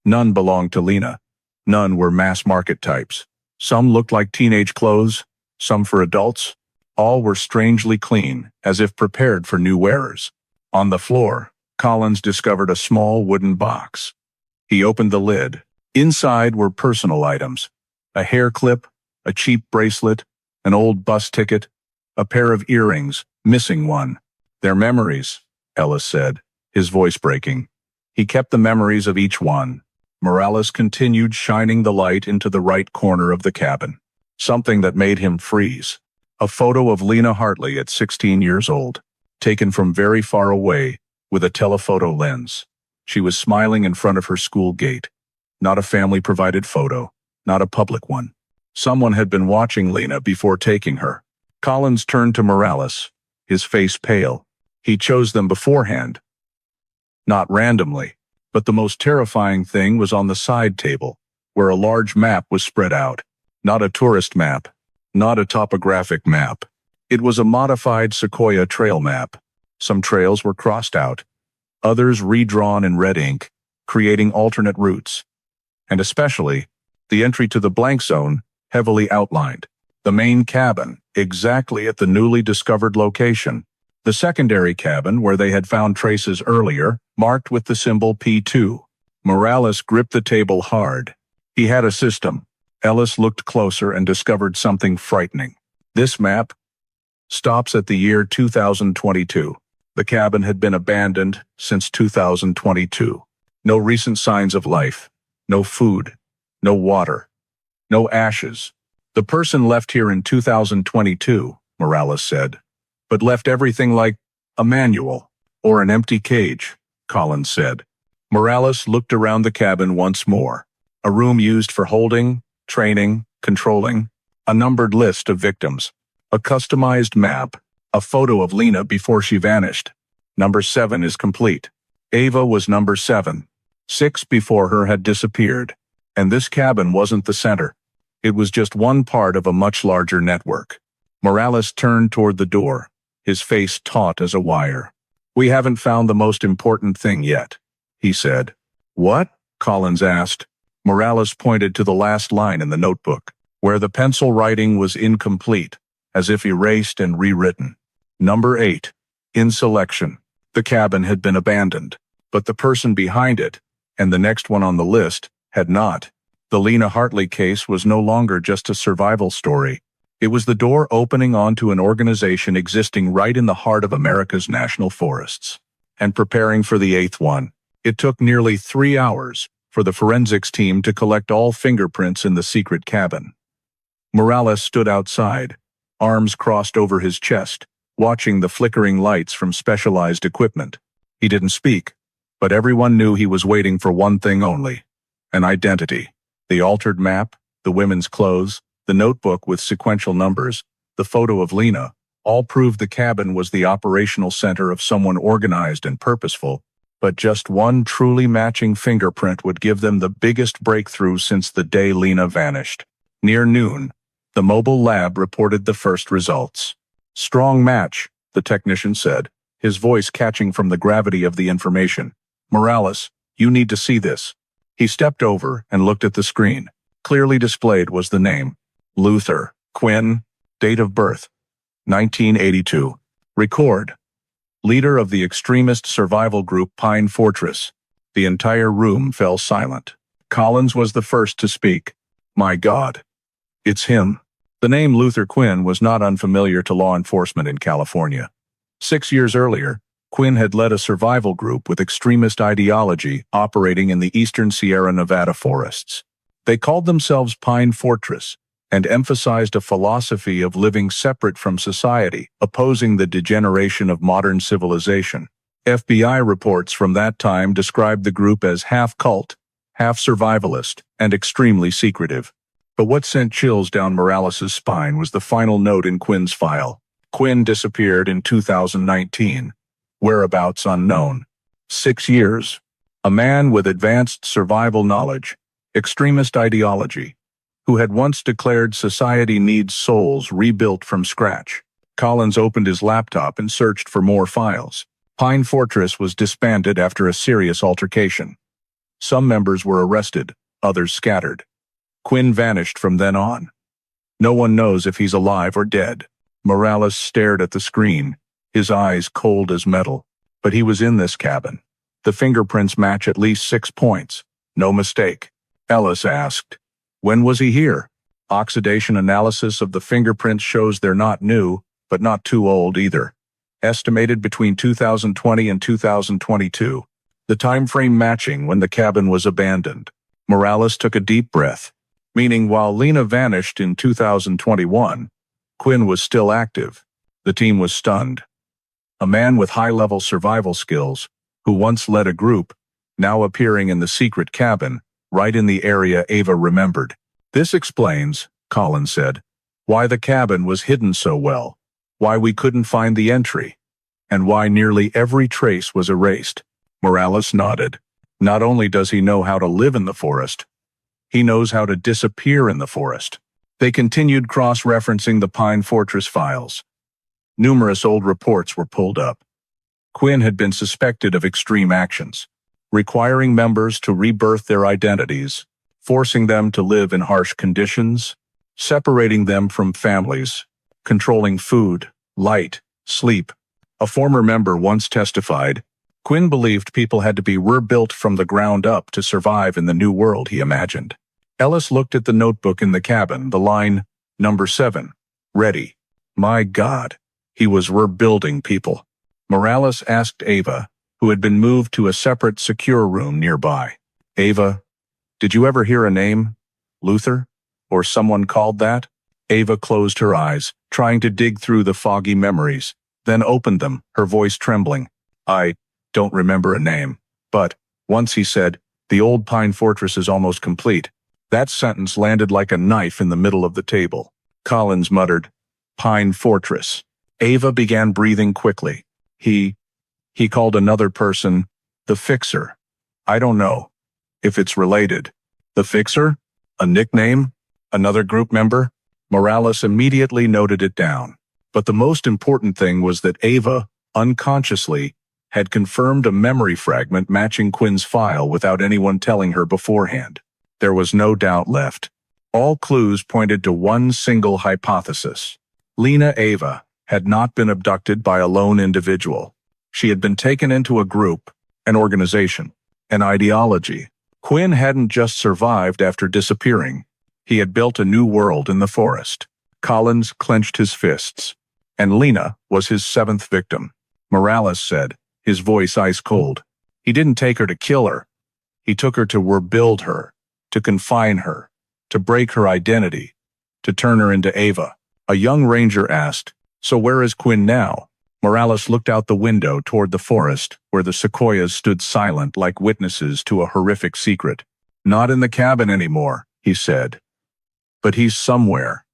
None belonged to Lena. None were mass-market types. Some looked like teenage clothes, some for adults. All were strangely clean, as if prepared for new wearers. On the floor, Collins discovered a small wooden box. He opened the lid. Inside were personal items. A hair clip, a cheap bracelet, an old bus ticket, a pair of earrings, missing one. Their memories, Ellis said, his voice breaking. He kept the memories of each one. Morales continued shining the light into the right corner of the cabin. Something that made him freeze. A photo of Lena Hartley at 16 years old, taken from very far away with a telephoto lens. She was smiling in front of her school gate. Not a family-provided photo, not a public one. Someone had been watching Lena before taking her. Collins turned to Morales, his face pale. He chose them beforehand. Not randomly, but the most terrifying thing was on the side table, where a large map was spread out. Not a tourist map. Not a topographic map. It was a modified Sequoia trail map. Some trails were crossed out, others redrawn in red ink, creating alternate routes. And especially, the entry to the blank zone, heavily outlined. The main cabin, exactly at the newly discovered location. The secondary cabin, where they had found traces earlier, marked with the symbol P2. Morales gripped the table hard. He had a system. Ellis looked closer and discovered something frightening. This map stops at the year 2022. The cabin had been abandoned since 2022. No recent signs of life. No food. No water. No ashes. The person left here in 2022, Morales said, but left everything like a manual or an empty cage, Collins said. Morales looked around the cabin once more. A room used for holding, training, controlling, a numbered list of victims, a customized map, a photo of Lena before she vanished. Number 7 is complete. Ava was number 7. 6 before her had disappeared. And this cabin wasn't the center. It was just one part of a much larger network. Morales turned toward the door, his face taut as a wire. "We haven't found the most important thing yet," he said. "What?" Collins asked. Morales pointed to the last line in the notebook, where the pencil writing was incomplete, as if erased and rewritten. Number 8. In selection. The cabin had been abandoned, but the person behind it, and the next one on the list, had not. The Lena Hartley case was no longer just a survival story. It was the door opening onto an organization existing right in the heart of America's national forests, and preparing for the 8th one. It took nearly 3 hours for the forensics team to collect all fingerprints in the secret cabin. Morales stood outside, arms crossed over his chest, watching the flickering lights from specialized equipment. He didn't speak, but everyone knew he was waiting for one thing only: an identity. The altered map, the women's clothes, The notebook with sequential numbers, the photo of Lena, all proved the cabin was the operational center of someone organized and purposeful, but just one truly matching fingerprint would give them the biggest breakthrough since the day Lena vanished. Near noon, the mobile lab reported the first results. "Strong match," the technician said, his voice catching from the gravity of the information. "Morales, you need to see this." He stepped over and looked at the screen. Clearly displayed was the name. Luther Quinn, date of birth, 1982. Record. Leader of the extremist survival group Pine Fortress. The entire room fell silent. Collins was the first to speak. "My God. It's him." The name Luther Quinn was not unfamiliar to law enforcement in California. 6 years earlier, Quinn had led a survival group with extremist ideology operating in the eastern Sierra Nevada forests. They called themselves Pine Fortress and emphasized a philosophy of living separate from society, opposing the degeneration of modern civilization. FBI reports from that time described the group as half cult, half survivalist, and extremely secretive. But what sent chills down Morales' spine was the final note in Quinn's file. Quinn disappeared in 2019. Whereabouts unknown. 6 years. A man with advanced survival knowledge, extremist ideology, who had once declared society needs souls rebuilt from scratch. Collins opened his laptop and searched for more files. Pine Fortress was disbanded after a serious altercation. Some members were arrested, others scattered. Quinn vanished from then on. No one knows if he's alive or dead. Morales stared at the screen, his eyes cold as metal. But he was in this cabin. The fingerprints match at least 6 points. No mistake. Ellis asked, "When was he here?" Oxidation analysis of the fingerprints shows they're not new, but not too old either. Estimated between 2020 and 2022. The time frame matching when the cabin was abandoned. Morales took a deep breath, meaning while Lena vanished in 2021, Quinn was still active. The team was stunned. A man with high-level survival skills, who once led a group, now appearing in the secret cabin, right in the area Ava remembered. "This explains," Collins said, "why the cabin was hidden so well, why we couldn't find the entry, and why nearly every trace was erased." Morales nodded. Not only does he know how to live in the forest, he knows how to disappear in the forest. They continued cross-referencing the Pine Fortress files. Numerous old reports were pulled up. Quinn had been suspected of extreme actions, requiring members to rebirth their identities, forcing them to live in harsh conditions, separating them from families, controlling food, light, sleep. A former member once testified, Quinn believed people had to be rebuilt from the ground up to survive in the new world he imagined. Ellis looked at the notebook in the cabin, the line, "Number 7, ready." My God, he was rebuilding people. Morales asked Ava, who had been moved to a separate secure room nearby. "Ava, did you ever hear a name? Luther? Or someone called that?" Ava closed her eyes, trying to dig through the foggy memories, then opened them, her voice trembling. "I don't remember a name. But," once he said, "the old Pine Fortress is almost complete." That sentence landed like a knife in the middle of the table. Collins muttered, "Pine Fortress." Ava began breathing quickly. He called another person, the Fixer. "I don't know if it's related." "The Fixer? A nickname? Another group member?" Morales immediately noted it down. But the most important thing was that Ava, unconsciously, had confirmed a memory fragment matching Quinn's file without anyone telling her beforehand. There was no doubt left. All clues pointed to one single hypothesis. Lena Ava had not been abducted by a lone individual. She had been taken into a group, an organization, an ideology. Quinn hadn't just survived after disappearing. He had built a new world in the forest. Collins clenched his fists. And Lena was his 7th victim. Morales said, his voice ice cold. He didn't take her to kill her. He took her to rebuild her, to confine her, to break her identity, to turn her into Ava. A young ranger asked, "So where is Quinn now?" Morales looked out the window toward the forest, where the sequoias stood silent like witnesses to a horrific secret. "Not in the cabin anymore," he said. But he's somewhere.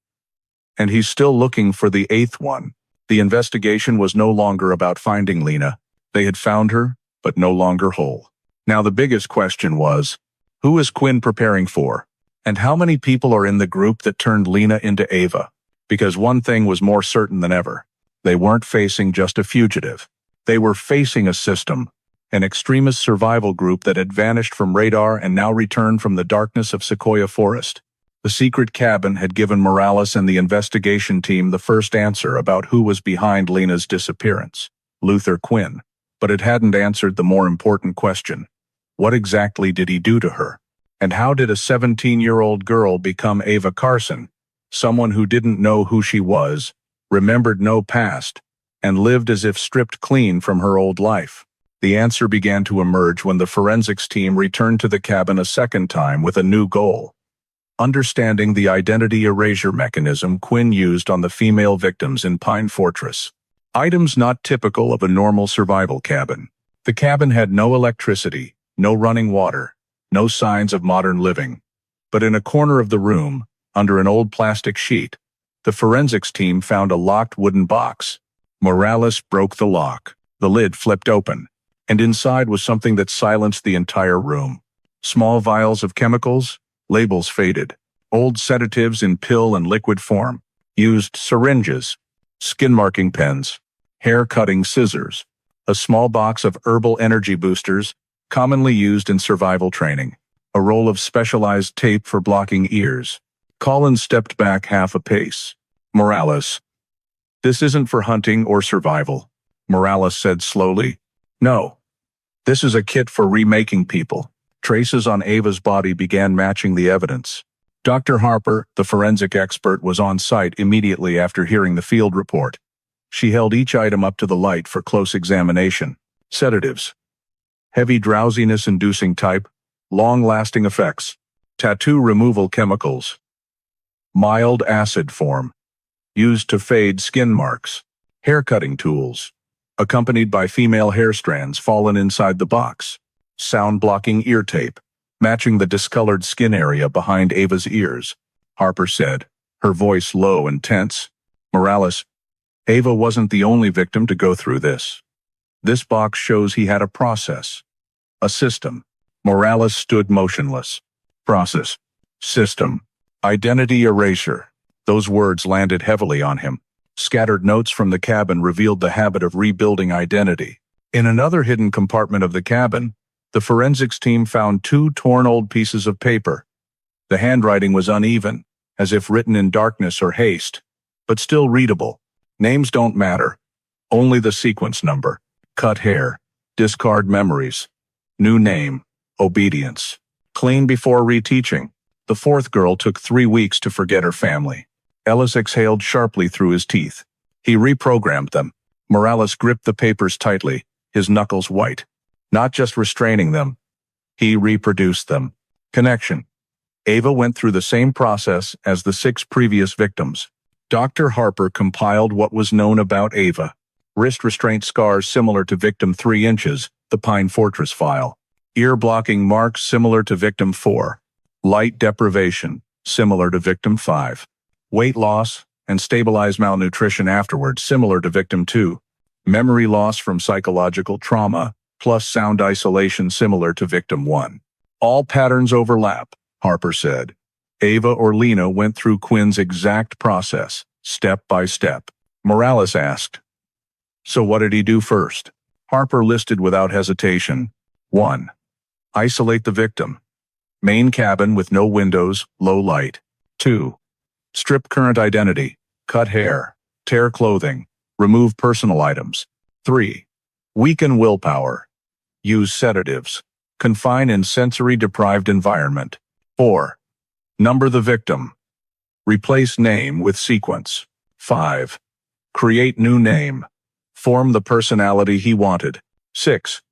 And he's still looking for the eighth one. The investigation was no longer about finding Lena. They had found her, but no longer whole. Now the biggest question was, who is Quinn preparing for? And how many people are in the group that turned Lena into Ava? Because one thing was more certain than ever. They weren't facing just a fugitive. They were facing a system, an extremist survival group that had vanished from radar and now returned from the darkness of Sequoia Forest. The secret cabin had given Morales and the investigation team the first answer about who was behind Lena's disappearance, Luther Quinn. But it hadn't answered the more important question. What exactly did he do to her? And how did a 17-year-old girl become Ava Carson, someone who didn't know who she was, remembered no past, and lived as if stripped clean from her old life? The answer began to emerge when the forensics team returned to the cabin a second time with a new goal. Understanding the identity erasure mechanism Quinn used on the female victims in Pine Fortress. Items not typical of a normal survival cabin. The cabin had no electricity, no running water, no signs of modern living. But in a corner of the room, under an old plastic sheet, the forensics team found a locked wooden box. Morales broke the lock. The lid flipped open, and inside was something that silenced the entire room. Small vials of chemicals, labels faded, old sedatives in pill and liquid form, used syringes, skin-marking pens, hair-cutting scissors, a small box of herbal energy boosters, commonly used in survival training, a roll of specialized tape for blocking ears. Collins stepped back half a pace. Morales. This isn't for hunting or survival, Morales said slowly. No. This is a kit for remaking people. Traces on Ava's body began matching the evidence. Dr. Harper, the forensic expert, was on site immediately after hearing the field report. She held each item up to the light for close examination. Sedatives. Heavy drowsiness-inducing type, long-lasting effects. Tattoo removal chemicals. Mild acid form. Used to fade skin marks. Hair-cutting tools. Accompanied by female hair strands fallen inside the box. Sound-blocking ear tape, matching the discolored skin area behind Ava's ears, Harper said, her voice low and tense. Morales. Ava wasn't the only victim to go through this. This box shows he had a process. A system. Morales stood motionless. Process. System. Identity erasure. Those words landed heavily on him. Scattered notes from the cabin revealed the habit of rebuilding identity. In another hidden compartment of the cabin, the forensics team found two torn old pieces of paper. The handwriting was uneven, as if written in darkness or haste, but still readable. Names don't matter. Only the sequence number. Cut hair. Discard memories. New name. Obedience. Clean before reteaching. The fourth girl took 3 weeks to forget her family. Ellis exhaled sharply through his teeth. He reprogrammed them. Morales gripped the papers tightly, his knuckles white. Not just restraining them. He reproduced them. Connection. Ava went through the same process as the 6 previous victims. Dr. Harper compiled what was known about Ava. Wrist restraint scars similar to victim 3 inches, the Pine Fortress file. Ear-blocking marks similar to victim 4. Light deprivation, similar to victim 5. Weight loss and stabilized malnutrition afterward, similar to victim 2. Memory loss from psychological trauma, plus sound isolation similar to victim 1. All patterns overlap, Harper said. Ava or Lena went through Quinn's exact process, step by step. Morales asked, so what did he do first? Harper listed without hesitation. 1. Isolate the victim. Main cabin with no windows, low light. 2. Strip current identity, cut hair, tear clothing, remove personal items. 3. Weaken willpower. Use sedatives. Confine in sensory-deprived environment. 4. Number the victim. Replace name with sequence. 5. Create new name. Form the personality he wanted. 6.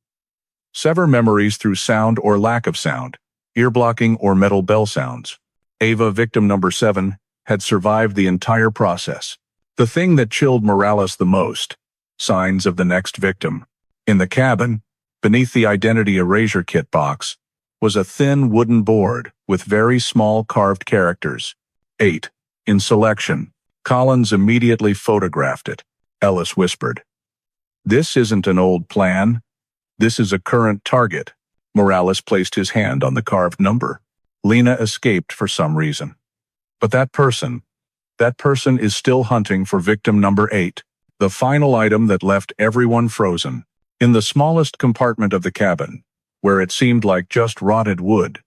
Sever memories through sound or lack of sound, ear blocking or metal bell sounds. Ava, victim number 7, had survived the entire process. The thing that chilled Morales the most, signs of the next victim. In the cabin, beneath the identity erasure kit box, was a thin wooden board with very small carved characters. 8. In selection. Collins immediately photographed it. Ellis whispered, "This isn't an old plan. This is a current target." Morales placed his hand on the carved number. Lena escaped for some reason. But that person is still hunting for victim number 8, the final item that left everyone frozen. In the smallest compartment of the cabin, where it seemed like just rotted wood,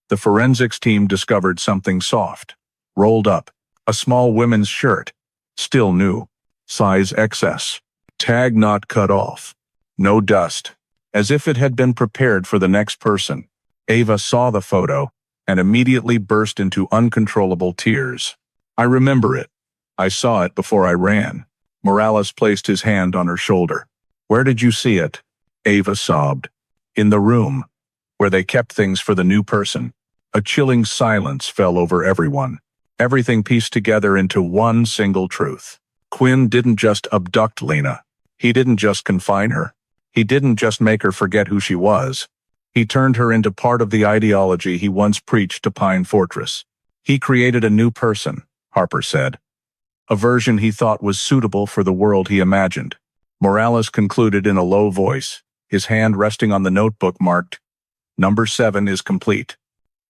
the forensics team discovered something soft, rolled up, a small women's shirt, still new, size XS, tag not cut off, no dust, as if it had been prepared for the next person. Ava saw the photo and immediately burst into uncontrollable tears. "I remember it. I saw it before I ran." Morales placed his hand on her shoulder. "Where did you see it?" Ava sobbed. "In the room, where they kept things for the new person." A chilling silence fell over everyone. Everything pieced together into one single truth. Quinn didn't just abduct Lena. He didn't just confine her. He didn't just make her forget who she was. He turned her into part of the ideology he once preached to Pine Fortress. He created a new person, Harper said. A version he thought was suitable for the world he imagined. Morales concluded in a low voice, his hand resting on the notebook marked, "Number 7 is complete."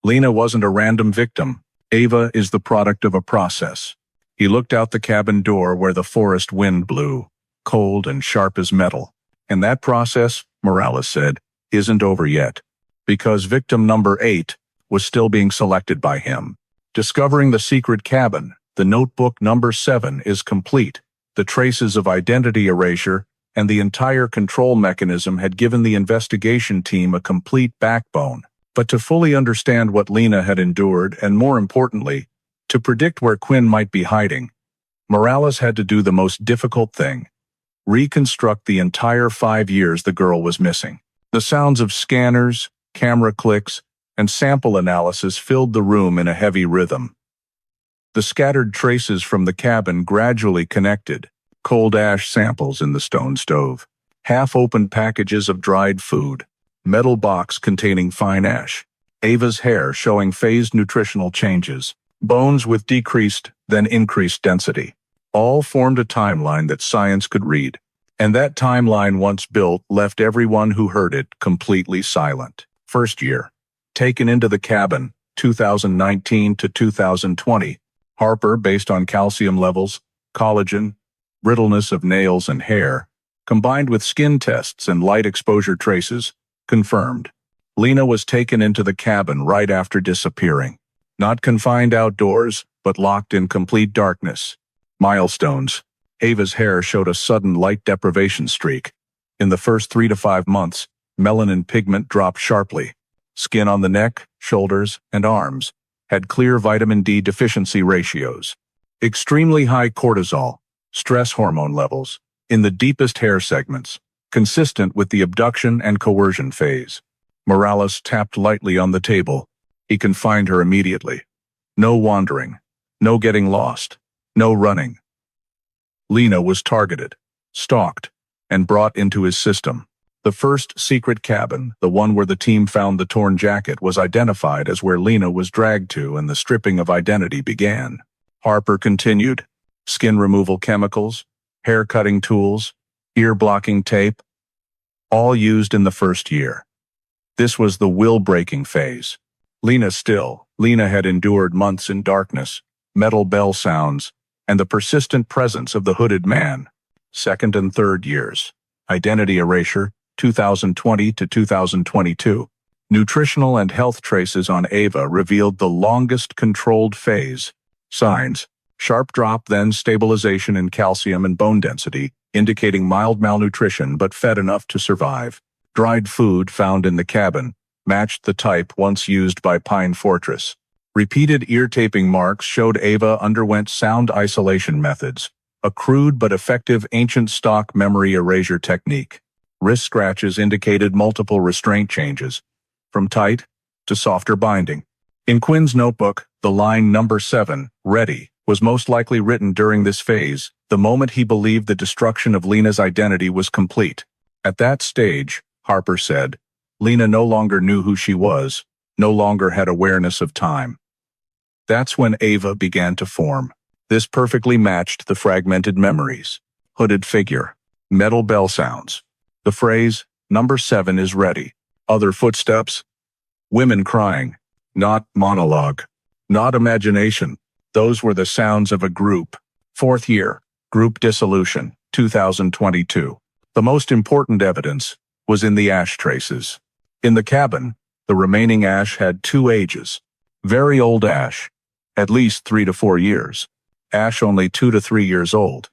Lena wasn't a random victim. Ava is the product of a process. He looked out the cabin door where the forest wind blew, cold and sharp as metal. And that process, Morales said, isn't over yet. Because victim number 8 was still being selected by him. Discovering the secret cabin, the notebook number 7 is complete. The traces of identity erasure and the entire control mechanism had given the investigation team a complete backbone. But to fully understand what Lena had endured, and more importantly, to predict where Quinn might be hiding, Morales had to do the most difficult thing: reconstruct the entire 5 years the girl was missing. The sounds of scanners, camera clicks, and sample analysis filled the room in a heavy rhythm. The scattered traces from the cabin gradually connected: cold ash samples in the stone stove, half-opened packages of dried food, metal box containing fine ash, Ava's hair showing phased nutritional changes, bones with decreased, then increased density. All formed a timeline that science could read. And that timeline, once built, left everyone who heard it completely silent. First year. Taken into the cabin, 2019 to 2020. Harper, based on calcium levels, collagen, brittleness of nails and hair, combined with skin tests and light exposure traces, confirmed. Lena was taken into the cabin right after disappearing. Not confined outdoors, but locked in complete darkness. Milestones. Ava's hair showed a sudden light deprivation streak. In the first 3 to 5 months, melanin pigment dropped sharply. Skin on the neck, shoulders, and arms had clear vitamin D deficiency ratios. Extremely high cortisol, stress hormone levels, in the deepest hair segments, consistent with the abduction and coercion phase. Morales tapped lightly on the table. He confined her immediately. No wandering, no getting lost, no running. Lena was targeted, stalked, and brought into his system. The first secret cabin, the one where the team found the torn jacket, was identified as where Lena was dragged to and the stripping of identity began. Harper continued. Skin removal chemicals, hair-cutting tools, ear-blocking tape, all used in the first year. This was the will-breaking phase. Lena had endured months in darkness, metal bell sounds, and the persistent presence of the hooded man. Second and third years. Identity erasure, 2020 to 2022. Nutritional and health traces on Ava revealed the longest controlled phase. Signs: sharp drop, then stabilization in calcium and bone density, indicating mild malnutrition but fed enough to survive. Dried food found in the cabin matched the type once used by Pine Fortress. Repeated ear-taping marks showed Ava underwent sound isolation methods, a crude but effective ancient stock memory erasure technique. Wrist scratches indicated multiple restraint changes, from tight to softer binding. In Quinn's notebook, the line number 7, ready, was most likely written during this phase, the moment he believed the destruction of Lena's identity was complete. At that stage, Harper said, Lena no longer knew who she was, no longer had awareness of time. That's when Ava began to form. This perfectly matched the fragmented memories. Hooded figure. Metal bell sounds. The phrase, "Number 7 is ready." Other footsteps. Women crying. Not monologue. Not imagination. Those were the sounds of a group. Fourth year. Group dissolution. 2022. The most important evidence was in the ash traces. In the cabin, the remaining ash had 2 ages. Very old ash. At least 3 to 4 years. Ash only 2 to 3 years old.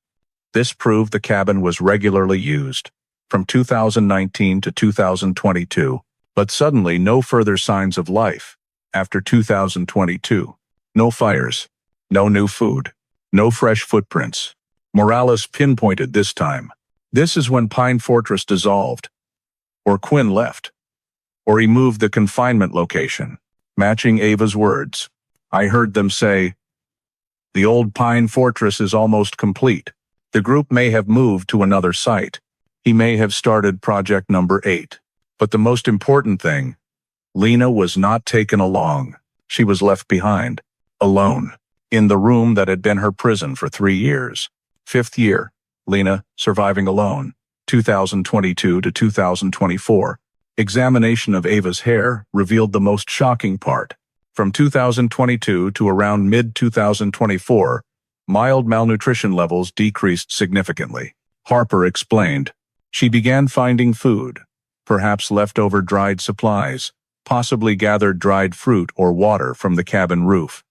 This proved the cabin was regularly used, from 2019 to 2022, but suddenly no further signs of life. After 2022, no fires, no new food, no fresh footprints. Morales pinpointed this time. This is when Pine Fortress dissolved, or Quinn left, or he moved the confinement location. Matching Ava's words, I heard them say, "The old Pine Fortress is almost complete." The group may have moved to another site. He may have started project number 8. But the most important thing, Lena was not taken along. She was left behind, alone, in the room that had been her prison for 3 years. 5th year, Lena, surviving alone, 2022 to 2024. Examination of Ava's hair revealed the most shocking part. From 2022 to around mid-2024, mild malnutrition levels decreased significantly. Harper explained. She began finding food, perhaps leftover dried supplies, possibly gathered dried fruit or water from the cabin roof.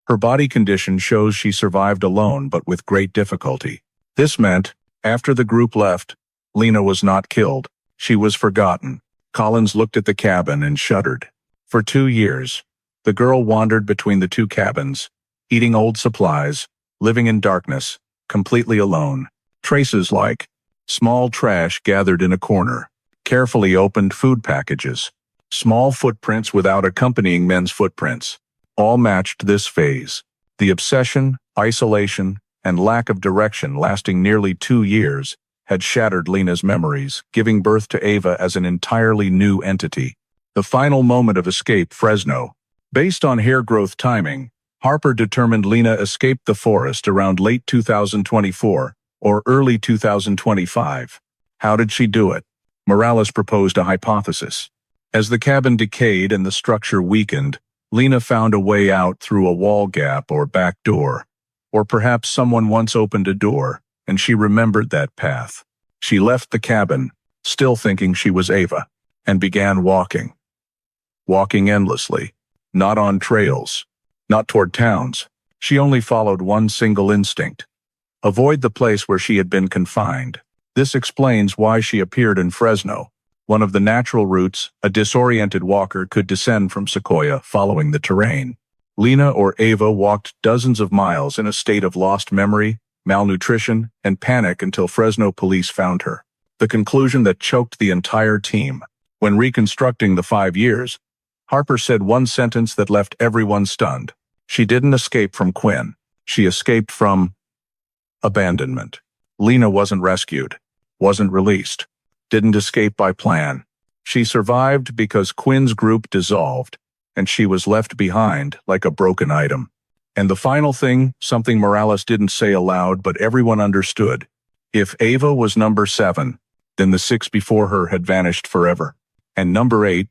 Her body condition shows she survived alone but with great difficulty. This meant, after the group left, Lena was not killed. She was forgotten. Collins looked at the cabin and shuddered. For 2 years, the girl wandered between the 2 cabins, eating old supplies, living in darkness, completely alone. Traces like small trash gathered in a corner, carefully opened food packages, small footprints without accompanying men's footprints, all matched this phase. The obsession, isolation, and lack of direction lasting nearly 2 years had shattered Lena's memories, giving birth to Ava as an entirely new entity. The final moment of escape, Fresno. Based on hair growth timing, Harper determined Lena escaped the forest around late 2024 or early 2025. How did she do it? Morales proposed a hypothesis. As the cabin decayed and the structure weakened, Lena found a way out through a wall gap or back door. Or perhaps someone once opened a door, and she remembered that path. She left the cabin, still thinking she was Ava, and began walking. Walking endlessly. Not on trails. Not toward towns. She only followed one single instinct. Avoid the place where she had been confined. This explains why she appeared in Fresno. One of the natural routes a disoriented walker could descend from Sequoia following the terrain. Lena or Ava walked dozens of miles in a state of lost memory, malnutrition, and panic until Fresno police found her. The conclusion that choked the entire team. When reconstructing the 5 years, Harper said one sentence that left everyone stunned. She didn't escape from Quinn. She escaped from abandonment. Lena wasn't rescued, wasn't released, didn't escape by plan. She survived because Quinn's group dissolved, and she was left behind like a broken item. And the final thing, something Morales didn't say aloud but everyone understood. If Ava was number 7, then the 6 before her had vanished forever. And number 8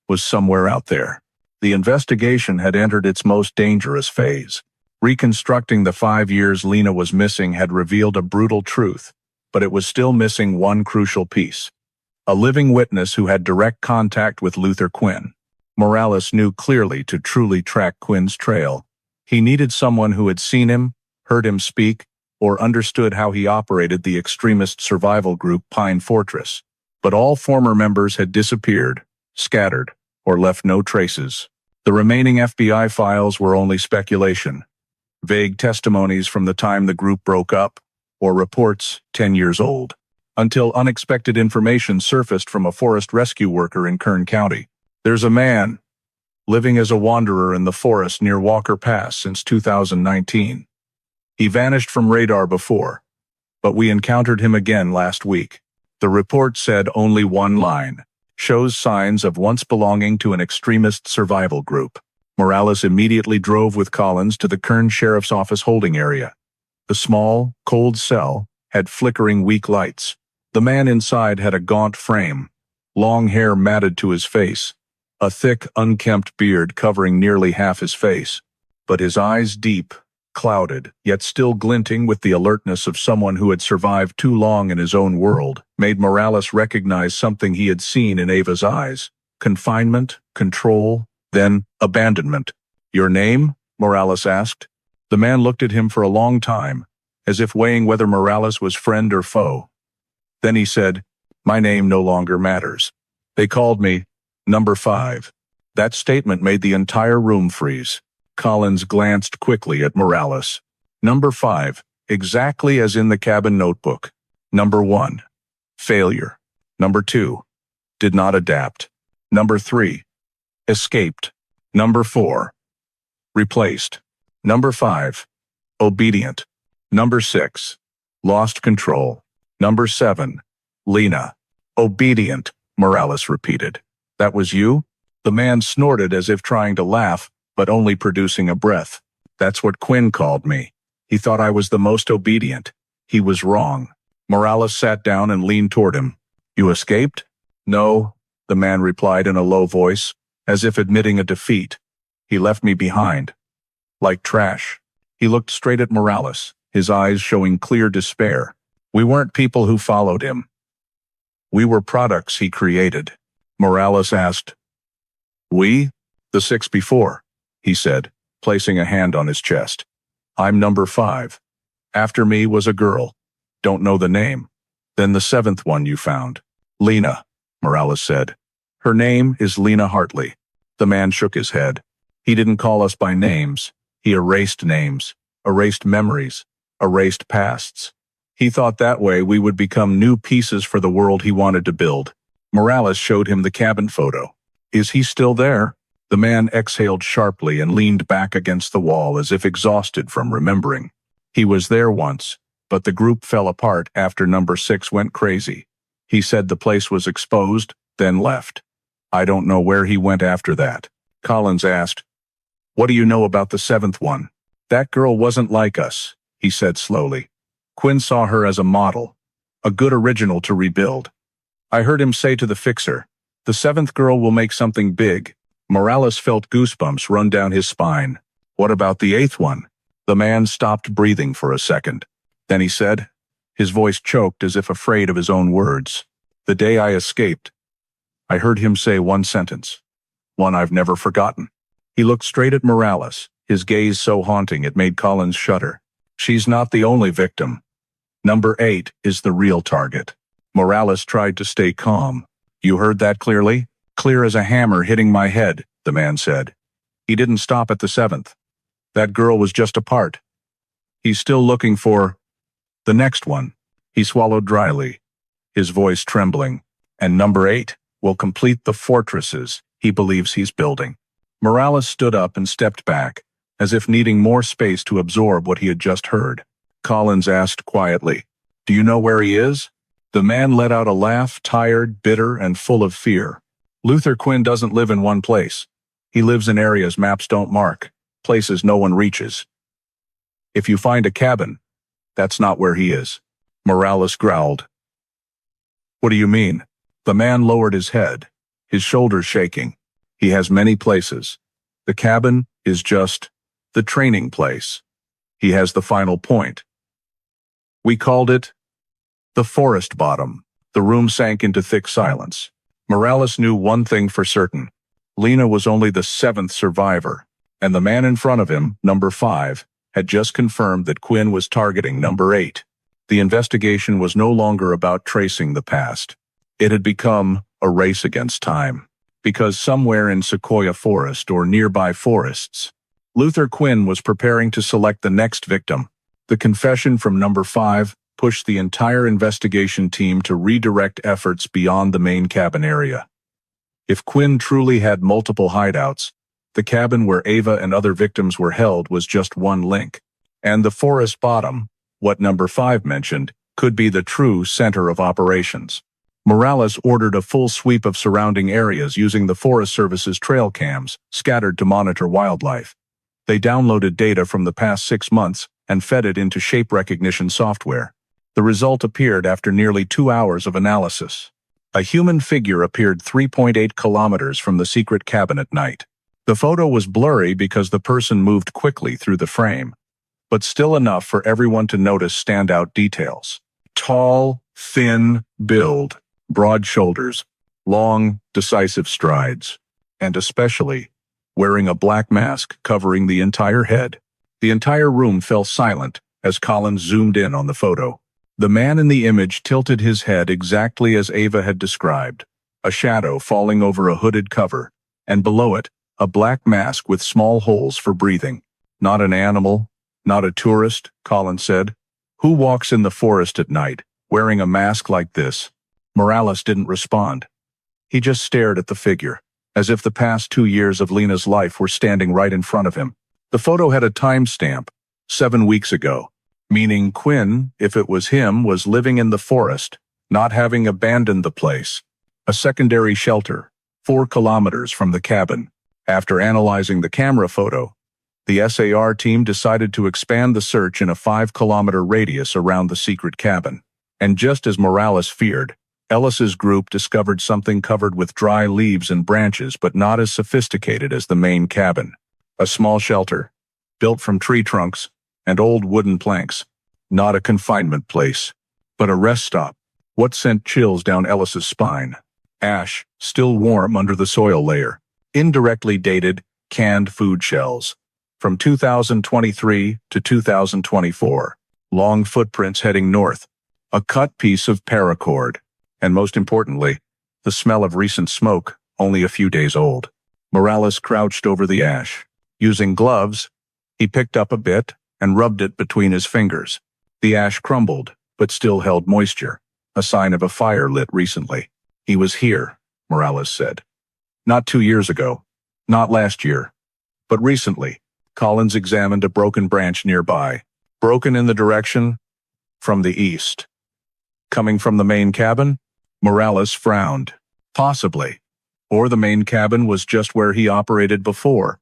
was somewhere out there. The investigation had entered its most dangerous phase. Reconstructing the 5 years Lena was missing had revealed a brutal truth, but it was still missing one crucial piece. A living witness who had direct contact with Luther Quinn. Morales knew clearly to truly track Quinn's trail. He needed someone who had seen him, heard him speak, or understood how he operated the extremist survival group Pine Fortress. But all former members had disappeared, scattered, or left no traces. The remaining FBI files were only speculation, vague testimonies from the time the group broke up, or reports 10 years old, until unexpected information surfaced from a forest rescue worker in Kern County. There's a man living as a wanderer in the forest near Walker Pass since 2019. He vanished from radar before, but we encountered him again last week. The report said only one line. Shows signs of once belonging to an extremist survival group. Morales immediately drove with Collins to the Kern Sheriff's Office holding area. The small, cold cell had flickering weak lights. The man inside had a gaunt frame, long hair matted to his face, a thick, unkempt beard covering nearly half his face, but his eyes deep, clouded, yet still glinting with the alertness of someone who had survived too long in his own world, made Morales recognize something he had seen in Ava's eyes: confinement, control, then abandonment. "Your name?" Morales asked. The man looked at him for a long time, as if weighing whether Morales was friend or foe. Then he said, "My name no longer matters. They called me Number 5. That statement made the entire room freeze. Collins glanced quickly at Morales. Number 5, exactly as in the cabin notebook. Number 1, failure. Number 2, did not adapt. Number 3, escaped. Number 4, replaced. Number 5, obedient. Number 6, lost control. Number 7, Lena. Obedient, Morales repeated. That was you? The man snorted as if trying to laugh, but only producing a breath. That's what Quinn called me. He thought I was the most obedient. He was wrong. Morales sat down and leaned toward him. You escaped? No, the man replied in a low voice, as if admitting a defeat. He left me behind. Like trash. He looked straight at Morales, his eyes showing clear despair. We weren't people who followed him. We were products he created. Morales asked. We? The 6 before, he said, placing a hand on his chest. I'm number 5. After me was a girl. Don't know the name. Then the 7th one you found. Lena, Morales said. Her name is Lena Hartley. The man shook his head. He didn't call us by names. He erased names, erased memories, erased pasts. He thought that way we would become new pieces for the world he wanted to build. Morales showed him the cabin photo. Is he still there? The man exhaled sharply and leaned back against the wall as if exhausted from remembering. He was there once, but the group fell apart after number 6 went crazy. He said the place was exposed, then left. I don't know where he went after that. Collins asked, What do you know about the 7th one? That girl wasn't like us, he said slowly. Quinn saw her as a model, a good original to rebuild. I heard him say to the fixer, the 7th girl will make something big. Morales felt goosebumps run down his spine. What about the 8th one? The man stopped breathing for a second. Then he said, his voice choked as if afraid of his own words. The day I escaped, I heard him say one sentence, one I've never forgotten. He looked straight at Morales, his gaze so haunting it made Collins shudder. She's not the only victim. Number 8 is the real target. Morales tried to stay calm. You heard that clearly? Clear as a hammer hitting my head, the man said. He didn't stop at the 7th. That girl was just a part. He's still looking for the next one. He swallowed dryly, his voice trembling. And number 8 will complete the fortresses he believes he's building. Morales stood up and stepped back, as if needing more space to absorb what he had just heard. Collins asked quietly, Do you know where he is? The man let out a laugh, tired, bitter, and full of fear. Luther Quinn doesn't live in one place. He lives in areas maps don't mark, places no one reaches. If you find a cabin, that's not where he is. Morales growled. What do you mean? The man lowered his head, his shoulders shaking. He has many places. The cabin is just the training place. He has the final point. We called it the forest bottom. The room sank into thick silence. Morales knew one thing for certain. Lena was only the 7th survivor, and the man in front of him, number 5, had just confirmed that Quinn was targeting number 8. The investigation was no longer about tracing the past. It had become a race against time. Because somewhere in Sequoia Forest or nearby forests, Luther Quinn was preparing to select the next victim. The confession from number 5 pushed the entire investigation team to redirect efforts beyond the main cabin area. If Quinn truly had multiple hideouts, the cabin where Ava and other victims were held was just one link. And the forest bottom, what number 5 mentioned, could be the true center of operations. Morales ordered a full sweep of surrounding areas using the Forest Service's trail cams, scattered to monitor wildlife. They downloaded data from the past 6 months and fed it into shape recognition software. The result appeared after nearly 2 hours of analysis. A human figure appeared 3.8 kilometers from the secret cabin at night. The photo was blurry because the person moved quickly through the frame, but still enough for everyone to notice standout details. Tall, thin build, broad shoulders, long, decisive strides, and especially wearing a black mask covering the entire head. The entire room fell silent as Collins zoomed in on the photo. The man in the image tilted his head exactly as Ava had described, a shadow falling over a hooded cover, and below it, a black mask with small holes for breathing. Not an animal, not a tourist, Collins said. Who walks in the forest at night, wearing a mask like this? Morales didn't respond. He just stared at the figure, as if the past 2 years of Lena's life were standing right in front of him. The photo had a timestamp, 7 weeks ago, meaning Quinn, if it was him, was living in the forest, not having abandoned the place. A secondary shelter, 4 kilometers from the cabin. After analyzing the camera photo, the SAR team decided to expand the search in a 5-kilometer radius around the secret cabin. And just as Morales feared, Ellis's group discovered something covered with dry leaves and branches but not as sophisticated as the main cabin. A small shelter, built from tree trunks and old wooden planks. Not a confinement place, but a rest stop. What sent chills down Ellis's spine? Ash, still warm under the soil layer. Indirectly dated, canned food shells. From 2023 to 2024. Long footprints heading north. A cut piece of paracord. And most importantly, the smell of recent smoke, only a few days old. Morales crouched over the ash. Using gloves, he picked up a bit and rubbed it between his fingers. The ash crumbled, but still held moisture, a sign of a fire lit recently. He was here, Morales said. Not 2 years ago, not last year, but recently. Collins examined a broken branch nearby, broken in the direction from the east. Coming from the main cabin? Morales frowned. Possibly. Or the main cabin was just where he operated before.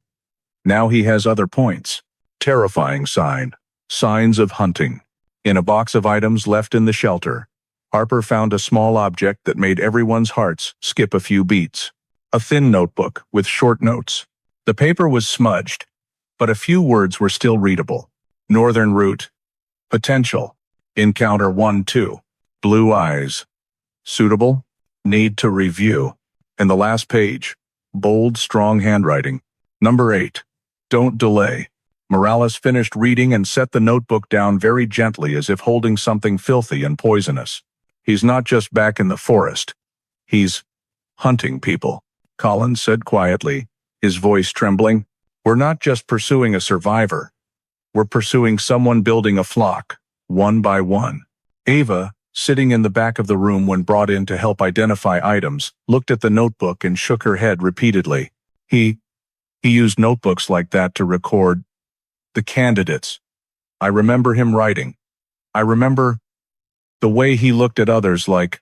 Now he has other points. Terrifying sign. Signs of hunting. In a box of items left in the shelter, Harper found a small object that made everyone's hearts skip a few beats. A thin notebook with short notes. The paper was smudged, but a few words were still readable. Northern route. Potential. Encounter 1-2. Blue eyes. Suitable. Need to review. And the last page. Bold, strong handwriting. Number 8. Don't delay. Morales finished reading and set the notebook down very gently as if holding something filthy and poisonous. He's not just back in the forest. He's hunting people, Collins said quietly, his voice trembling. We're not just pursuing a survivor. We're pursuing someone building a flock, one by one. Ava, sitting in the back of the room when brought in to help identify items, looked at the notebook and shook her head repeatedly. He used notebooks like that to record the candidates. I remember him writing. I remember the way he looked at others like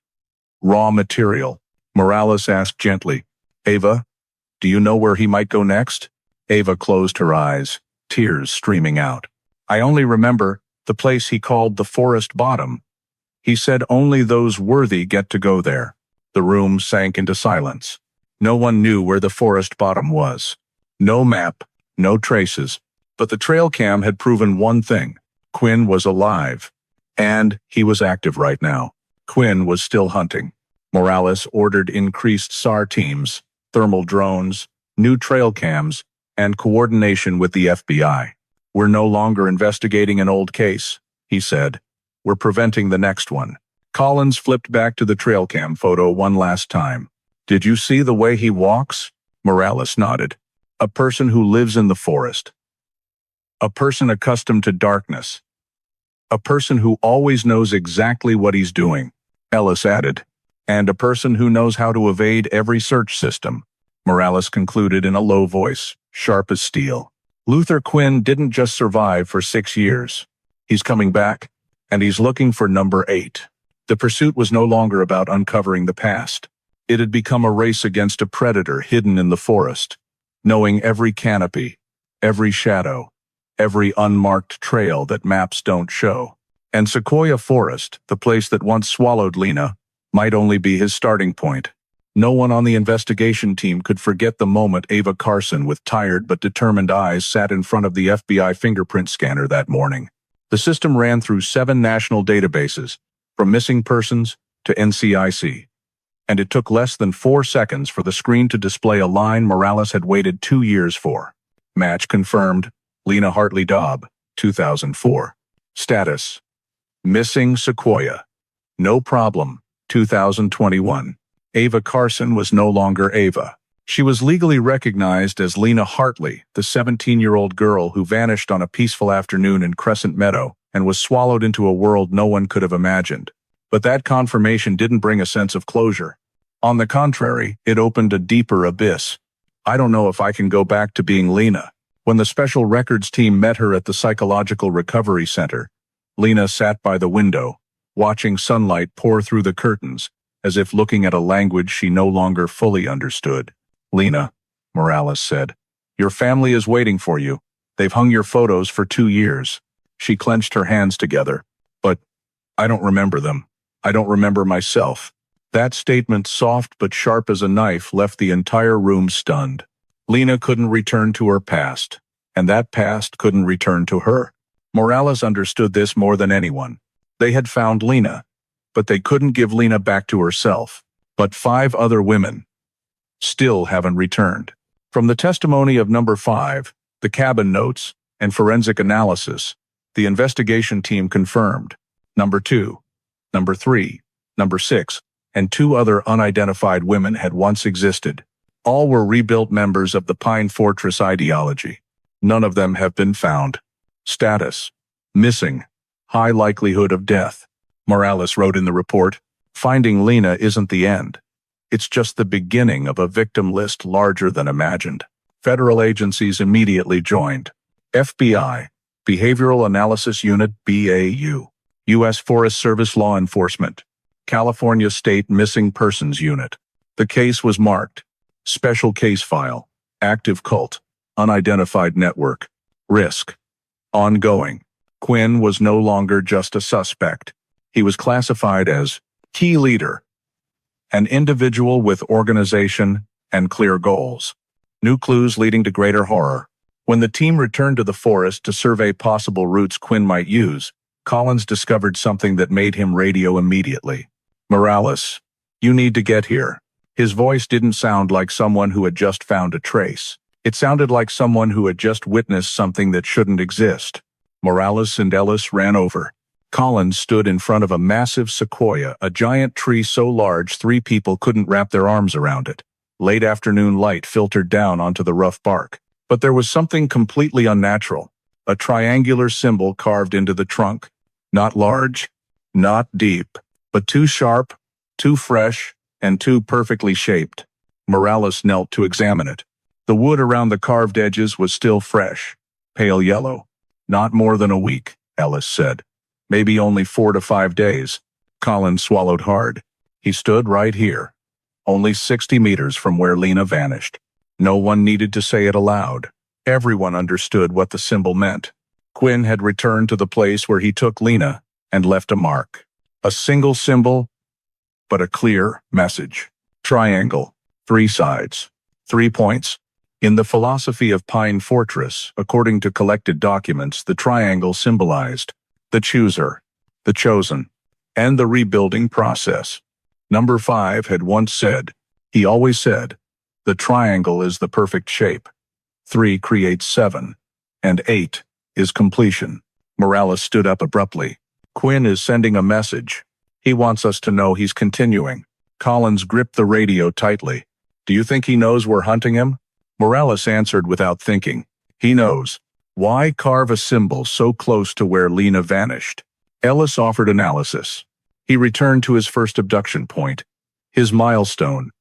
raw material. Morales asked gently, Ava, do you know where he might go next? Ava closed her eyes, tears streaming out. I only remember the place he called the forest bottom. He said only those worthy get to go there. The room sank into silence. No one knew where the forest bottom was. No map, no traces. But the trail cam had proven one thing. Quinn was alive. And he was active right now. Quinn was still hunting. Morales ordered increased SAR teams, thermal drones, new trail cams, and coordination with the FBI. We're no longer investigating an old case, he said. We're preventing the next one. Collins flipped back to the trail cam photo one last time. Did you see the way he walks? Morales nodded. A person who lives in the forest. A person accustomed to darkness. A person who always knows exactly what he's doing, Ellis added. And a person who knows how to evade every search system, Morales concluded in a low voice, sharp as steel. Luther Quinn didn't just survive for 6 years. He's coming back, and he's looking for number 8. The pursuit was no longer about uncovering the past. It had become a race against a predator hidden in the forest, knowing every canopy, every shadow, every unmarked trail that maps don't show. And Sequoia Forest, the place that once swallowed Lena, might only be his starting point. No one on the investigation team could forget the moment Ava Carson, with tired but determined eyes, sat in front of the FBI fingerprint scanner that morning. The system ran through 7 national databases, from missing persons to NCIC. And it took less than 4 seconds for the screen to display a line Morales had waited 2 years for. Match confirmed. Lena Hartley Dobb, 2004. Status: missing Sequoia. No problem. 2021. Ava Carson was no longer Ava. She was legally recognized as Lena Hartley, the 17-year-old girl who vanished on a peaceful afternoon in Crescent Meadow and was swallowed into a world no one could have imagined. But that confirmation didn't bring a sense of closure. On the contrary, it opened a deeper abyss. I don't know if I can go back to being Lena. When the special records team met her at the Psychological Recovery Center, Lena sat by the window, watching sunlight pour through the curtains, as if looking at a language she no longer fully understood. "Lena," Morales said, "your family is waiting for you. They've hung your photos for 2 years." She clenched her hands together. "But I don't remember them. I don't remember myself." That statement, soft but sharp as a knife, left the entire room stunned. Lena couldn't return to her past, and that past couldn't return to her. Morales understood this more than anyone. They had found Lena, but they couldn't give Lena back to herself. But 5 other women still haven't returned. From the testimony of number 5, the cabin notes, and forensic analysis, the investigation team confirmed number 2, number 3, number 6, and 2 other unidentified women had once existed. All were rebuilt members of the Pine Fortress ideology. None of them have been found. Status: missing. High likelihood of death. Morales wrote in the report, "Finding Lena isn't the end. It's just the beginning of a victim list larger than imagined." Federal agencies immediately joined. FBI, Behavioral Analysis Unit BAU, U.S. Forest Service Law Enforcement, California State Missing Persons Unit. The case was marked Special Case File, Active Cult, Unidentified Network, Risk, Ongoing. Quinn was no longer just a suspect. He was classified as Key Leader, an individual with organization and clear goals. New clues leading to greater horror. When the team returned to the forest to survey possible routes Quinn might use, Collins discovered something that made him radio immediately. "Morales, you need to get here." His voice didn't sound like someone who had just found a trace. It sounded like someone who had just witnessed something that shouldn't exist. Morales and Ellis ran over. Collins stood in front of a massive sequoia, a giant tree so large 3 people couldn't wrap their arms around it. Late afternoon light filtered down onto the rough bark. But there was something completely unnatural. A triangular symbol carved into the trunk. Not large, not deep, but too sharp, too fresh, and too perfectly shaped. Morales knelt to examine it. The wood around the carved edges was still fresh, pale yellow. "Not more than a week," Ellis said. "Maybe only 4 to 5 days." Collins swallowed hard. He stood right here, only 60 meters from where Lena vanished. No one needed to say it aloud. Everyone understood what the symbol meant. Quinn had returned to the place where he took Lena and left a mark. A single symbol, but a clear message. Triangle, 3 sides, 3 points. In the philosophy of Pine Fortress, according to collected documents, the triangle symbolized the chooser, the chosen, and the rebuilding process. Number 5 had once said, he always said, the triangle is the perfect shape. 3 creates 7, and 8 is completion. Morales stood up abruptly. "Quinn is sending a message. He wants us to know he's continuing." Collins gripped the radio tightly. "Do you think he knows we're hunting him?" Morales answered without thinking. "He knows. Why carve a symbol so close to where Lena vanished?" Ellis offered analysis. He returned to his first abduction point, his milestone,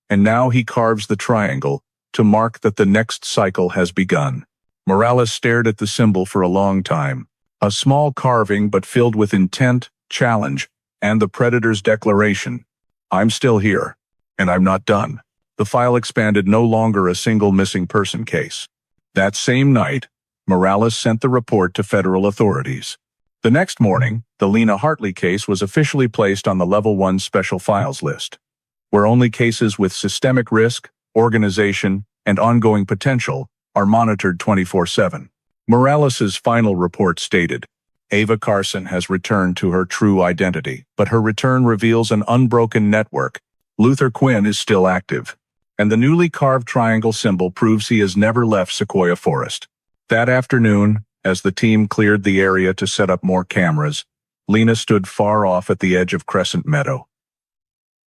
and now he carves the triangle to mark that the next cycle has begun. Morales stared at the symbol for a long time. A small carving but filled with intent, challenge, and the predator's declaration, "I'm still here, and I'm not done." The file expanded, no longer a single missing person case. That same night, Morales sent the report to federal authorities. The next morning, the Lena Hartley case was officially placed on the Level 1 Special Files list, where only cases with systemic risk, organization, and ongoing potential are monitored 24/7. Morales's final report stated, "Ava Carson has returned to her true identity, but her return reveals an unbroken network. Luther Quinn is still active, and the newly carved triangle symbol proves he has never left Sequoia Forest." That afternoon, as the team cleared the area to set up more cameras, Lena stood far off at the edge of Crescent Meadow.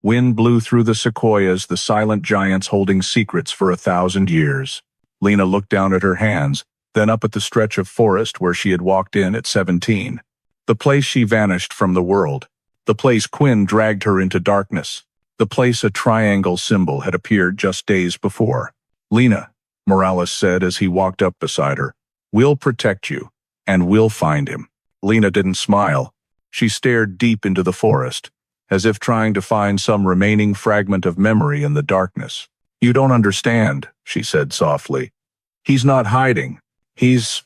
Wind blew through the sequoias, the silent giants holding secrets for 1,000 years. Lena looked down at her hands, then up at the stretch of forest where she had walked in at 17. The place she vanished from the world. The place Quinn dragged her into darkness. The place a triangle symbol had appeared just days before. "Lena," Morales said as he walked up beside her, "we'll protect you, and we'll find him." Lena didn't smile. She stared deep into the forest, as if trying to find some remaining fragment of memory in the darkness. "You don't understand," she said softly. "He's not hiding. He's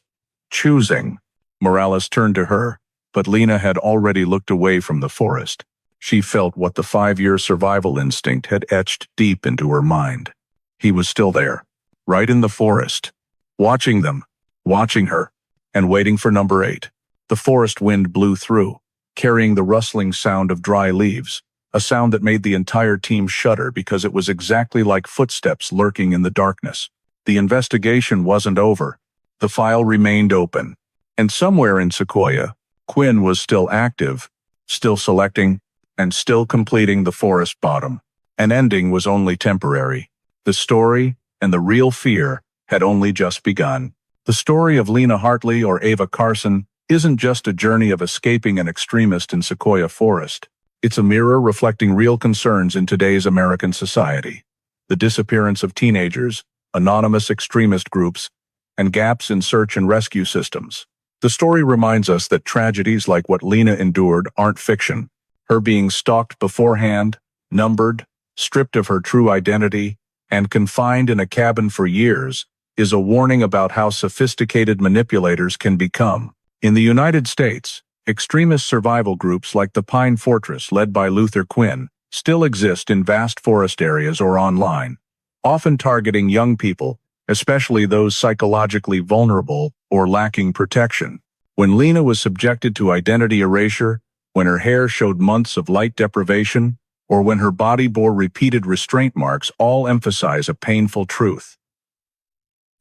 choosing." Morales turned to her, but Lena had already looked away from the forest. She felt what the 5-year survival instinct had etched deep into her mind. He was still there, right in the forest, watching them, watching her, and waiting for number 8. The forest wind blew through, carrying the rustling sound of dry leaves, a sound that made the entire team shudder because it was exactly like footsteps lurking in the darkness. The investigation wasn't over. The file remained open, and somewhere in Sequoia, Quinn was still active, still selecting, and still completing the forest bottom. An ending was only temporary. The story, and the real fear, had only just begun. The story of Lena Hartley or Ava Carson isn't just a journey of escaping an extremist in Sequoia Forest. It's a mirror reflecting real concerns in today's American society. The disappearance of teenagers, anonymous extremist groups, and gaps in search and rescue systems. The story reminds us that tragedies like what Lena endured aren't fiction. Her being stalked beforehand, numbered, stripped of her true identity, and confined in a cabin for years is a warning about how sophisticated manipulators can become. In the United States, extremist survival groups like the Pine Fortress, led by Luther Quinn, still exist in vast forest areas or online, often targeting young people, especially those psychologically vulnerable or lacking protection. When Lena was subjected to identity erasure, when her hair showed months of light deprivation, or when her body bore repeated restraint marks, all emphasize a painful truth.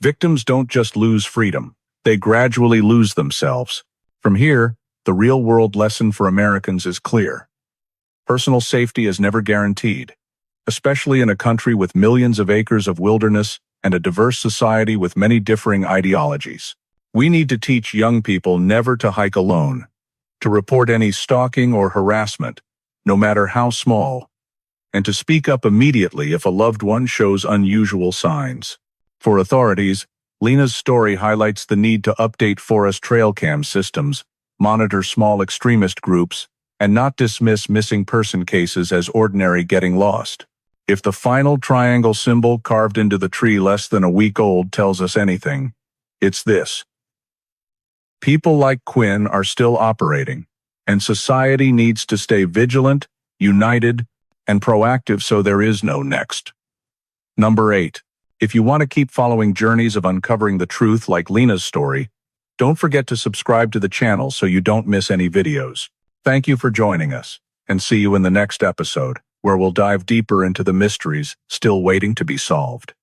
Victims don't just lose freedom, they gradually lose themselves. From here, the real-world lesson for Americans is clear. Personal safety is never guaranteed, especially in a country with millions of acres of wilderness and a diverse society with many differing ideologies. We need to teach young people never to hike alone, to report any stalking or harassment, no matter how small, and to speak up immediately if a loved one shows unusual signs. For authorities, Lena's story highlights the need to update forest trail cam systems, monitor small extremist groups, and not dismiss missing person cases as ordinary getting lost. If the final triangle symbol carved into the tree less than a week old tells us anything, it's this. People like Quinn are still operating, and society needs to stay vigilant, united, and proactive so there is no next. Number 8. If you want to keep following journeys of uncovering the truth like Lena's story, don't forget to subscribe to the channel so you don't miss any videos. Thank you for joining us, and see you in the next episode, where we'll dive deeper into the mysteries still waiting to be solved.